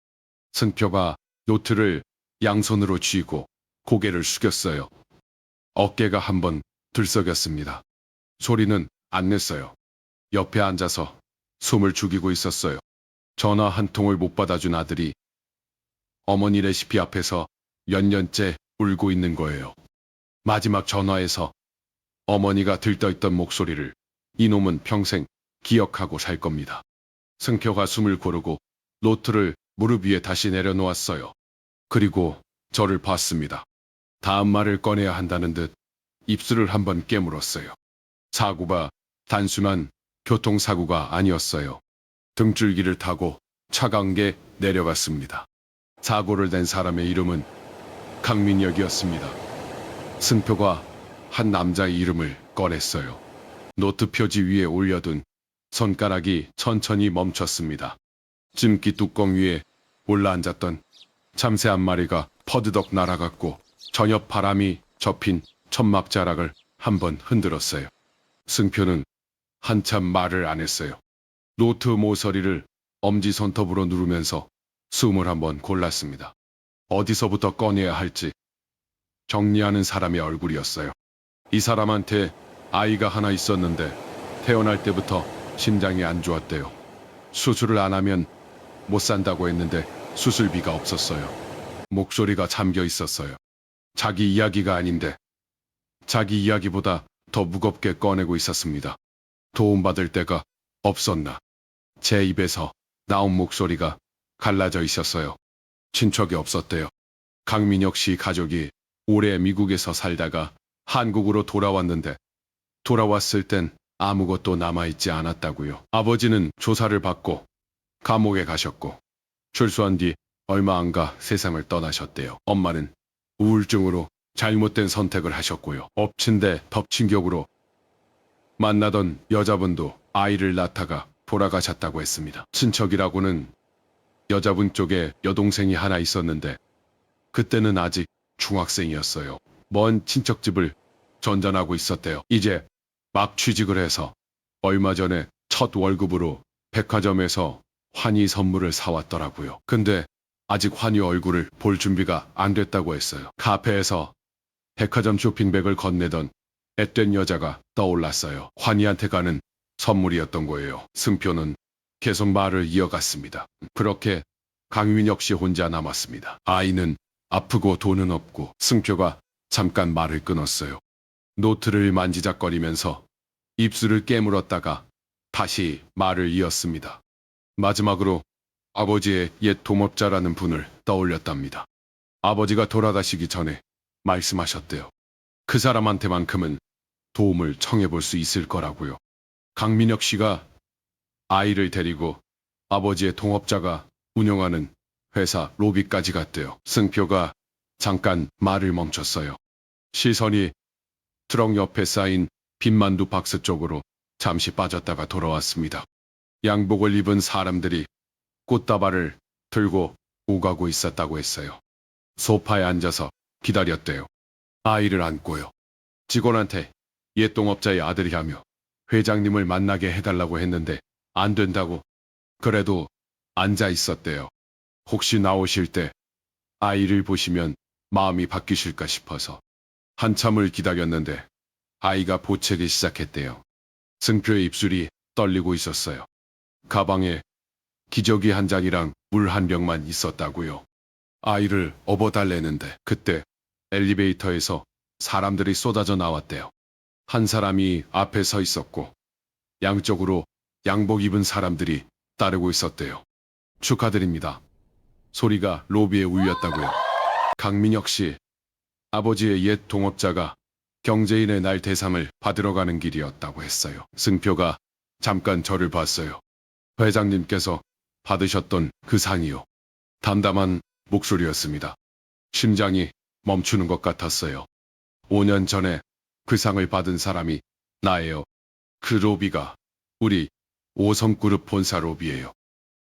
Speaker 4: 승표가 노트를 양손으로 쥐고 고개를 숙였어요. 어깨가 한번 들썩였습니다. 소리는 안 냈어요. 옆에 앉아서 숨을 죽이고 있었어요. 전화 한 통을 못 받아준 아들이 어머니 레시피 앞에서 몇 년째 울고 있는 거예요. 마지막 전화에서 어머니가 들떠있던 목소리를 이놈은 평생 기억하고 살 겁니다. 승표가 숨을 고르고 노트를 무릎 위에 다시 내려놓았어요. 그리고 저를 봤습니다. 다음 말을 꺼내야 한다는 듯 입술을 한번 깨물었어요. 사고가 단순한 교통사고가 아니었어요. 등줄기를 타고 차가운게 내려갔습니다. 사고를 낸 사람의 이름은 강민혁이었습니다. 승표가 한 남자의 이름을 꺼냈어요. 노트 표지 위에 올려둔 손가락이 천천히 멈췄습니다. 찜기 뚜껑 위에 올라앉았던 참새 한 마리가 퍼드덕 날아갔고 저녁 바람이 접힌 천막자락을 한번 흔들었어요. 승표는 한참 말을 안 했어요. 노트 모서리를 엄지손톱으로 누르면서 숨을 한번 골랐습니다. 어디서부터 꺼내야 할지 정리하는 사람의 얼굴이었어요. 이 사람한테 아이가 하나 있었는데 태어날 때부터 심장이 안 좋았대요. 수술을 안 하면 못 산다고 했는데 수술비가 없었어요. 목소리가 잠겨 있었어요. 자기 이야기가 아닌데 자기 이야기보다 더 무겁게 꺼내고 있었습니다. 도움받을 데가 없었나. 제 입에서 나온 목소리가 갈라져 있었어요. 친척이 없었대요. 강민혁 씨 가족이 오래 미국에서 살다가 한국으로 돌아왔는데 돌아왔을 땐 아무것도 남아있지 않았다고요. 아버지는 조사를 받고 감옥에 가셨고 출소한 뒤 얼마 안 가 세상을 떠나셨대요. 엄마는 우울증으로 잘못된 선택을 하셨고요. 엎친 데 덮친 격으로 만나던 여자분도 아이를 낳다가 돌아가셨다고 했습니다. 친척이라고는 여자분 쪽에 여동생이 하나 있었는데 그때는 아직 중학생이었어요. 먼 친척집을 전전하고 있었대요. 이제 막 취직을 해서 얼마 전에 첫 월급으로 백화점에서 환희 선물을 사왔더라고요. 근데 아직 환희 얼굴을 볼 준비가 안 됐다고 했어요. 카페에서 백화점 쇼핑백을 건네던 앳된 여자가 떠올랐어요. 환희한테 가는 선물이었던 거예요. 승표는 계속 말을 이어갔습니다. 그렇게 강민혁 씨 혼자 남았습니다. 아이는 아프고 돈은 없고. 승표가 잠깐 말을 끊었어요. 노트를 만지작거리면서 입술을 깨물었다가 다시 말을 이었습니다. 마지막으로 아버지의 옛 동업자라는 분을 떠올렸답니다. 아버지가 돌아가시기 전에 말씀하셨대요. 그 사람한테만큼은 도움을 청해볼 수 있을 거라고요. 강민혁 씨가 아이를 데리고 아버지의 동업자가 운영하는 회사 로비까지 갔대요. 승표가 잠깐 말을 멈췄어요. 시선이 트럭 옆에 쌓인 빈만두 박스 쪽으로 잠시 빠졌다가 돌아왔습니다. 양복을 입은 사람들이 꽃다발을 들고 오가고 있었다고 했어요. 소파에 앉아서 기다렸대요. 아이를 안고요. 직원한테 옛 동업자의 아들이라며 회장님을 만나게 해달라고 했는데 안 된다고. 그래도 앉아 있었대요. 혹시 나오실 때 아이를 보시면 마음이 바뀌실까 싶어서. 한참을 기다렸는데 아이가 보채기 시작했대요. 승표의 입술이 떨리고 있었어요. 가방에 기저귀 한 잔이랑 물 한 병만 있었다고요. 아이를 업어달래는데 그때 엘리베이터에서 사람들이 쏟아져 나왔대요. 한 사람이 앞에 서 있었고 양쪽으로 양복 입은 사람들이 따르고 있었대요. 축하드립니다. 소리가 로비에 울렸다고요. 강민혁 씨, 아버지의 옛 동업자가 경제인의 날 대상을 받으러 가는 길이었다고 했어요. 승표가 잠깐 저를 봤어요. 회장님께서 받으셨던 그 상이요. 담담한 목소리였습니다. 심장이 멈추는 것 같았어요. 5년 전에 그 상을 받은 사람이 나예요. 그 로비가 우리 5성그룹 본사 로비예요.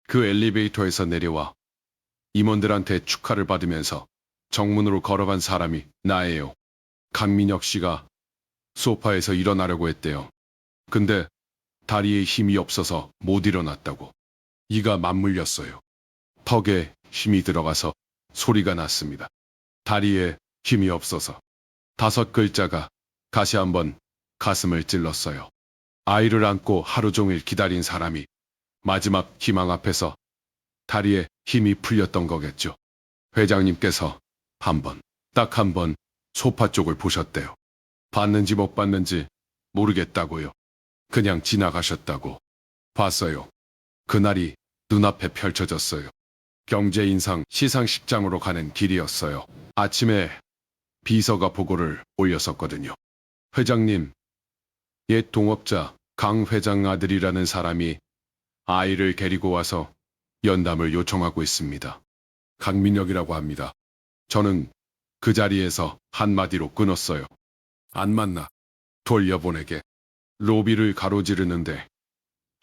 Speaker 4: 그 엘리베이터에서 내려와 임원들한테 축하를 받으면서 정문으로 걸어간 사람이 나예요. 강민혁 씨가 소파에서 일어나려고 했대요. 근데 다리에 힘이 없어서 못 일어났다고. 이가 맞물렸어요. 턱에 힘이 들어가서 소리가 났습니다. 다리에 힘이 없어서. 5글자가 다시 한번 가슴을 찔렀어요. 아이를 안고 하루 종일 기다린 사람이 마지막 희망 앞에서 다리에 힘이 풀렸던 거겠죠. 회장님께서 딱 한 번 소파 쪽을 보셨대요. 봤는지 못 봤는지 모르겠다고요. 그냥 지나가셨다고. 봤어요. 그날이 눈앞에 펼쳐졌어요. 경제인상 시상식장으로 가는 길이었어요. 아침에 비서가 보고를 올렸었거든요. 회장님, 옛 동업자 강 회장 아들이라는 사람이 아이를 데리고 와서 연담을 요청하고 있습니다. 강민혁이라고 합니다. 저는 그 자리에서 한마디로 끊었어요. 안 만나. 돌려보내게. 로비를 가로지르는데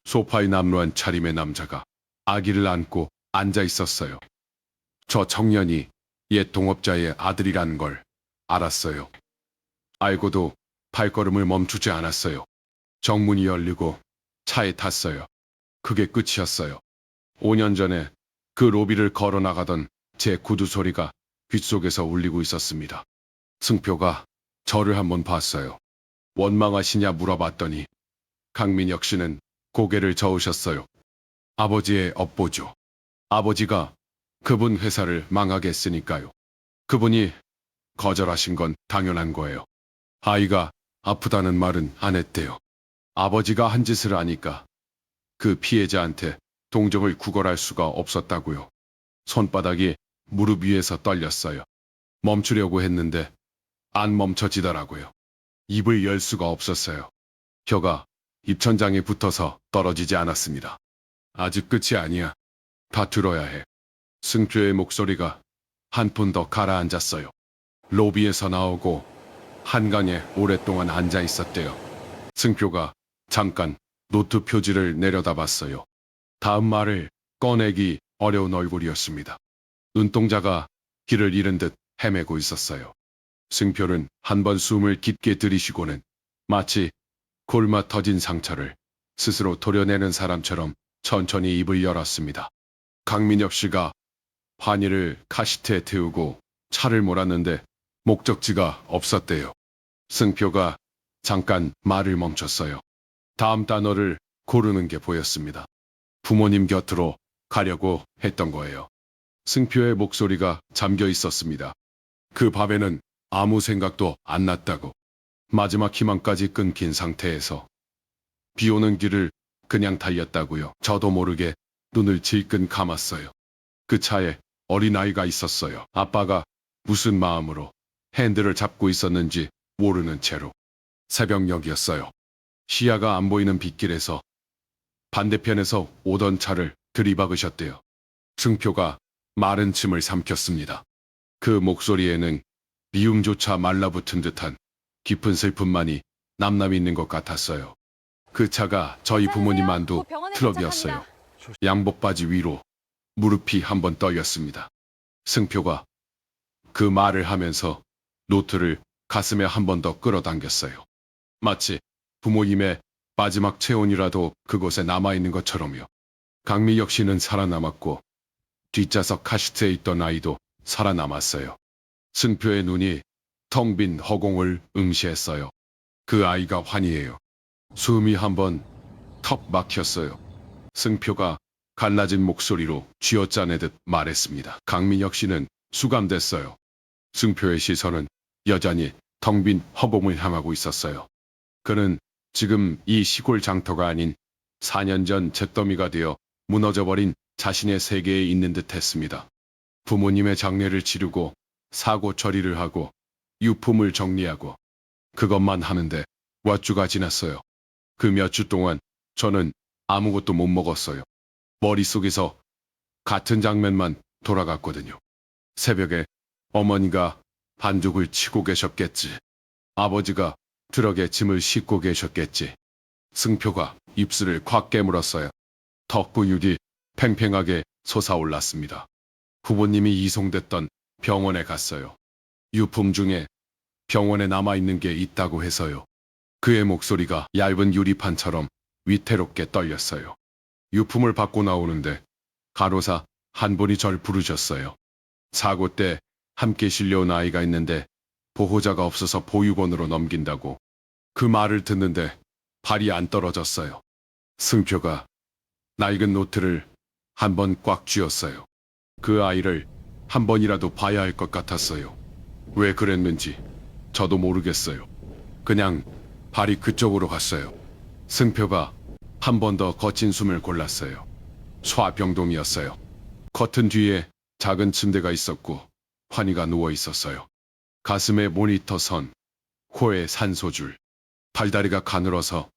Speaker 4: 소파에 남루한 차림의 남자가 아기를 안고 앉아 있었어요. 저 청년이 옛 동업자의 아들이라는 걸 알았어요. 알고도 발걸음을 멈추지 않았어요. 정문이 열리고 차에 탔어요. 그게 끝이었어요. 5년 전에 그 로비를 걸어 나가던 제 구두 소리가 귓속에서 울리고 있었습니다. 승표가 저를 한번 봤어요. 원망하시냐 물어봤더니 강민혁 씨는 고개를 저으셨어요. 아버지의 업보죠. 아버지가 그분 회사를 망하게 했으니까요. 그분이 거절하신 건 당연한 거예요. 아이가 아프다는 말은 안 했대요. 아버지가 한 짓을 아니까 그 피해자한테 동정을 구걸할 수가 없었다고요. 손바닥이 무릎 위에서 떨렸어요. 멈추려고 했는데 안 멈춰지더라고요. 입을 열 수가 없었어요. 혀가 입천장에 붙어서 떨어지지 않았습니다. 아직 끝이 아니야. 다 들어야 해. 승표의 목소리가 한 푼 더 가라앉았어요. 로비에서 나오고 한강에 오랫동안 앉아 있었대요. 승표가 잠깐 노트 표지를 내려다봤어요. 다음 말을 꺼내기 어려운 얼굴이었습니다. 눈동자가 길을 잃은 듯 헤매고 있었어요. 승표는 한 번 숨을 깊게 들이쉬고는 마치 골마 터진 상처를 스스로 도려내는 사람처럼 천천히 입을 열었습니다. 강민혁 씨가 환희를 카시트에 태우고 차를 몰았는데 목적지가 없었대요. 승표가 잠깐 말을 멈췄어요. 다음 단어를 고르는 게 보였습니다. 부모님 곁으로 가려고 했던 거예요. 승표의 목소리가 잠겨 있었습니다. 그 밤에는 아무 생각도 안 났다고. 마지막 희망까지 끊긴 상태에서 비 오는 길을 그냥 달렸다고요. 저도 모르게 눈을 질끈 감았어요. 그 차에 어린아이가 있었어요. 아빠가 무슨 마음으로 핸들을 잡고 있었는지 모르는 채로. 새벽녘이었어요. 시야가 안 보이는 빗길에서 반대편에서 오던 차를 들이박으셨대요. 승표가 마른 침을 삼켰습니다. 그 목소리에는 미움조차 말라붙은 듯한 깊은 슬픔만이 남남이 있는 것 같았어요. 그 차가 저희 부모님 안도 트럭이었어요. 양복 바지 위로 무릎이 한번 떨렸습니다. 승표가 그 말을 하면서 노트를 가슴에 한 번 더 끌어당겼어요. 마치 부모님의 마지막 체온이라도 그곳에 남아있는 것처럼요. 강미혁 씨는 살아남았고 뒷좌석 카시트에 있던 아이도 살아남았어요. 승표의 눈이 텅 빈 허공을 응시했어요. 그 아이가 환희예요. 숨이 한번 턱 막혔어요. 승표가 갈라진 목소리로 쥐어짜내듯 말했습니다. 강민혁 씨는 수감됐어요. 승표의 시선은 여전히 텅 빈 허공을 향하고 있었어요. 그는 지금 이 시골 장터가 아닌 4년 전 잿더미가 되어 무너져버린 자신의 세계에 있는 듯 했습니다. 부모님의 장례를 치르고 사고 처리를 하고 유품을 정리하고 그것만 하는데 몇 주가 지났어요. 그 몇 주 동안 저는 아무것도 못 먹었어요. 머릿속에서 같은 장면만 돌아갔거든요. 새벽에 어머니가 반죽을 치고 계셨겠지. 아버지가 트럭에 짐을 싣고 계셨겠지. 승표가 입술을 콱 깨물었어요. 턱근육이 팽팽하게 솟아올랐습니다. 부모님이 이송됐던 병원에 갔어요. 유품 중에 병원에 남아있는 게 있다고 해서요. 그의 목소리가 얇은 유리판처럼 위태롭게 떨렸어요. 유품을 받고 나오는데 간호사 한 분이 절 부르셨어요. 사고 때 함께 실려온 아이가 있는데 보호자가 없어서 보육원으로 넘긴다고. 그 말을 듣는데 발이 안 떨어졌어요. 승표가 낡은 노트를 한 번 꽉 쥐었어요. 그 아이를 한 번이라도 봐야 할 것 같았어요. 왜 그랬는지 저도 모르겠어요. 그냥 발이 그쪽으로 갔어요. 승표가 한 번 더 거친 숨을 골랐어요. 소아병동이었어요. 커튼 뒤에 작은 침대가 있었고 환희가 누워 있었어요. 가슴에 모니터 선, 코에 산소줄, 발다리가 가늘어서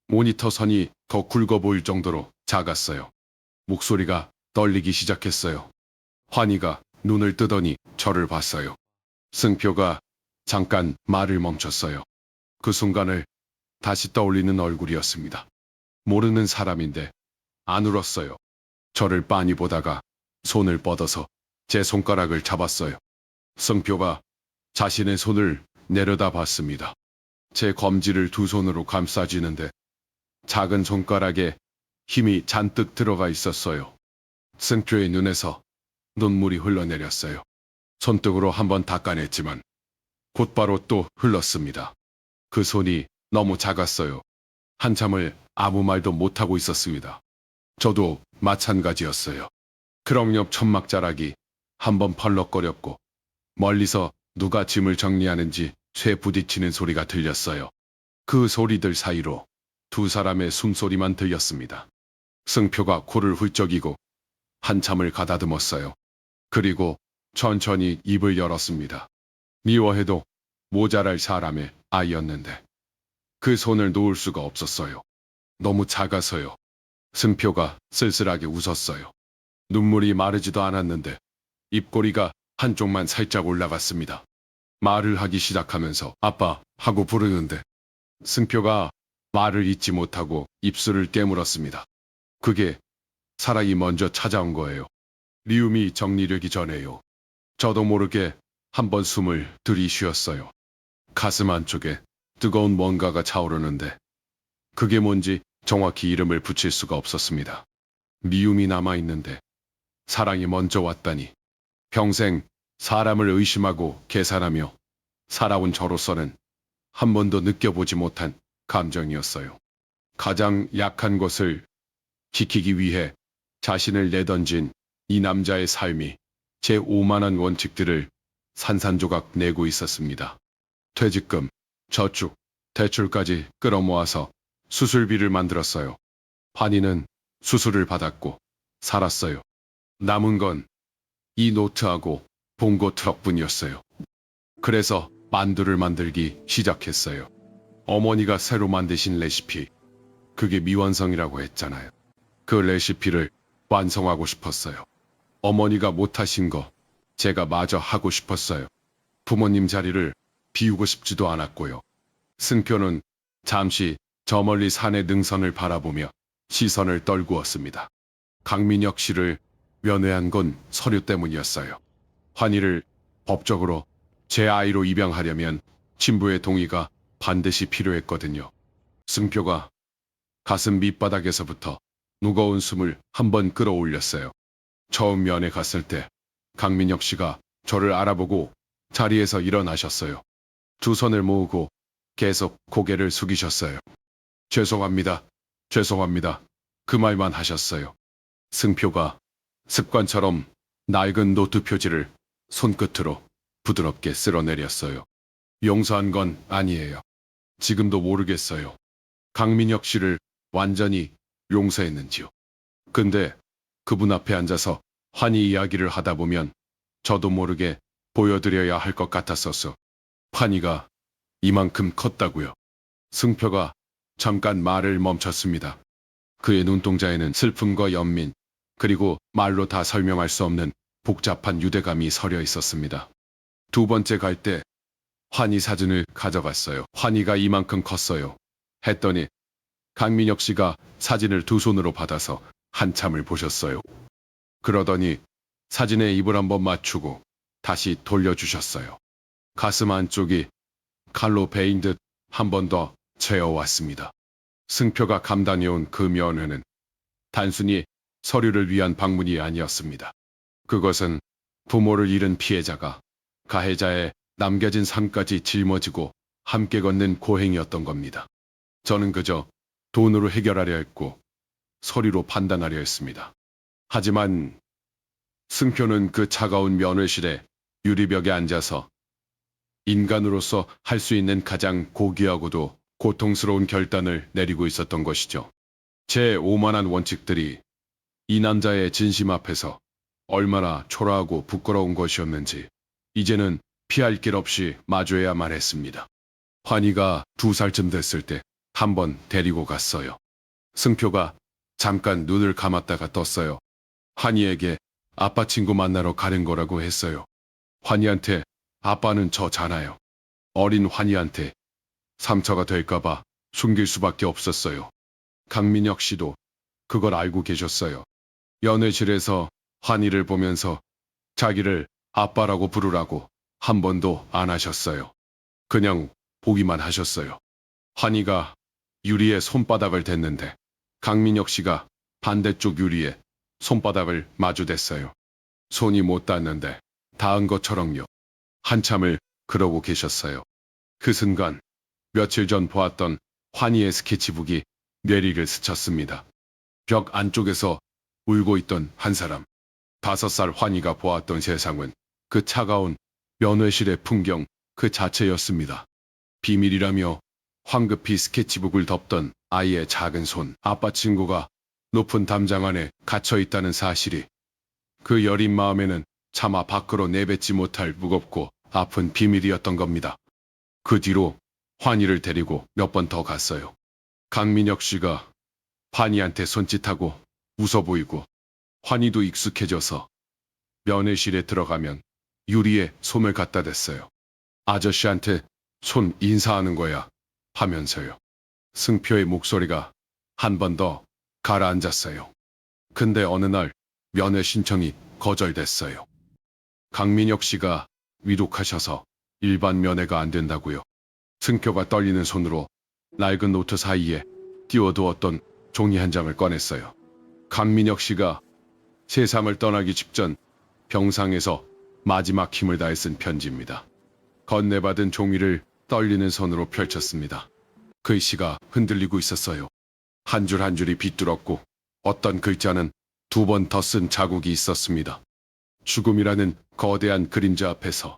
Speaker 4: 모니터 선이 더 굵어 보일 정도로 작았어요. 목소리가 떨리기 시작했어요. 환희가 눈을 뜨더니 저를 봤어요. 승표가 잠깐 말을 멈췄어요. 그 순간을 다시 떠올리는 얼굴이었습니다. 모르는 사람인데 안 울었어요. 저를 빤히 보다가 손을 뻗어서 제 손가락을 잡았어요. 승표가 자신의 손을 내려다 봤습니다. 제 검지를 두 손으로 감싸쥐는데 작은 손가락에 힘이 잔뜩 들어가 있었어요. 승표의 눈에서 눈물이 흘러내렸어요. 손등으로 한번 닦아냈지만 곧바로 또 흘렀습니다. 그 손이 너무 작았어요. 한참을 아무 말도 못하고 있었습니다. 저도 마찬가지였어요. 그럼 옆 천막자락이 한번 펄럭거렸고 멀리서 누가 짐을 정리하는지 쇠 부딪히는 소리가 들렸어요. 그 소리들 사이로 두 사람의 숨소리만 들렸습니다. 승표가 코를 훌쩍이고 한참을 가다듬었어요. 그리고 천천히 입을 열었습니다. 미워해도 모자랄 사람의 아이였는데 그 손을 놓을 수가 없었어요. 너무 작아서요. 승표가 쓸쓸하게 웃었어요. 눈물이 마르지도 않았는데 입꼬리가 한쪽만 살짝 올라갔습니다. 말을 하기 시작하면서 아빠 하고 부르는데 승표가 말을 잇지 못하고 입술을 깨물었습니다. 그게 사랑이 먼저 찾아온 거예요. 미움이 정리되기 전에요. 저도 모르게 한번 숨을 들이쉬었어요. 가슴 안쪽에 뜨거운 뭔가가 차오르는데 그게 뭔지 정확히 이름을 붙일 수가 없었습니다. 미움이 남아있는데 사랑이 먼저 왔다니. 평생 사람을 의심하고 계산하며 살아온 저로서는 한 번도 느껴보지 못한 감정이었어요. 가장 약한 것을 지키기 위해 자신을 내던진 이 남자의 삶이 제 오만한 원칙들을 산산조각 내고 있었습니다. 퇴직금, 저축, 대출까지 끌어모아서 수술비를 만들었어요. 환희는 수술을 받았고 살았어요. 남은 건 이 노트하고 봉고 트럭뿐이었어요. 그래서 만두를 만들기 시작했어요. 어머니가 새로 만드신 레시피, 그게 미완성이라고 했잖아요. 그 레시피를 완성하고 싶었어요. 어머니가 못하신 거 제가 마저 하고 싶었어요. 부모님 자리를 비우고 싶지도 않았고요. 승표는 잠시 저 멀리 산의 능선을 바라보며 시선을 떨구었습니다. 강민혁 씨를 면회한 건 서류 때문이었어요. 환희를 법적으로 제 아이로 입양하려면 친부의 동의가 반드시 필요했거든요. 승표가 가슴 밑바닥에서부터 무거운 숨을 한번 끌어올렸어요. 처음 면회 갔을 때 강민혁 씨가 저를 알아보고 자리에서 일어나셨어요. 두 손을 모으고 계속 고개를 숙이셨어요. 죄송합니다. 죄송합니다. 그 말만 하셨어요. 승표가 습관처럼 낡은 노트 표지를 손끝으로 부드럽게 쓸어내렸어요. 용서한 건 아니에요. 지금도 모르겠어요. 강민혁 씨를 완전히 용서했는지요. 근데 그분 앞에 앉아서 환희 이야기를 하다 보면 저도 모르게 보여드려야 할 것 같았었어. 환희가 이만큼 컸다고요. 승표가 잠깐 말을 멈췄습니다. 그의 눈동자에는 슬픔과 연민, 그리고 말로 다 설명할 수 없는 복잡한 유대감이 서려 있었습니다. 두 번째 갈 때 환희 사진을 가져갔어요. 환희가 이만큼 컸어요. 했더니 강민혁 씨가 사진을 두 손으로 받아서 한참을 보셨어요. 그러더니 사진에 입을 한번 맞추고 다시 돌려주셨어요. 가슴 안쪽이 칼로 베인 듯 한 번 더 채워왔습니다. 승표가 감당해 온 그 면회는 단순히 서류를 위한 방문이 아니었습니다. 그것은 부모를 잃은 피해자가 가해자의 남겨진 삶까지 짊어지고 함께 걷는 고행이었던 겁니다. 저는 그저 돈으로 해결하려 했고 서류로 판단하려 했습니다. 하지만 승표는 그 차가운 면회실에 유리벽에 앉아서 인간으로서 할 수 있는 가장 고귀하고도 고통스러운 결단을 내리고 있었던 것이죠. 제 오만한 원칙들이 이 남자의 진심 앞에서 얼마나 초라하고 부끄러운 것이었는지 이제는 피할 길 없이 마주해야만 했습니다. 환희가 2살쯤 됐을 때 한번 데리고 갔어요. 승표가 잠깐 눈을 감았다가 떴어요. 환희에게 아빠 친구 만나러 가는 거라고 했어요. 환희한테 아빠는 저잖아요. 어린 환희한테 상처가 될까봐 숨길 수밖에 없었어요. 강민혁 씨도 그걸 알고 계셨어요. 연애실에서 환희를 보면서 자기를 아빠라고 부르라고 한 번도 안 하셨어요. 그냥 보기만 하셨어요. 환희가 유리에 손바닥을 댔는데 강민혁 씨가 반대쪽 유리에 손바닥을 마주댔어요. 손이 못 닿는데 닿은 것처럼요. 한참을 그러고 계셨어요. 그 순간 며칠 전 보았던 환희의 스케치북이 뇌리를 스쳤습니다. 벽 안쪽에서 울고 있던 한 사람. 5살 환희가 보았던 세상은 그 차가운 면회실의 풍경 그 자체였습니다. 비밀이라며 황급히 스케치북을 덮던 아이의 작은 손. 아빠 친구가 높은 담장 안에 갇혀 있다는 사실이 그 여린 마음에는 차마 밖으로 내뱉지 못할 무겁고 아픈 비밀이었던 겁니다. 그 뒤로 환희를 데리고 몇 번 더 갔어요. 강민혁 씨가 환희한테 손짓하고 웃어 보이고 환희도 익숙해져서 면회실에 들어가면 유리에 손을 갖다 댔어요. 아저씨한테 손 인사하는 거야 하면서요. 승표의 목소리가 한 번 더 가라앉았어요. 근데 어느 날 면회 신청이 거절됐어요. 강민혁 씨가 위독하셔서 일반 면회가 안 된다고요. 승표가 떨리는 손으로 낡은 노트 사이에 띄워두었던 종이 한 장을 꺼냈어요. 강민혁 씨가 세상을 떠나기 직전 병상에서 마지막 힘을 다해 쓴 편지입니다. 건네받은 종이를 떨리는 손으로 펼쳤습니다. 글씨가 흔들리고 있었어요. 한 줄 한 줄이 비뚤었고 어떤 글자는 2번 더 쓴 자국이 있었습니다. 죽음이라는 거대한 그림자 앞에서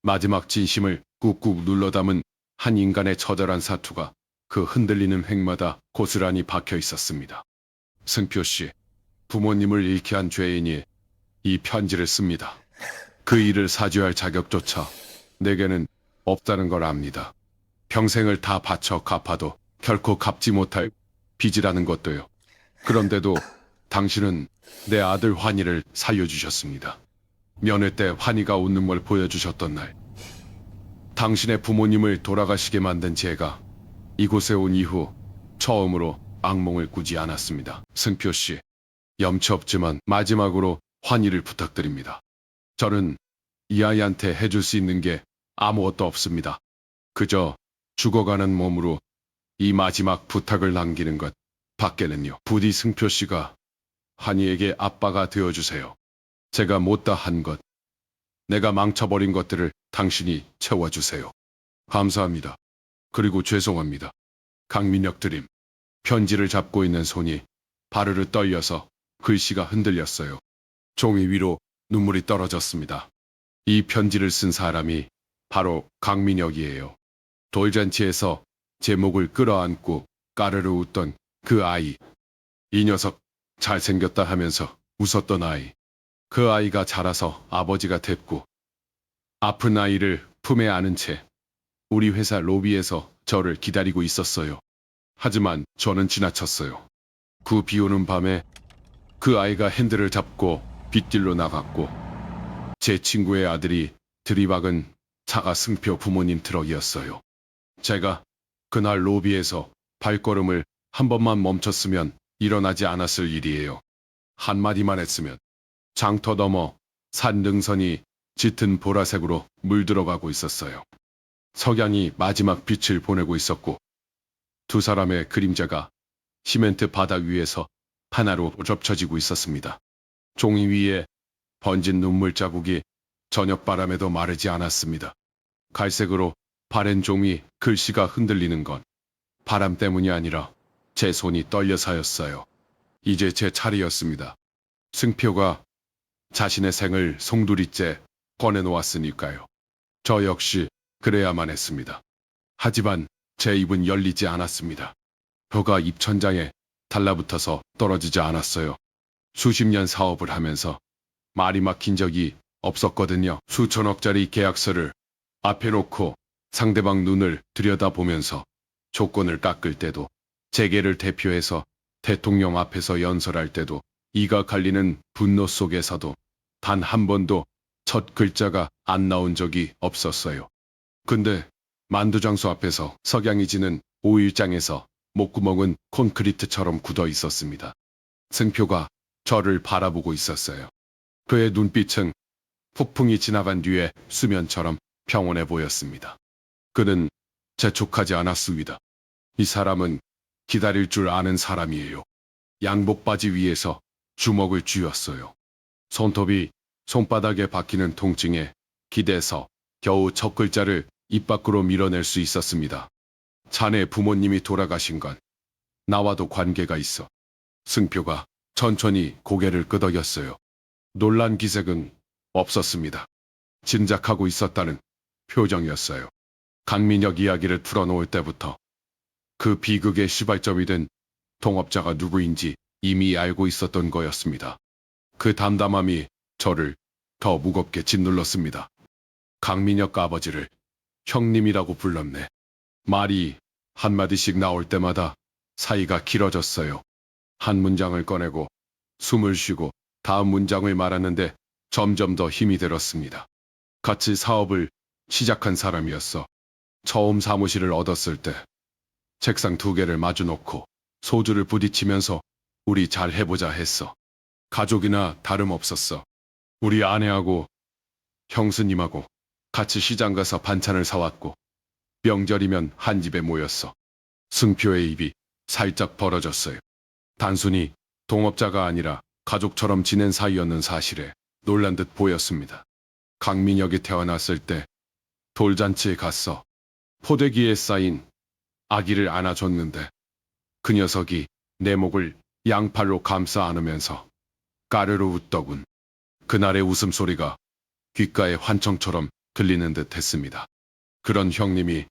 Speaker 4: 마지막 진심을 꾹꾹 눌러 담은 한 인간의 처절한 사투가 그 흔들리는 획마다 고스란히 박혀 있었습니다. 승표 씨, 부모님을 잃게 한 죄인이 이 편지를 씁니다. 그 일을 사죄할 자격조차 내게는 없다는 걸 압니다. 평생을 다 바쳐 갚아도 결코 갚지 못할 빚이라는 것도요. 그런데도 당신은 내 아들 환희를 살려주셨습니다. 면회 때 환희가 웃는 걸 보여주셨던 날, 당신의 부모님을 돌아가시게 만든 제가 이곳에 온 이후 처음으로 악몽을 꾸지 않았습니다. 승표 씨, 염치 없지만 마지막으로 환희를 부탁드립니다. 저는 이 아이한테 해줄 수 있는 게 아무것도 없습니다. 그저 죽어가는 몸으로 이 마지막 부탁을 남기는 것 밖에는요. 부디 승표 씨가 환희에게 아빠가 되어주세요. 제가 못다 한 것, 내가 망쳐버린 것들을 당신이 채워주세요. 감사합니다. 그리고 죄송합니다. 강민혁 드림. 편지를 잡고 있는 손이 바르르 떨려서 글씨가 흔들렸어요. 종이 위로 눈물이 떨어졌습니다. 이 편지를 쓴 사람이 바로 강민혁이에요. 돌잔치에서 제 목을 끌어안고 까르르 웃던 그 아이. 이 녀석 잘생겼다 하면서 웃었던 아이. 그 아이가 자라서 아버지가 됐고 아픈 아이를 품에 안은 채 우리 회사 로비에서 저를 기다리고 있었어요. 하지만 저는 지나쳤어요. 그 비오는 밤에 그 아이가 핸들을 잡고 빗길로 나갔고 제 친구의 아들이 들이박은 차가 승표 부모님 트럭이었어요. 제가 그날 로비에서 발걸음을 한 번만 멈췄으면 일어나지 않았을 일이에요. 한마디만 했으면 장터 넘어 산 능선이 짙은 보라색으로 물들어가고 있었어요. 석양이 마지막 빛을 보내고 있었고 두 사람의 그림자가 시멘트 바닥 위에서 하나로 겹쳐지고 있었습니다. 종이 위에 번진 눈물 자국이 저녁 바람에도 마르지 않았습니다. 갈색으로 바랜 종이 글씨가 흔들리는 건 바람 때문이 아니라 제 손이 떨려서였어요. 이제 제 차례였습니다. 승표가 자신의 생을 송두리째 꺼내놓았으니까요. 저 역시 그래야만 했습니다. 하지만 제 입은 열리지 않았습니다. 혀가 입천장에 달라붙어서 떨어지지 않았어요. 수십 년 사업을 하면서 말이 막힌 적이 없었거든요. 수천억짜리 계약서를 앞에 놓고 상대방 눈을 들여다보면서 조건을 깎을 때도, 재계를 대표해서 대통령 앞에서 연설할 때도, 이가 갈리는 분노 속에서도 단 한 번도 첫 글자가 안 나온 적이 없었어요. 근데 만두장수 앞에서 석양이 지는 5일장에서 목구멍은 콘크리트처럼 굳어 있었습니다. 승표가 저를 바라보고 있었어요. 그의 눈빛은 폭풍이 지나간 뒤에 수면처럼 평온해 보였습니다. 그는 재촉하지 않았습니다. 이 사람은 기다릴 줄 아는 사람이에요. 양복 바지 위에서 주먹을 쥐었어요. 손톱이 손바닥에 박히는 통증에 기대서 겨우 첫 글자를 입 밖으로 밀어낼 수 있었습니다. 자네 부모님이 돌아가신 건 나와도 관계가 있어. 승표가 천천히 고개를 끄덕였어요. 놀란 기색은 없었습니다. 짐작하고 있었다는 표정이었어요. 강민혁 이야기를 풀어놓을 때부터 그 비극의 시발점이 된 동업자가 누구인지 이미 알고 있었던 거였습니다. 그 담담함이 저를 더 무겁게 짓눌렀습니다. 강민혁 아버지를 형님이라고 불렀네. 말이 한마디씩 나올 때마다 사이가 길어졌어요. 한 문장을 꺼내고 숨을 쉬고 다음 문장을 말하는데 점점 더 힘이 들었습니다. 같이 사업을 시작한 사람이었어. 처음 사무실을 얻었을 때 책상 두 개를 마주 놓고 소주를 부딪히면서 우리 잘 해보자 했어. 가족이나 다름없었어. 우리 아내하고 형수님하고 같이 시장 가서 반찬을 사왔고 명절이면 한 집에 모였어. 승표의 입이 살짝 벌어졌어요. 단순히 동업자가 아니라 가족처럼 지낸 사이였는 사실에 놀란 듯 보였습니다. 강민혁이 태어났을 때 돌잔치에 갔어. 포대기에 쌓인 아기를 안아줬는데 그 녀석이 내 목을 양팔로 감싸 안으면서 까르르 웃더군. 그날의 웃음소리가 귓가에 환청처럼 들리는 듯 했습니다. 그런 형님이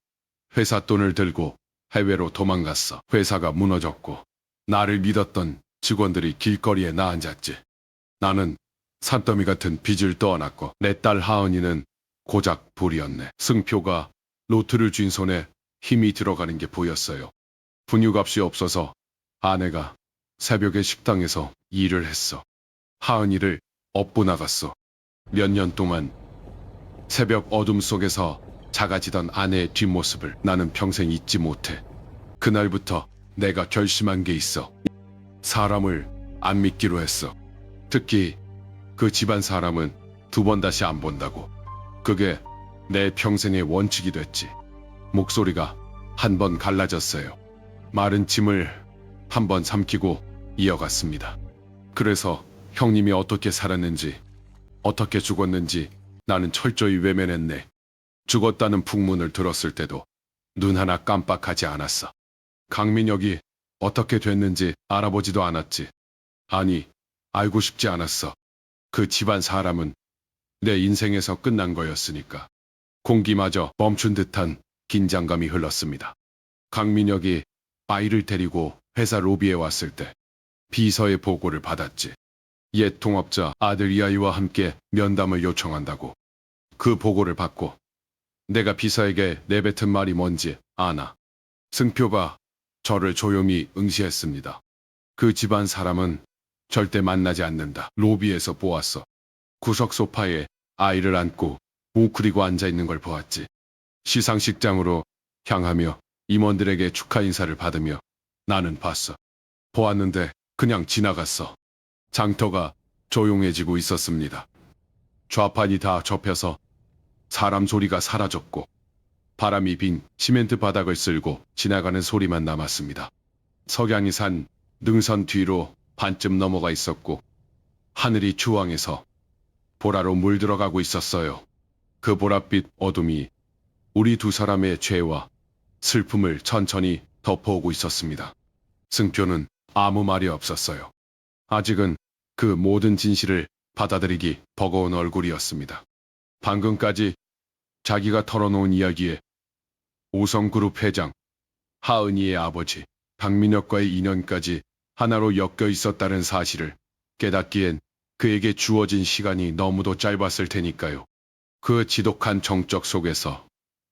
Speaker 4: 회사 돈을 들고 해외로 도망갔어. 회사가 무너졌고 나를 믿었던 직원들이 길거리에 나앉았지. 나는 산더미 같은 빚을 떠안았고 내 딸 하은이는 고작 불이었네. 승표가 노트를 쥔 손에 힘이 들어가는 게 보였어요. 분유값이 없어서 아내가 새벽에 식당에서 일을 했어. 하은이를 업고 나갔어. 몇 년 동안 새벽 어둠 속에서 작아지던 아내의 뒷모습을 나는 평생 잊지 못해. 그날부터 내가 결심한 게 있어. 사람을 안 믿기로 했어. 특히 그 집안 사람은 두 번 다시 안 본다고. 그게 내 평생의 원칙이 됐지. 목소리가 한 번 갈라졌어요. 마른 침을 한 번 삼키고 이어갔습니다. 그래서 형님이 어떻게 살았는지, 어떻게 죽었는지 나는 철저히 외면했네. 죽었다는 풍문을 들었을 때도 눈 하나 깜빡하지 않았어. 강민혁이 어떻게 됐는지 알아보지도 않았지. 아니, 알고 싶지 않았어. 그 집안 사람은 내 인생에서 끝난 거였으니까. 공기마저 멈춘 듯한 긴장감이 흘렀습니다. 강민혁이 아이를 데리고 회사 로비에 왔을 때 비서의 보고를 받았지. 옛 동업자 아들 이아이와 함께 면담을 요청한다고. 그 보고를 받고 내가 비서에게 내뱉은 말이 뭔지 아나. 승표가 저를 조용히 응시했습니다. 그 집안 사람은 절대 만나지 않는다. 로비에서 보았어. 구석 소파에 아이를 안고 웅크리고 앉아있는 걸 보았지. 시상식장으로 향하며 임원들에게 축하 인사를 받으며 나는 봤어. 보았는데 그냥 지나갔어. 장터가 조용해지고 있었습니다. 좌판이 다 접혀서 사람 소리가 사라졌고 바람이 빈 시멘트 바닥을 쓸고 지나가는 소리만 남았습니다. 석양이 산 능선 뒤로 반쯤 넘어가 있었고 하늘이 주황해서 보라로 물들어가고 있었어요. 그 보랏빛 어둠이 우리 두 사람의 죄와 슬픔을 천천히 덮어오고 있었습니다. 승표는 아무 말이 없었어요. 아직은 그 모든 진실을 받아들이기 버거운 얼굴이었습니다. 방금까지 자기가 털어놓은 이야기에 오성그룹 회장, 하은이의 아버지, 박민혁과의 인연까지 하나로 엮여 있었다는 사실을 깨닫기엔 그에게 주어진 시간이 너무도 짧았을 테니까요. 그 지독한 정적 속에서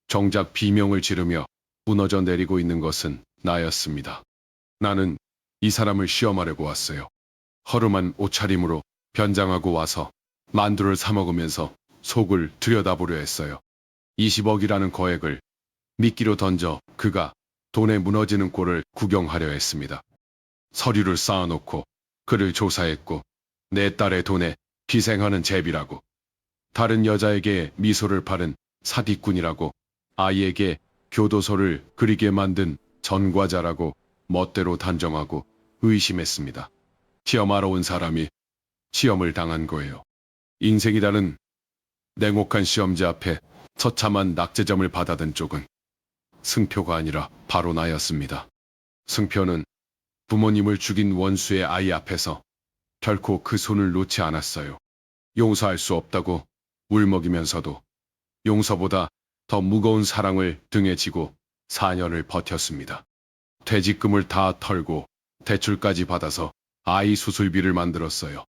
Speaker 4: 정작 비명을 지르며 무너져 내리고 있는 것은 나였습니다. 나는 이 사람을 시험하려고 왔어요. 허름한 옷차림으로 변장하고 와서 만두를 사 먹으면서 속을 들여다보려 했어요. 20억이라는 거액을 미끼로 던져 그가 돈에 무너지는 꼴을 구경하려 했습니다. 서류를 쌓아놓고 그를 조사했고 내 딸의 돈에 희생하는 제비라고, 다른 여자에게 미소를 바른 사기꾼이라고, 아이에게 교도소를 그리게 만든 전과자라고 멋대로 단정하고 의심했습니다. 시험하러 온 사람이 시험을 당한 거예요. 인생이라는 냉혹한 시험지 앞에 처참한 낙제점을 받아든 쪽은 승표가 아니라 바로 나였습니다. 승표는 부모님을 죽인 원수의 아이 앞에서 결코 그 손을 놓지 않았어요. 용서할 수 없다고 울먹이면서도 용서보다 더 무거운 사랑을 등에 지고 4년을 버텼습니다. 퇴직금을 다 털고 대출까지 받아서 아이 수술비를 만들었어요.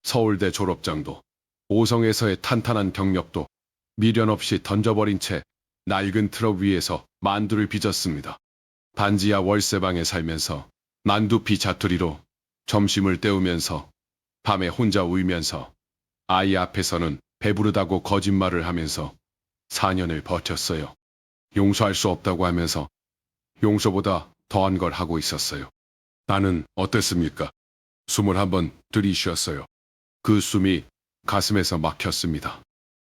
Speaker 4: 서울대 졸업장도 오성에서의 탄탄한 경력도 미련 없이 던져버린 채 낡은 트럭 위에서 만두를 빚었습니다. 반지하 월세방에 살면서 만두피 자투리로 점심을 때우면서 밤에 혼자 울면서 아이 앞에서는 배부르다고 거짓말을 하면서 4년을 버텼어요. 용서할 수 없다고 하면서 용서보다 더한 걸 하고 있었어요. 나는 어땠습니까? 숨을 한번 들이쉬었어요. 그 숨이 가슴에서 막혔습니다.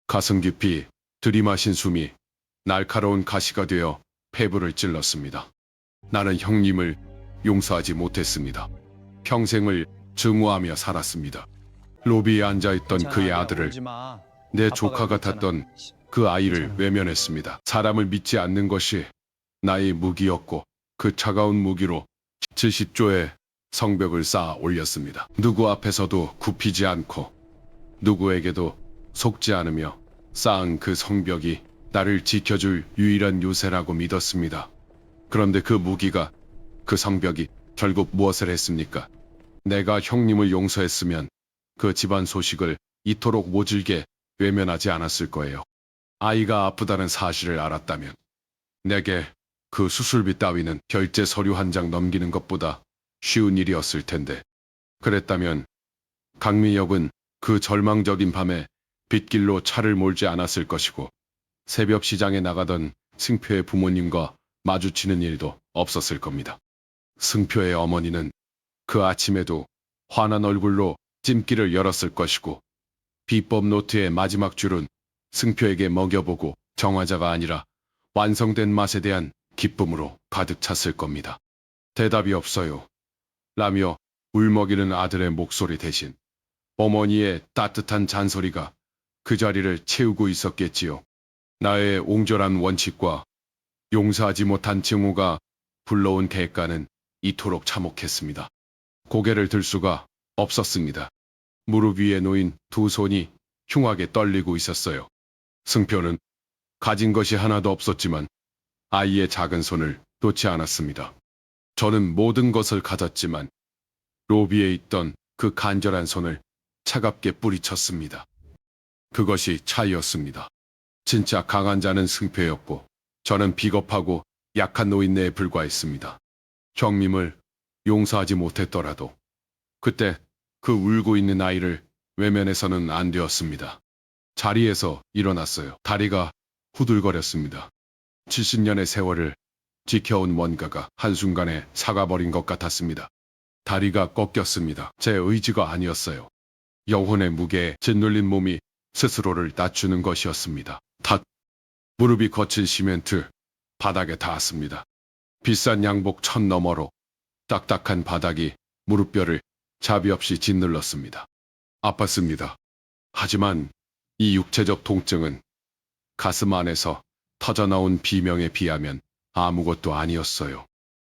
Speaker 4: 가슴 깊이 들이마신 숨이 날카로운 가시가 되어 폐부를 찔렀습니다. 나는 형님을 용서하지 못했습니다. 평생을 증오하며 살았습니다. 로비에 앉아있던 그의 아들을, 내 조카 같았던 그 아이를 외면했습니다. 사람을 믿지 않는 것이 나의 무기였고 그 차가운 무기로 70조의 성벽을 쌓아 올렸습니다. 누구 앞에서도 굽히지 않고 누구에게도 속지 않으며 쌓은 그 성벽이 나를 지켜줄 유일한 요새라고 믿었습니다. 그런데 그 무기가, 그 성벽이 결국 무엇을 했습니까? 내가 형님을 용서했으면 그 집안 소식을 이토록 모질게 외면하지 않았을 거예요. 아이가 아프다는 사실을 알았다면 내게 그 수술비 따위는 결제 서류 한 장 넘기는 것보다 쉬운 일이었을 텐데, 그랬다면 강민혁은 그 절망적인 밤에 빗길로 차를 몰지 않았을 것이고 새벽 시장에 나가던 승표의 부모님과 마주치는 일도 없었을 겁니다. 승표의 어머니는 그 아침에도 환한 얼굴로 찜기를 열었을 것이고 비법 노트의 마지막 줄은 승표에게 먹여보고 정화자가 아니라 완성된 맛에 대한 기쁨으로 가득 찼을 겁니다. 대답이 없어요. 라며 울먹이는 아들의 목소리 대신 어머니의 따뜻한 잔소리가 그 자리를 채우고 있었겠지요. 나의 옹졸한 원칙과 용서하지 못한 증오가 불러온 대가는 이토록 참혹했습니다. 고개를 들 수가 없었습니다. 무릎 위에 놓인 두 손이 흉하게 떨리고 있었어요. 승표는 가진 것이 하나도 없었지만 아이의 작은 손을 놓지 않았습니다. 저는 모든 것을 가졌지만 로비에 있던 그 간절한 손을 차갑게 뿌리쳤습니다. 그것이 차이였습니다. 진짜 강한 자는 승표였고 저는 비겁하고 약한 노인네에 불과했습니다. 형님을 용서하지 못했더라도 그때 그 울고 있는 아이를 외면해서는 안 되었습니다. 자리에서 일어났어요. 다리가 후들거렸습니다. 70년의 세월을 지켜온 뭔가가 한순간에 사가버린 것 같았습니다. 다리가 꺾였습니다. 제 의지가 아니었어요. 영혼의 무게에 짓눌린 몸이 스스로를 낮추는 것이었습니다. 탓. 무릎이 거친 시멘트 바닥에 닿았습니다. 비싼 양복 천 너머로 딱딱한 바닥이 무릎뼈를 자비 없이 짓눌렀습니다. 아팠습니다. 하지만 이 육체적 통증은 가슴 안에서 터져나온 비명에 비하면 아무것도 아니었어요.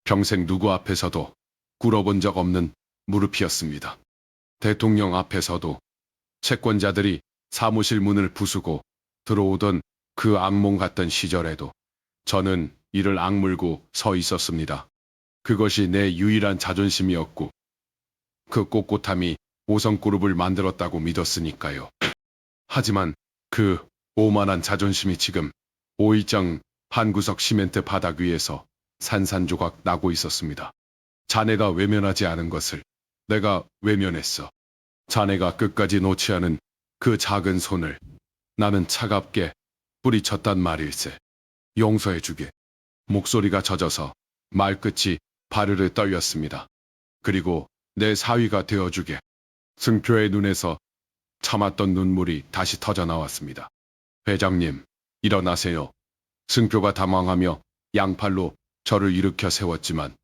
Speaker 4: 평생 누구 앞에서도 꿇어본 적 없는 무릎이었습니다. 대통령 앞에서도 채권자들이 사무실 문을 부수고 들어오던 그 악몽 같던 시절에도 저는 이를 악물고 서 있었습니다. 그것이 내 유일한 자존심이었고 그 꼿꼿함이 5성 그룹을 만들었다고 믿었으니까요. 하지만 그 오만한 자존심이 지금 5일장 한 구석 시멘트 바닥 위에서 산산조각 나고 있었습니다. 자네가 외면하지 않은 것을 내가 외면했어. 자네가 끝까지 놓지 않은 그 작은 손을 나는 차갑게 뿌리쳤단 말일세. 용서해주게. 목소리가 젖어서 말끝이 바르르 떨렸습니다. 그리고 내 사위가 되어주게. 승표의 눈에서 참았던 눈물이 다시 터져 나왔습니다. 회장님, 일어나세요. 승표가 당황하며 양팔로 저를 일으켜 세웠지만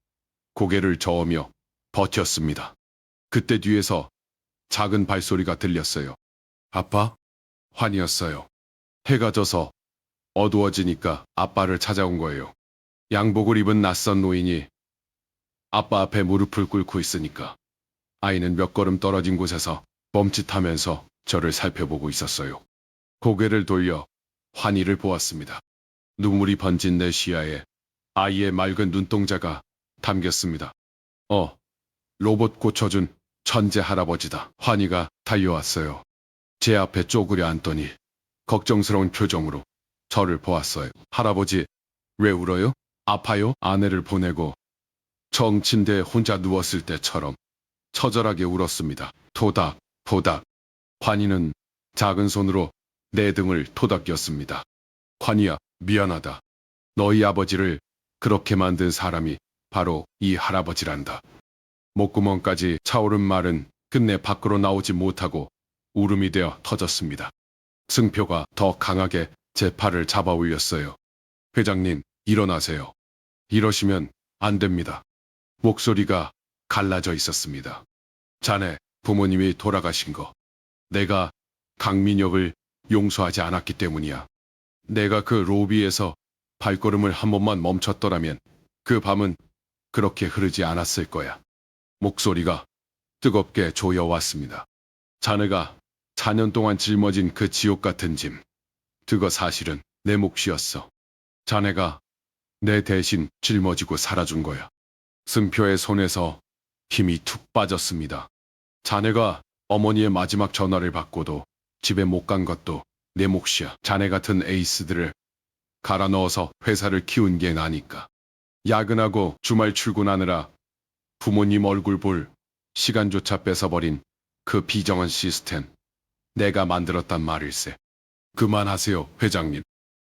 Speaker 4: 고개를 저으며 버텼습니다. 그때 뒤에서 작은 발소리가 들렸어요. 아빠? 환이었어요. 해가 져서 어두워지니까 아빠를 찾아온 거예요. 양복을 입은 낯선 노인이 아빠 앞에 무릎을 꿇고 있으니까 아이는 몇 걸음 떨어진 곳에서 멈칫하면서 저를 살펴보고 있었어요. 고개를 돌려 환희를 보았습니다. 눈물이 번진 내 시야에 아이의 맑은 눈동자가 담겼습니다. 로봇 고쳐준 천재 할아버지다. 환희가 달려왔어요. 제 앞에 쪼그려 앉더니 걱정스러운 표정으로 저를 보았어요. 할아버지, 왜 울어요? 아파요? 아내를 보내고 정 침대에 혼자 누웠을 때처럼 처절하게 울었습니다. 토닥, 토닥. 환희는 작은 손으로 내 등을 토닥였습니다. 환희야, 미안하다. 너희 아버지를 그렇게 만든 사람이 바로 이 할아버지란다. 목구멍까지 차오른 말은 끝내 밖으로 나오지 못하고 울음이 되어 터졌습니다. 승표가 더 강하게 제 팔을 잡아 올렸어요. 회장님, 일어나세요. 이러시면 안 됩니다. 목소리가 갈라져 있었습니다. 자네 부모님이 돌아가신 거 내가 강민혁을 용서하지 않았기 때문이야. 내가 그 로비에서 발걸음을 한 번만 멈췄더라면 그 밤은 그렇게 흐르지 않았을 거야. 목소리가 뜨겁게 조여왔습니다. 자네가 4년 동안 짊어진 그 지옥 같은 짐, 그거 사실은 내 몫이었어. 자네가 내 대신 짊어지고 살아준 거야. 승표의 손에서 힘이 툭 빠졌습니다. 자네가 어머니의 마지막 전화를 받고도 집에 못 간 것도 내 몫이야. 자네 같은 에이스들을 갈아 넣어서 회사를 키운 게 나니까. 야근하고 주말 출근하느라 부모님 얼굴 볼 시간조차 뺏어버린 그 비정한 시스템 내가 만들었단 말일세. 그만하세요, 회장님.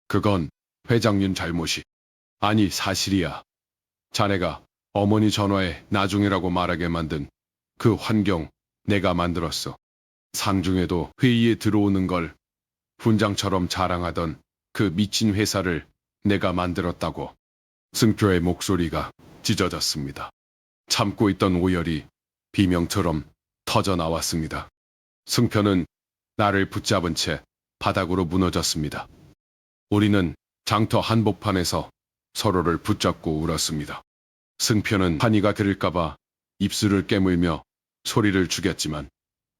Speaker 4: 그건 회장님 잘못이 아니 사실이야. 자네가 어머니 전화에 나중이라고 말하게 만든 그 환경 내가 만들었어. 상중에도 회의에 들어오는 걸 훈장처럼 자랑하던 그 미친 회사를 내가 만들었다고. 승표의 목소리가 찢어졌습니다. 참고 있던 오열이 비명처럼 터져 나왔습니다. 승표는 나를 붙잡은 채 바닥으로 무너졌습니다. 우리는 장터 한복판에서 서로를 붙잡고 울었습니다. 승표는 환희가 들을까봐 입술을 깨물며 소리를 죽였지만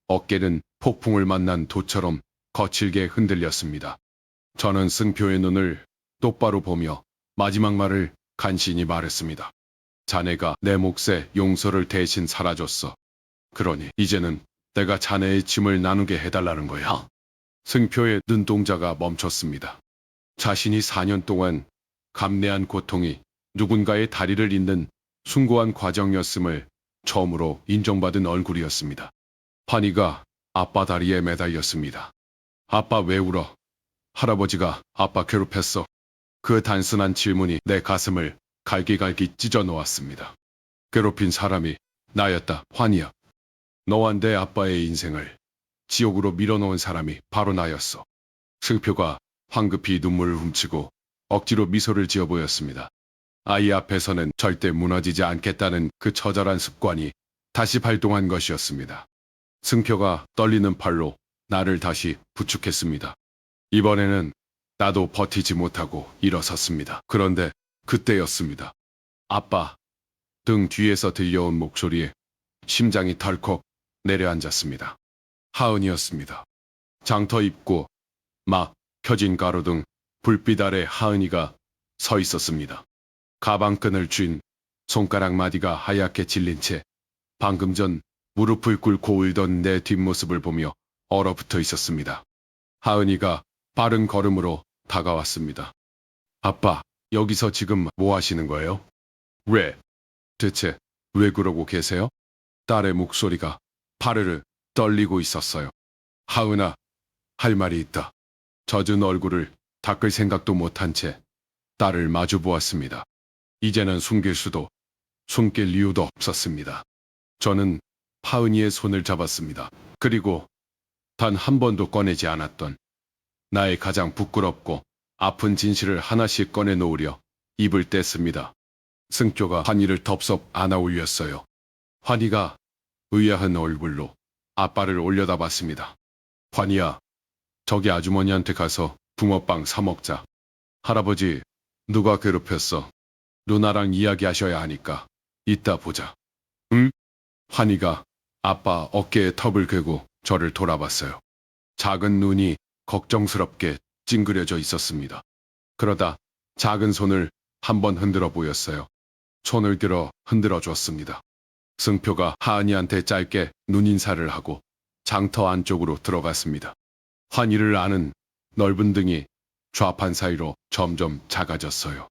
Speaker 4: 어깨는 폭풍을 만난 돛처럼 거칠게 흔들렸습니다. 저는 승표의 눈을 똑바로 보며 마지막 말을 간신히 말했습니다. 자네가 내 몫에 용서를 대신 살아줬어. 그러니 이제는 내가 자네의 짐을 나누게 해달라는 거야. 승표의 눈동자가 멈췄습니다. 자신이 4년 동안 감내한 고통이 누군가의 다리를 잇는 숭고한 과정이었음을 처음으로 인정받은 얼굴이었습니다. 환희가 아빠 다리에 매달렸습니다. 아빠 왜 울어? 할아버지가 아빠 괴롭혔어. 그 단순한 질문이 내 가슴을 갈기갈기 찢어 놓았습니다. 괴롭힌 사람이 나였다, 환희야. 너와 내 아빠의 인생을 지옥으로 밀어놓은 사람이 바로 나였어. 승표가 황급히 눈물을 훔치고 억지로 미소를 지어 보였습니다. 아이 앞에서는 절대 무너지지 않겠다는 그 처절한 습관이 다시 발동한 것이었습니다. 승표가 떨리는 팔로 나를 다시 부축했습니다. 이번에는 나도 버티지 못하고 일어섰습니다. 그런데 그때였습니다. 아빠, 등 뒤에서 들려온 목소리에 심장이 덜컥 내려앉았습니다. 하은이었습니다. 장터 입구, 막 켜진 가로등, 불빛 아래 하은이가 서 있었습니다. 가방끈을 쥔 손가락 마디가 하얗게 질린 채 방금 전 무릎을 꿇고 울던 내 뒷모습을 보며 얼어붙어 있었습니다. 하은이가 빠른 걸음으로 다가왔습니다. 아빠, 여기서 지금 뭐 하시는 거예요? 대체 왜 그러고 계세요? 딸의 목소리가 파르르 떨리고 있었어요. 하은아, 할 말이 있다. 젖은 얼굴을 닦을 생각도 못한 채 딸을 마주 보았습니다. 이제는 숨길 수도, 숨길 이유도 없었습니다. 저는 하은이의 손을 잡았습니다. 그리고 단 한 번도 꺼내지 않았던 나의 가장 부끄럽고 아픈 진실을 하나씩 꺼내 놓으려 입을 뗐습니다. 승표가 환희를 덥석 안아 올렸어요. 환희가 의아한 얼굴로 아빠를 올려다봤습니다. 환희야, 저기 아주머니한테 가서 붕어빵 사 먹자. 할아버지, 누가 괴롭혔어? 누나랑 이야기하셔야 하니까 이따 보자. 응? 환희가 아빠 어깨에 턱을 괴고 저를 돌아봤어요. 작은 눈이 걱정스럽게 찡그려져 있었습니다. 그러다 작은 손을 한번 흔들어 보였어요. 손을 들어 흔들어 줬습니다. 승표가 하은이한테 짧게 눈인사를 하고 장터 안쪽으로 들어갔습니다. 환희를 아는 넓은 등이 좌판 사이로 점점 작아졌어요.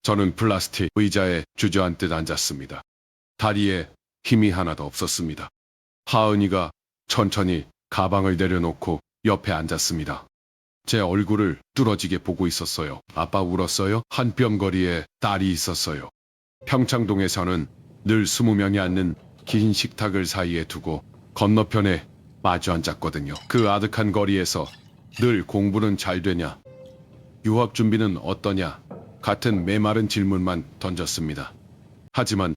Speaker 4: 저는 플라스틱 의자에 주저앉듯 앉았습니다. 다리에 힘이 하나도 없었습니다. 하은이가 천천히 가방을 내려놓고 옆에 앉았습니다. 제 얼굴을 뚫어지게 보고 있었어요. 아빠 울었어요? 한 뼘 거리에 딸이 있었어요. 평창동에서는 늘 20명이 앉는 긴 식탁을 사이에 두고 건너편에 마주 앉았거든요. 그 아득한 거리에서 늘 공부는 잘 되냐, 유학 준비는 어떠냐 같은 메마른 질문만 던졌습니다. 하지만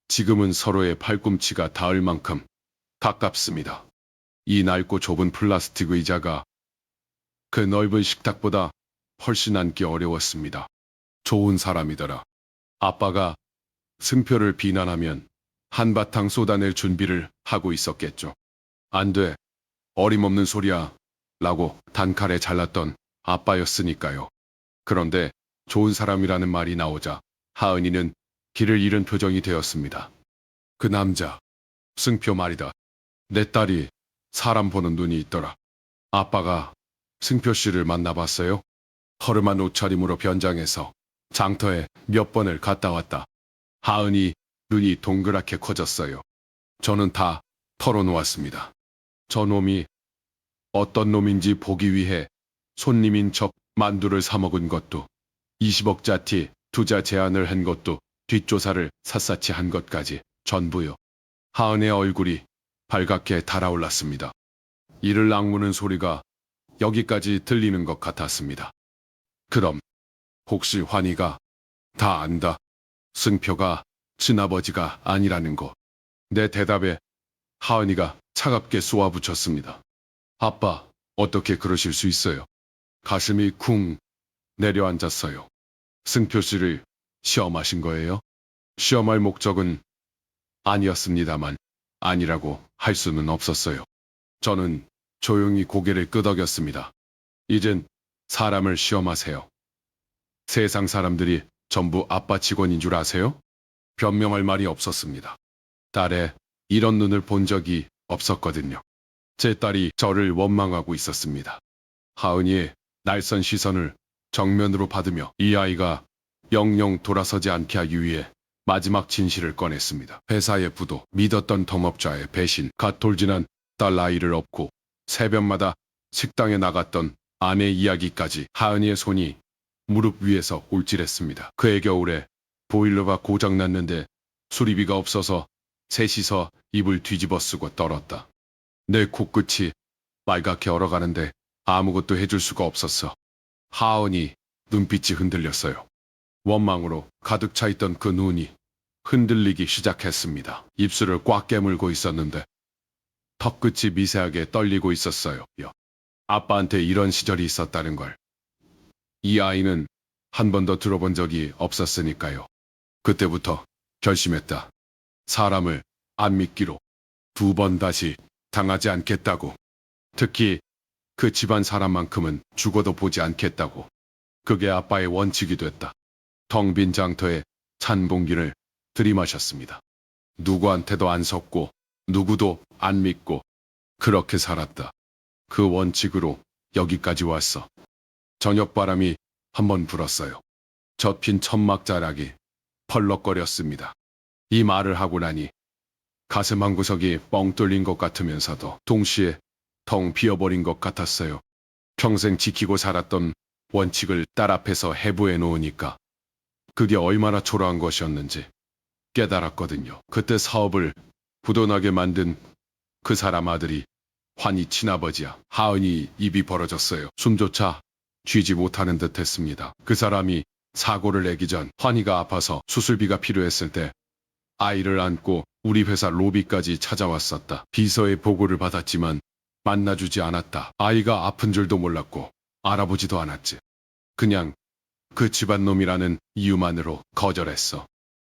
Speaker 4: 지금은 서로의 팔꿈치가 닿을 만큼 가깝습니다. 이 낡고 좁은 플라스틱 의자가 그 넓은 식탁보다 훨씬 앉기 어려웠습니다. 좋은 사람이더라. 아빠가 승표를 비난하면 한바탕 쏟아낼 준비를 하고 있었겠죠. 안 돼. 어림없는 소리야. 라고 단칼에 잘랐던 아빠였으니까요. 그런데 좋은 사람이라는 말이 나오자 하은이는 길을 잃은 표정이 되었습니다. 그 남자, 승표 말이다. 내 딸이 사람 보는 눈이 있더라. 아빠가 승표 씨를 만나봤어요? 허름한 옷차림으로 변장해서 장터에 몇 번을 갔다 왔다. 하은이 눈이 동그랗게 커졌어요. 저는 다 털어놓았습니다. 저 놈이 어떤 놈인지 보기 위해 손님인 척 만두를 사 먹은 것도, 20억짜리 투자 제안을 한 것도, 뒷조사를 샅샅이 한 것까지 전부요. 하은의 얼굴이 발갛게 달아올랐습니다. 이를 악무는 소리가 여기까지 들리는 것 같았습니다. 그럼 혹시 환희가 다 안다? 승표가 친아버지가 아니라는 거. 내 대답에 하은이가 차갑게 쏘아붙였습니다. 아빠, 어떻게 그러실 수 있어요? 가슴이 쿵 내려앉았어요. 승표 씨를 시험하신 거예요? 시험할 목적은 아니었습니다만 아니라고 할 수는 없었어요. 저는 조용히 고개를 끄덕였습니다. 이젠 사람을 시험하세요. 세상 사람들이 전부 아빠 직원인 줄 아세요? 변명할 말이 없었습니다. 딸의 이런 눈을 본 적이 없었거든요. 제 딸이 저를 원망하고 있었습니다. 하은이의 날선 시선을 정면으로 받으며 이 아이가 영영 돌아서지 않게 하기 위해 마지막 진실을 꺼냈습니다. 회사의 부도, 믿었던 동업자의 배신, 갓 돌진한 딸 아이를 업고 새벽마다 식당에 나갔던 아내 이야기까지 하은이의 손이 무릎 위에서 올질했습니다. 그해 겨울에 보일러가 고장났는데 수리비가 없어서 셋이서 입을 뒤집어 쓰고 떨었다. 내 코끝이 빨갛게 얼어가는데 아무것도 해줄 수가 없었어. 하은이 눈빛이 흔들렸어요. 원망으로 가득 차 있던 그 눈이 흔들리기 시작했습니다. 입술을 꽉 깨물고 있었는데 턱끝이 미세하게 떨리고 있었어요. 아빠한테 이런 시절이 있었다는 걸. 이 아이는 한 번도 들어본 적이 없었으니까요. 그때부터 결심했다. 사람을 안 믿기로 2번 다시 당하지 않겠다고. 특히 그 집안 사람만큼은 죽어도 보지 않겠다고. 그게 아빠의 원칙이 됐다. 텅 빈 장터에 찬 공기를 들이마셨습니다. 누구한테도 안 속고 누구도 안 믿고 그렇게 살았다. 그 원칙으로 여기까지 왔어. 저녁바람이 한번 불었어요. 젖힌 천막자락이 펄럭거렸습니다. 이 말을 하고 나니 가슴 한 구석이 뻥 뚫린 것 같으면서도 동시에 텅 비어버린 것 같았어요. 평생 지키고 살았던 원칙을 딸 앞에서 해부해 놓으니까 그게 얼마나 초라한 것이었는지 깨달았거든요. 그때 사업을 부도나게 만든 그 사람 아들이 환희 친아버지야. 하은이 입이 벌어졌어요. 숨조차 쉬지 못하는 듯 했습니다. 그 사람이 사고를 내기 전 환희가 아파서 수술비가 필요했을 때 아이를 안고 우리 회사 로비까지 찾아왔었다. 비서의 보고를 받았지만 만나주지 않았다. 아이가 아픈 줄도 몰랐고 알아보지도 않았지. 그냥 그 집안 놈이라는 이유만으로 거절했어.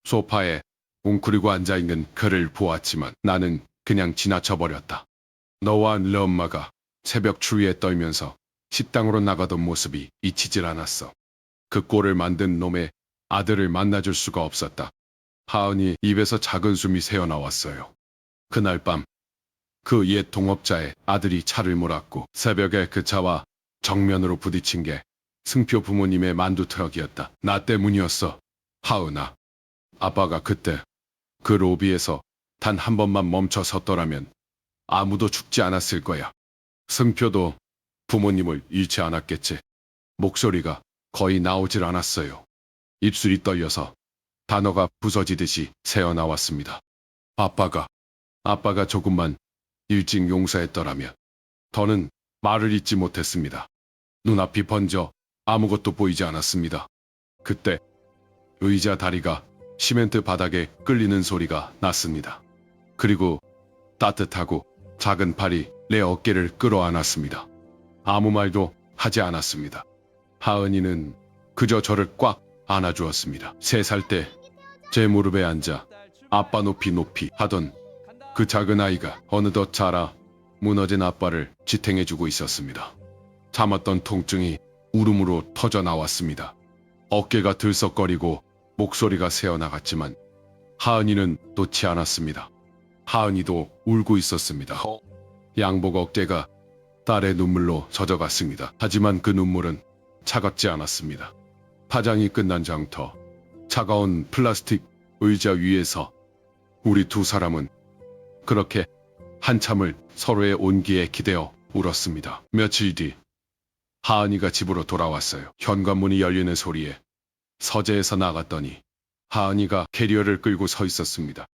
Speaker 4: 소파에 웅크리고 앉아있는 그를 보았지만 나는 그냥 지나쳐버렸다. 너와 너 엄마가 새벽 추위에 떨면서 식당으로 나가던 모습이 잊히질 않았어. 그 꼴을 만든 놈의 아들을 만나줄 수가 없었다. 하은이 입에서 작은 숨이 새어나왔어요. 그날 밤 그 옛 동업자의 아들이 차를 몰았고 새벽에 그 차와 정면으로 부딪힌 게 승표 부모님의 만두 트럭이었다. 나 때문이었어. 하은아. 아빠가 그때 그 로비에서 단 한 번만 멈춰 섰더라면 아무도 죽지 않았을 거야. 승표도 부모님을 잃지 않았겠지. 목소리가 거의 나오질 않았어요. 입술이 떨려서 단어가 부서지듯이 새어나왔습니다. 아빠가 조금만 일찍 용서했더라면. 더는 말을 잇지 못했습니다. 눈앞이 번져 아무것도 보이지 않았습니다. 그때 의자 다리가 시멘트 바닥에 끌리는 소리가 났습니다. 그리고 따뜻하고 작은 팔이 내 어깨를 끌어안았습니다. 아무 말도 하지 않았습니다. 하은이는 그저 저를 꽉 안아주었습니다. 3살 때 제 무릎에 앉아 아빠 높이 하던 그 작은 아이가 어느덧 자라 무너진 아빠를 지탱해주고 있었습니다. 참았던 통증이 울음으로 터져 나왔습니다. 어깨가 들썩거리고 목소리가 새어나갔지만 하은이는 놓지 않았습니다. 하은이도 울고 있었습니다. 양복 어깨가 딸의 눈물로 젖어갔습니다. 하지만 그 눈물은 차갑지 않았습니다. 파장이 끝난 장터, 차가운 플라스틱 의자 위에서 우리 두 사람은 그렇게 한참을 서로의 온기에 기대어 울었습니다. 며칠 뒤 하은이가 집으로 돌아왔어요. 현관문이 열리는 소리에 서재에서 나갔더니 하은이가 캐리어를 끌고 서 있었습니다.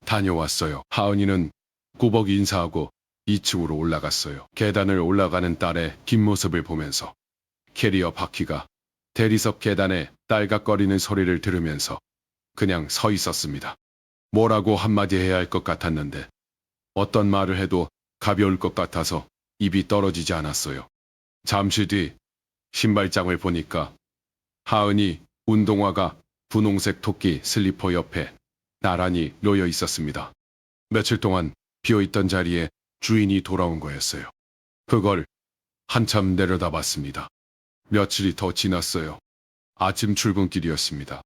Speaker 4: 다녀왔어요. 하은이는 꾸벅 인사하고 2층으로 올라갔어요. 계단을 올라가는 딸의 뒷모습을 보면서 캐리어 바퀴가 대리석 계단에 딸깍거리는 소리를 들으면서 그냥 서 있었습니다. 뭐라고 한마디 해야 할 것 같았는데 어떤 말을 해도 가벼울 것 같아서 입이 떨어지지 않았어요. 잠시 뒤 신발장을 보니까 하은이 운동화가 분홍색 토끼 슬리퍼 옆에 나란히 놓여 있었습니다. 며칠 동안 비어있던 자리에 주인이 돌아온 거였어요. 그걸 한참 내려다봤습니다. 며칠이 더 지났어요. 아침 출근길이었습니다.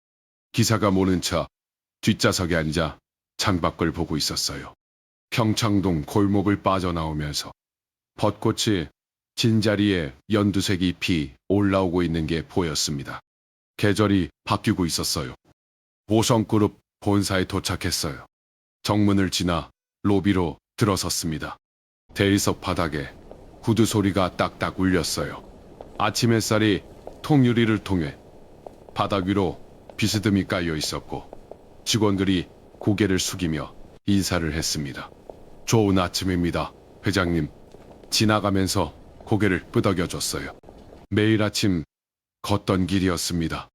Speaker 4: 기사가 모른 차 뒷좌석에 앉아 창밖을 보고 있었어요. 평창동 골목을 빠져나오면서 벚꽃이 진 자리에 연두색 잎이 올라오고 있는 게 보였습니다. 계절이 바뀌고 있었어요. 5성그룹 본사에 도착했어요. 정문을 지나 로비로 들어섰습니다. 대리석 바닥에 구두 소리가 딱딱 울렸어요. 아침 햇살이 통유리를 통해 바닥 위로 비스듬히 깔려 있었고 직원들이 고개를 숙이며 인사를 했습니다. 좋은 아침입니다, 회장님. 지나가면서 고개를 끄덕여줬어요. 매일 아침 걷던 길이었습니다.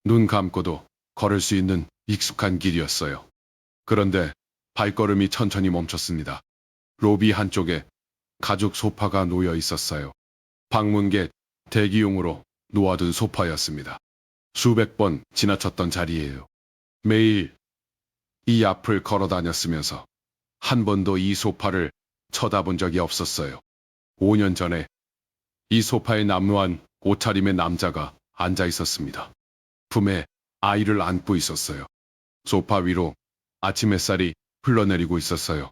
Speaker 4: 눈 감고도 걸을 수 있는 익숙한 길이었어요. 그런데 발걸음이 천천히 멈췄습니다. 로비 한쪽에 가죽 소파가 놓여 있었어요. 방문객 대기용으로 놓아둔 소파였습니다. 수백 번 지나쳤던 자리예요. 매일 이 앞을 걸어 다녔으면서 한 번도 이 소파를 쳐다본 적이 없었어요. 5년 전에 이 소파에 남루한 옷차림의 남자가 앉아 있었습니다. 품에 아이를 안고 있었어요. 소파 위로 아침 햇살이 흘러내리고 있었어요.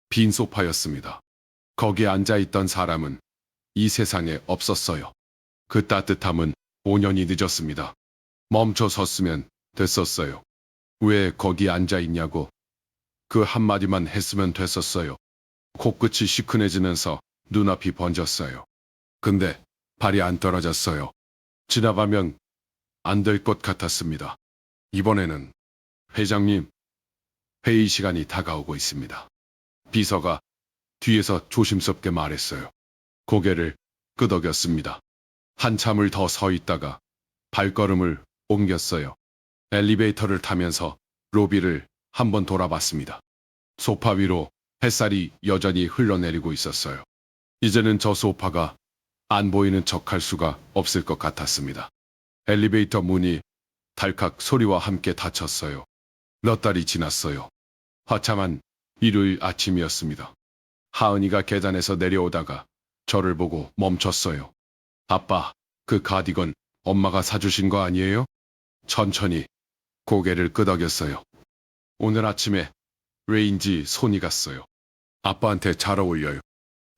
Speaker 4: 빈 소파였습니다. 거기에 앉아 있던 사람은 이 세상에 없었어요. 그 따뜻함은 5년이 늦었습니다. 멈춰 섰으면 됐었어요. 왜 거기 앉아 있냐고 그 한마디만 했으면 됐었어요. 코끝이 시큰해지면서 눈앞이 번졌어요. 근데 발이 안 떨어졌어요. 지나가면 안 될 것 같았습니다. 이번에는 회장님, 회의 시간이 다가오고 있습니다. 비서가 뒤에서 조심스럽게 말했어요. 고개를 끄덕였습니다. 한참을 더 서 있다가 발걸음을 옮겼어요. 엘리베이터를 타면서 로비를 한번 돌아봤습니다. 소파 위로 햇살이 여전히 흘러내리고 있었어요. 이제는 저 소파가 안 보이는 척할 수가 없을 것 같았습니다. 엘리베이터 문이 달칵 소리와 함께 닫혔어요. 몇 달이 지났어요. 화창한 일요일 아침이었습니다. 하은이가 계단에서 내려오다가 저를 보고 멈췄어요. 아빠, 그 가디건 엄마가 사주신 거 아니에요? 천천히 고개를 끄덕였어요. 오늘 아침에 왜인지 손이 갔어요. 아빠한테 잘 어울려요.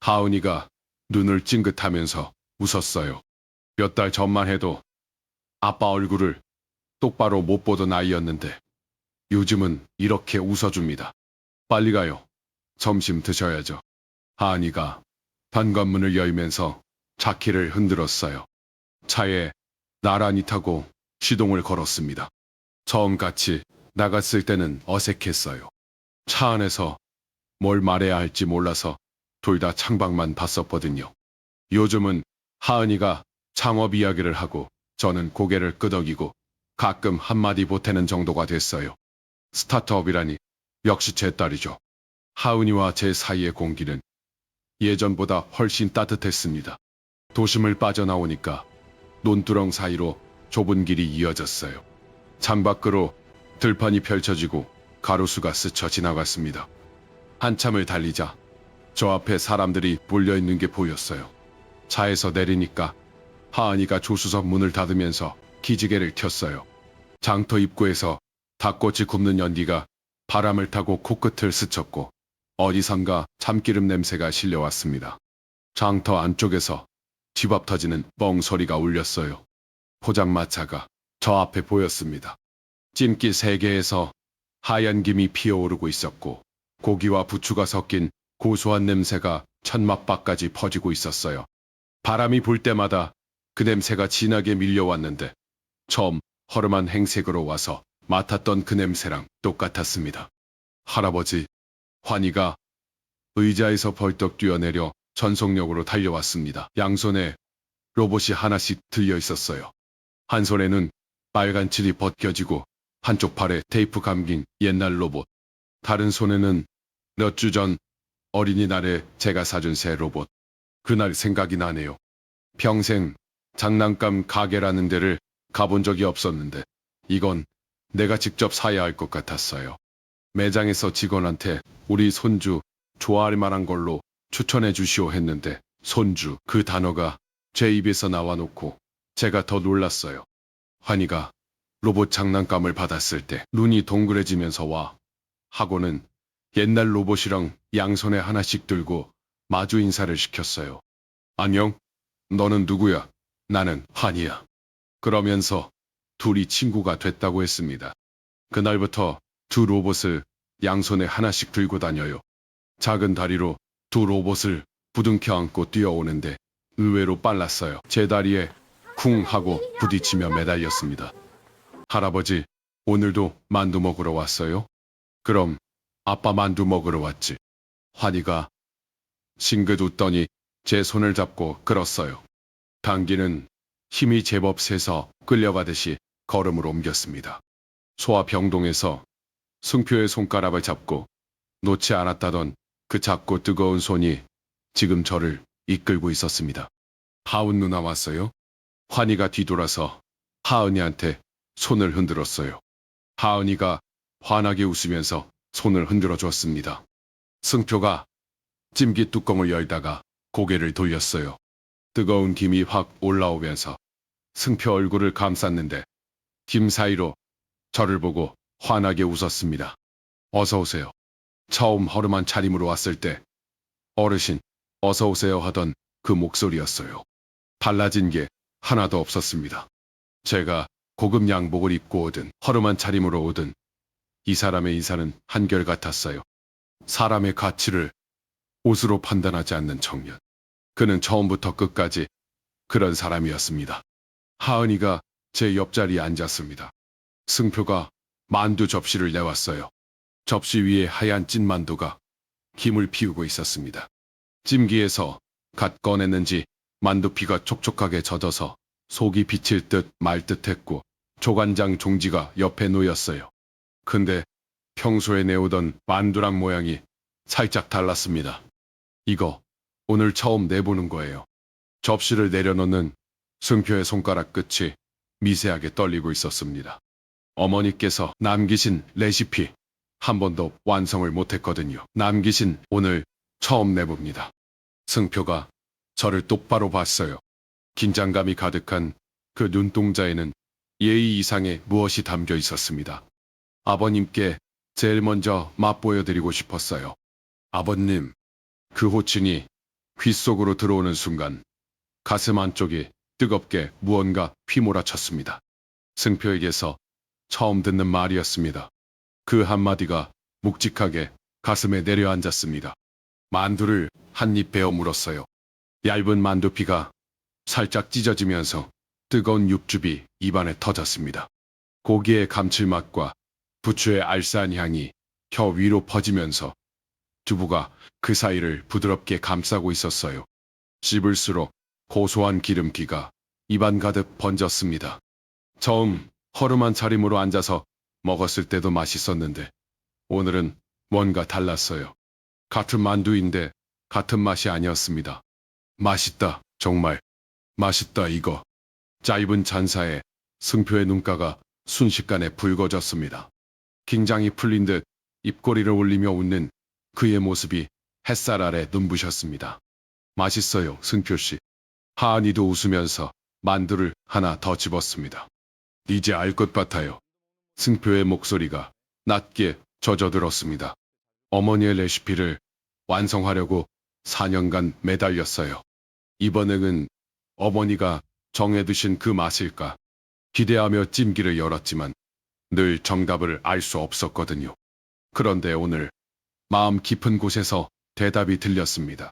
Speaker 4: 하은이가 눈을 찡긋하면서 웃었어요. 몇 달 전만 해도 아빠 얼굴을 똑바로 못 보던 아이였는데 요즘은 이렇게 웃어줍니다. 빨리 가요. 점심 드셔야죠. 하은이가 현관문을 열면서 차키를 흔들었어요. 차에 나란히 타고 시동을 걸었습니다. 처음같이 나갔을 때는 어색했어요. 차 안에서 뭘 말해야 할지 몰라서 둘 다 창밖만 봤었거든요. 요즘은 하은이가 창업 이야기를 하고 저는 고개를 끄덕이고 가끔 한마디 보태는 정도가 됐어요. 스타트업이라니 역시 제 딸이죠. 하은이와 제 사이의 공기는 예전보다 훨씬 따뜻했습니다. 도심을 빠져나오니까 논두렁 사이로 좁은 길이 이어졌어요. 창밖으로 들판이 펼쳐지고 가로수가 스쳐 지나갔습니다. 한참을 달리자 저 앞에 사람들이 몰려있는 게 보였어요. 차에서 내리니까 하은이가 조수석 문을 닫으면서 기지개를 켰어요. 장터 입구에서 닭꼬치 굽는 연기가 바람을 타고 코끝을 스쳤고 어디선가 참기름 냄새가 실려왔습니다. 장터 안쪽에서 집 앞 터지는 뻥 소리가 울렸어요. 포장마차가 저 앞에 보였습니다. 찜기 3개에서 하얀 김이 피어오르고 있었고 고기와 부추가 섞인 고소한 냄새가 천막밖까지 퍼지고 있었어요. 바람이 불 때마다 그 냄새가 진하게 밀려왔는데 처음 허름한 행색으로 와서 맡았던 그 냄새랑 똑같았습니다. 할아버지, 환희가 의자에서 벌떡 뛰어내려 전속력으로 달려왔습니다. 양손에 로봇이 하나씩 들려 있었어요. 한 손에는 빨간 칠이 벗겨지고 한쪽 팔에 테이프 감긴 옛날 로봇, 다른 손에는 몇 주 전 어린이날에 제가 사준 새 로봇. 그날 생각이 나네요. 평생 장난감 가게라는 데를 가본 적이 없었는데 이건 내가 직접 사야 할 것 같았어요. 매장에서 직원한테 우리 손주 좋아할 만한 걸로 추천해 주시오 했는데 손주 그 단어가 제 입에서 나와 놓고 제가 더 놀랐어요. 환희가 로봇 장난감을 받았을 때 눈이 동그래지면서 와 하고는 옛날 로봇이랑 양손에 하나씩 들고 마주 인사를 시켰어요. 안녕? 너는 누구야? 나는 환희야. 그러면서 둘이 친구가 됐다고 했습니다. 그날부터 두 로봇을 양손에 하나씩 들고 다녀요. 작은 다리로 두 로봇을 부둥켜 안고 뛰어오는데 의외로 빨랐어요. 제 다리에 쿵 하고 부딪히며 매달렸습니다. 할아버지, 오늘도 만두 먹으러 왔어요? 그럼 아빠 만두 먹으러 왔지. 환희가 싱긋 웃더니 제 손을 잡고 끌었어요. 당기는 힘이 제법 세서 끌려가듯이 걸음을 옮겼습니다. 소화병동에서 승표의 손가락을 잡고 놓지 않았다던 그 작고 뜨거운 손이 지금 저를 이끌고 있었습니다. 하은 누나 왔어요? 환희가 뒤돌아서 하은이한테 손을 흔들었어요. 하은이가 환하게 웃으면서 손을 흔들어 줬습니다. 승표가 찜기 뚜껑을 열다가 고개를 돌렸어요. 뜨거운 김이 확 올라오면서 승표 얼굴을 감쌌는데 김 사이로 저를 보고 환하게 웃었습니다. 어서 오세요. 처음 허름한 차림으로 왔을 때 어르신 어서 오세요 하던 그 목소리였어요. 달라진 게 하나도 없었습니다. 제가 고급 양복을 입고 오든 허름한 차림으로 오든 이 사람의 인사는 한결같았어요. 사람의 가치를 옷으로 판단하지 않는 청년. 그는 처음부터 끝까지 그런 사람이었습니다. 하은이가 제 옆자리에 앉았습니다. 승표가 만두 접시를 내왔어요. 접시 위에 하얀 찐만두가 김을 피우고 있었습니다. 찜기에서 갓 꺼냈는지 만두피가 촉촉하게 젖어서 속이 비칠 듯 말 듯했고 조간장 종지가 옆에 놓였어요. 근데 평소에 내오던 만두랑 모양이 살짝 달랐습니다. 이거 오늘 처음 내보는 거예요. 접시를 내려놓는 승표의 손가락 끝이 미세하게 떨리고 있었습니다. 어머니께서 남기신 레시피 한 번도 완성을 못했거든요. 남기신 오늘 처음 내봅니다. 승표가 저를 똑바로 봤어요. 긴장감이 가득한 그 눈동자에는 예의 이상의 무엇이 담겨 있었습니다. 아버님께 제일 먼저 맛보여드리고 싶었어요. 아버님, 그 호칭이 귓속으로 들어오는 순간 가슴 안쪽이 뜨겁게 무언가 휘몰아쳤습니다. 승표에게서 처음 듣는 말이었습니다. 그 한마디가 묵직하게 가슴에 내려앉았습니다. 만두를 한 입 베어 물었어요. 얇은 만두피가 살짝 찢어지면서 뜨거운 육즙이 입안에 터졌습니다. 고기의 감칠맛과 부추의 알싸한 향이 혀 위로 퍼지면서 두부가 그 사이를 부드럽게 감싸고 있었어요. 씹을수록 고소한 기름기가 입안 가득 번졌습니다. 처음 허름한 차림으로 앉아서 먹었을 때도 맛있었는데 오늘은 뭔가 달랐어요. 같은 만두인데 같은 맛이 아니었습니다. 맛있다, 정말 맛있다 이거. 짧은 잔사에 승표의 눈가가 순식간에 붉어졌습니다. 긴장이 풀린 듯 입꼬리를 올리며 웃는 그의 모습이 햇살 아래 눈부셨습니다. 맛있어요, 승표씨. 하은이도 웃으면서 만두를 하나 더 집었습니다. 이제 알 것 같아요. 승표의 목소리가 낮게 젖어들었습니다. 어머니의 레시피를 완성하려고 4년간 매달렸어요. 이번에는 어머니가 정해두신 그 맛일까 기대하며 찜기를 열었지만 늘 정답을 알 수 없었거든요. 그런데 오늘 마음 깊은 곳에서 대답이 들렸습니다.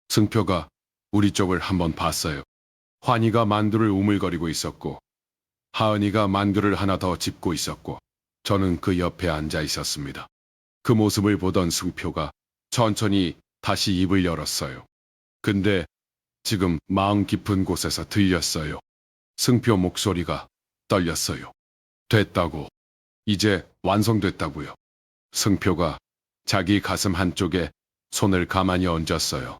Speaker 4: 승표가 우리 쪽을 한번 봤어요. 환희가 만두를 우물거리고 있었고 하은이가 만두를 하나 더 집고 있었고 저는 그 옆에 앉아 있었습니다. 그 모습을 보던 승표가 천천히 다시 입을 열었어요. 근데 지금 마음 깊은 곳에서 들렸어요. 승표 목소리가 떨렸어요. 됐다고. 이제 완성됐다고요. 승표가 자기 가슴 한쪽에 손을 가만히 얹었어요.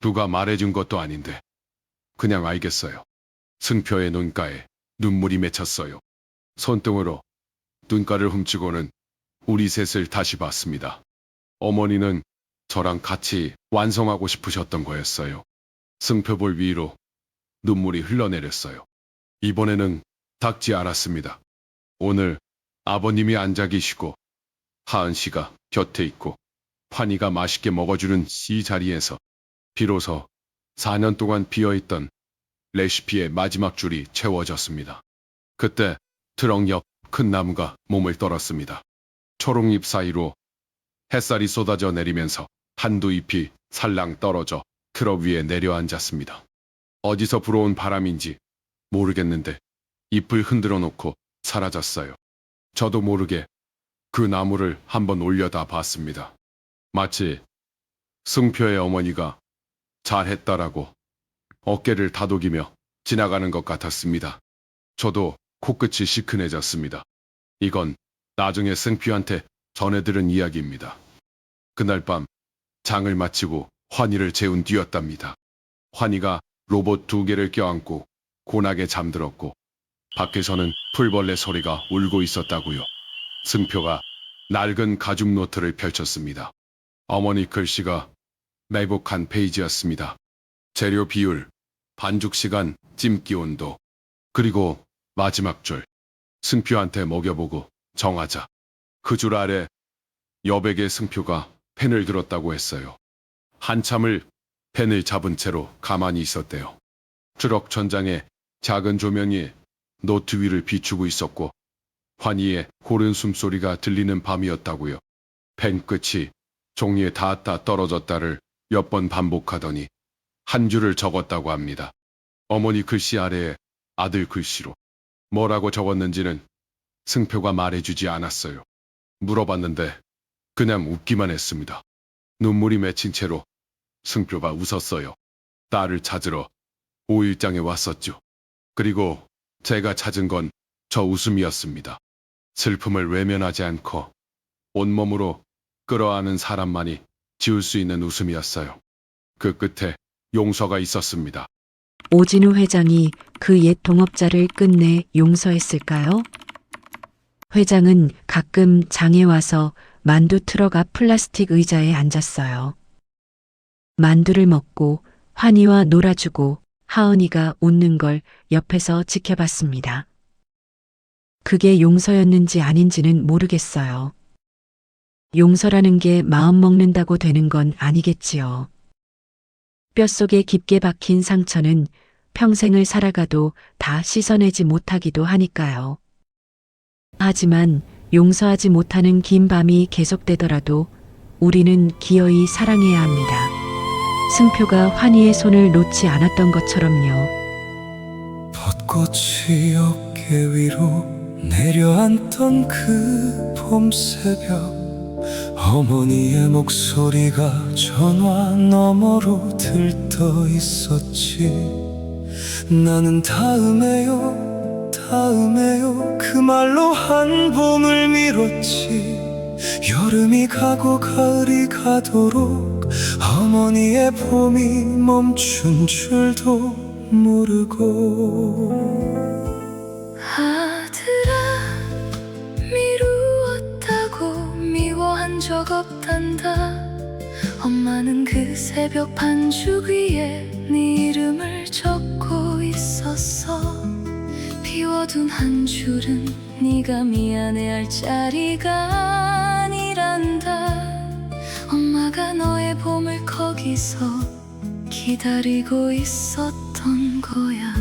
Speaker 4: 누가 말해준 것도 아닌데 그냥 알겠어요. 승표의 눈가에 눈물이 맺혔어요. 손등으로 눈가를 훔치고는 우리 셋을 다시 봤습니다. 어머니는 저랑 같이 완성하고 싶으셨던 거였어요. 승표볼 위로 눈물이 흘러내렸어요. 이번에는 닥지 않았습니다. 오늘 아버님이 앉아 계시고 하은 씨가 곁에 있고 환희가 맛있게 먹어주는 이 자리에서 비로소 4년 동안 비어있던 레시피의 마지막 줄이 채워졌습니다. 그때 트럭 옆 큰 나무가 몸을 떨었습니다. 초록잎 사이로 햇살이 쏟아져 내리면서 한두 잎이 살랑 떨어져 트럭 위에 내려앉았습니다. 어디서 불어온 바람인지 모르겠는데 잎을 흔들어 놓고 사라졌어요. 저도 모르게 그 나무를 한번 올려다 봤습니다. 마치 승표의 어머니가 잘했다라고 어깨를 다독이며 지나가는 것 같았습니다. 저도 코끝이 시큰해졌습니다. 이건 나중에 승표한테 전해들은 이야기입니다. 그날 밤 장을 마치고 환희를 재운 뒤였답니다. 환희가 로봇 2개를 껴안고 고나게 잠들었고 밖에서는 풀벌레 소리가 울고 있었다고요. 승표가 낡은 가죽 노트를 펼쳤습니다. 어머니 글씨가 매복한 페이지였습니다. 재료 비율, 반죽 시간, 찜기 온도, 그리고 마지막 줄. 승표한테 먹여보고 정하자. 그 줄 아래 여백의 승표가 펜을 들었다고 했어요. 한참을 펜을 잡은 채로 가만히 있었대요. 트럭 천장에 작은 조명이 노트 위를 비추고 있었고 환희의 고른 숨소리가 들리는 밤이었다고요. 펜 끝이 종이에 닿았다 떨어졌다를 몇 번 반복하더니 한 줄을 적었다고 합니다. 어머니 글씨 아래에 아들 글씨로. 뭐라고 적었는지는 승표가 말해주지 않았어요. 물어봤는데 그냥 웃기만 했습니다. 눈물이 맺힌 채로 승표가 웃었어요. 딸을 찾으러 5일장에 왔었죠. 그리고 제가 찾은 건 저 웃음이었습니다. 슬픔을 외면하지 않고 온몸으로 끌어안은 사람만이 지울 수 있는 웃음이었어요. 그 끝에 용서가 있었습니다.
Speaker 2: 오진우 회장이 그 옛 동업자를 끝내 용서했을까요? 회장은 가끔 장에 와서 만두 트럭 앞 플라스틱 의자에 앉았어요. 만두를 먹고 환희와 놀아주고 하은이가 웃는 걸 옆에서 지켜봤습니다. 그게 용서였는지 아닌지는 모르겠어요. 용서라는 게 마음 먹는다고 되는 건 아니겠지요. 뼛속에 깊게 박힌 상처는 평생을 살아가도 다 씻어내지 못하기도 하니까요. 하지만 용서하지 못하는 긴 밤이 계속되더라도 우리는 기어이 사랑해야 합니다. 승표가 환희의 손을 놓지 않았던 것처럼요.
Speaker 11: 벚꽃이 어깨 위로 내려앉던 그 봄 새벽 어머니의 목소리가 전화 너머로 들떠 있었지. 나는 다음에요 다음에요 그 말로 한 봄을 미뤘지. 여름이 가고 가을이 가도록 어머니의 봄이 멈춘 줄도 모르고.
Speaker 10: 아들아 미루었다고 미워한 적 없단다. 엄마는 그 새벽 반죽 위에 네 이름을 적고 있었어. 비워둔 한 줄은 네가 미안해할 자리가 아니란다. 엄마가 너의 봄을 거기서 기다리고 있었던 거야.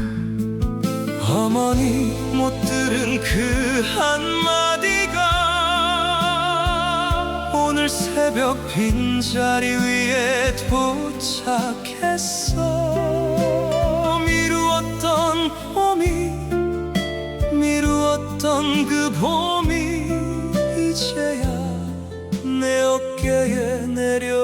Speaker 11: 어머니 못 들은 그 한마디가 오늘 새벽 빈자리 위에 도착했어. 미루었던 봄이 미루었던 그 봄이 이제야 내 어깨에 내려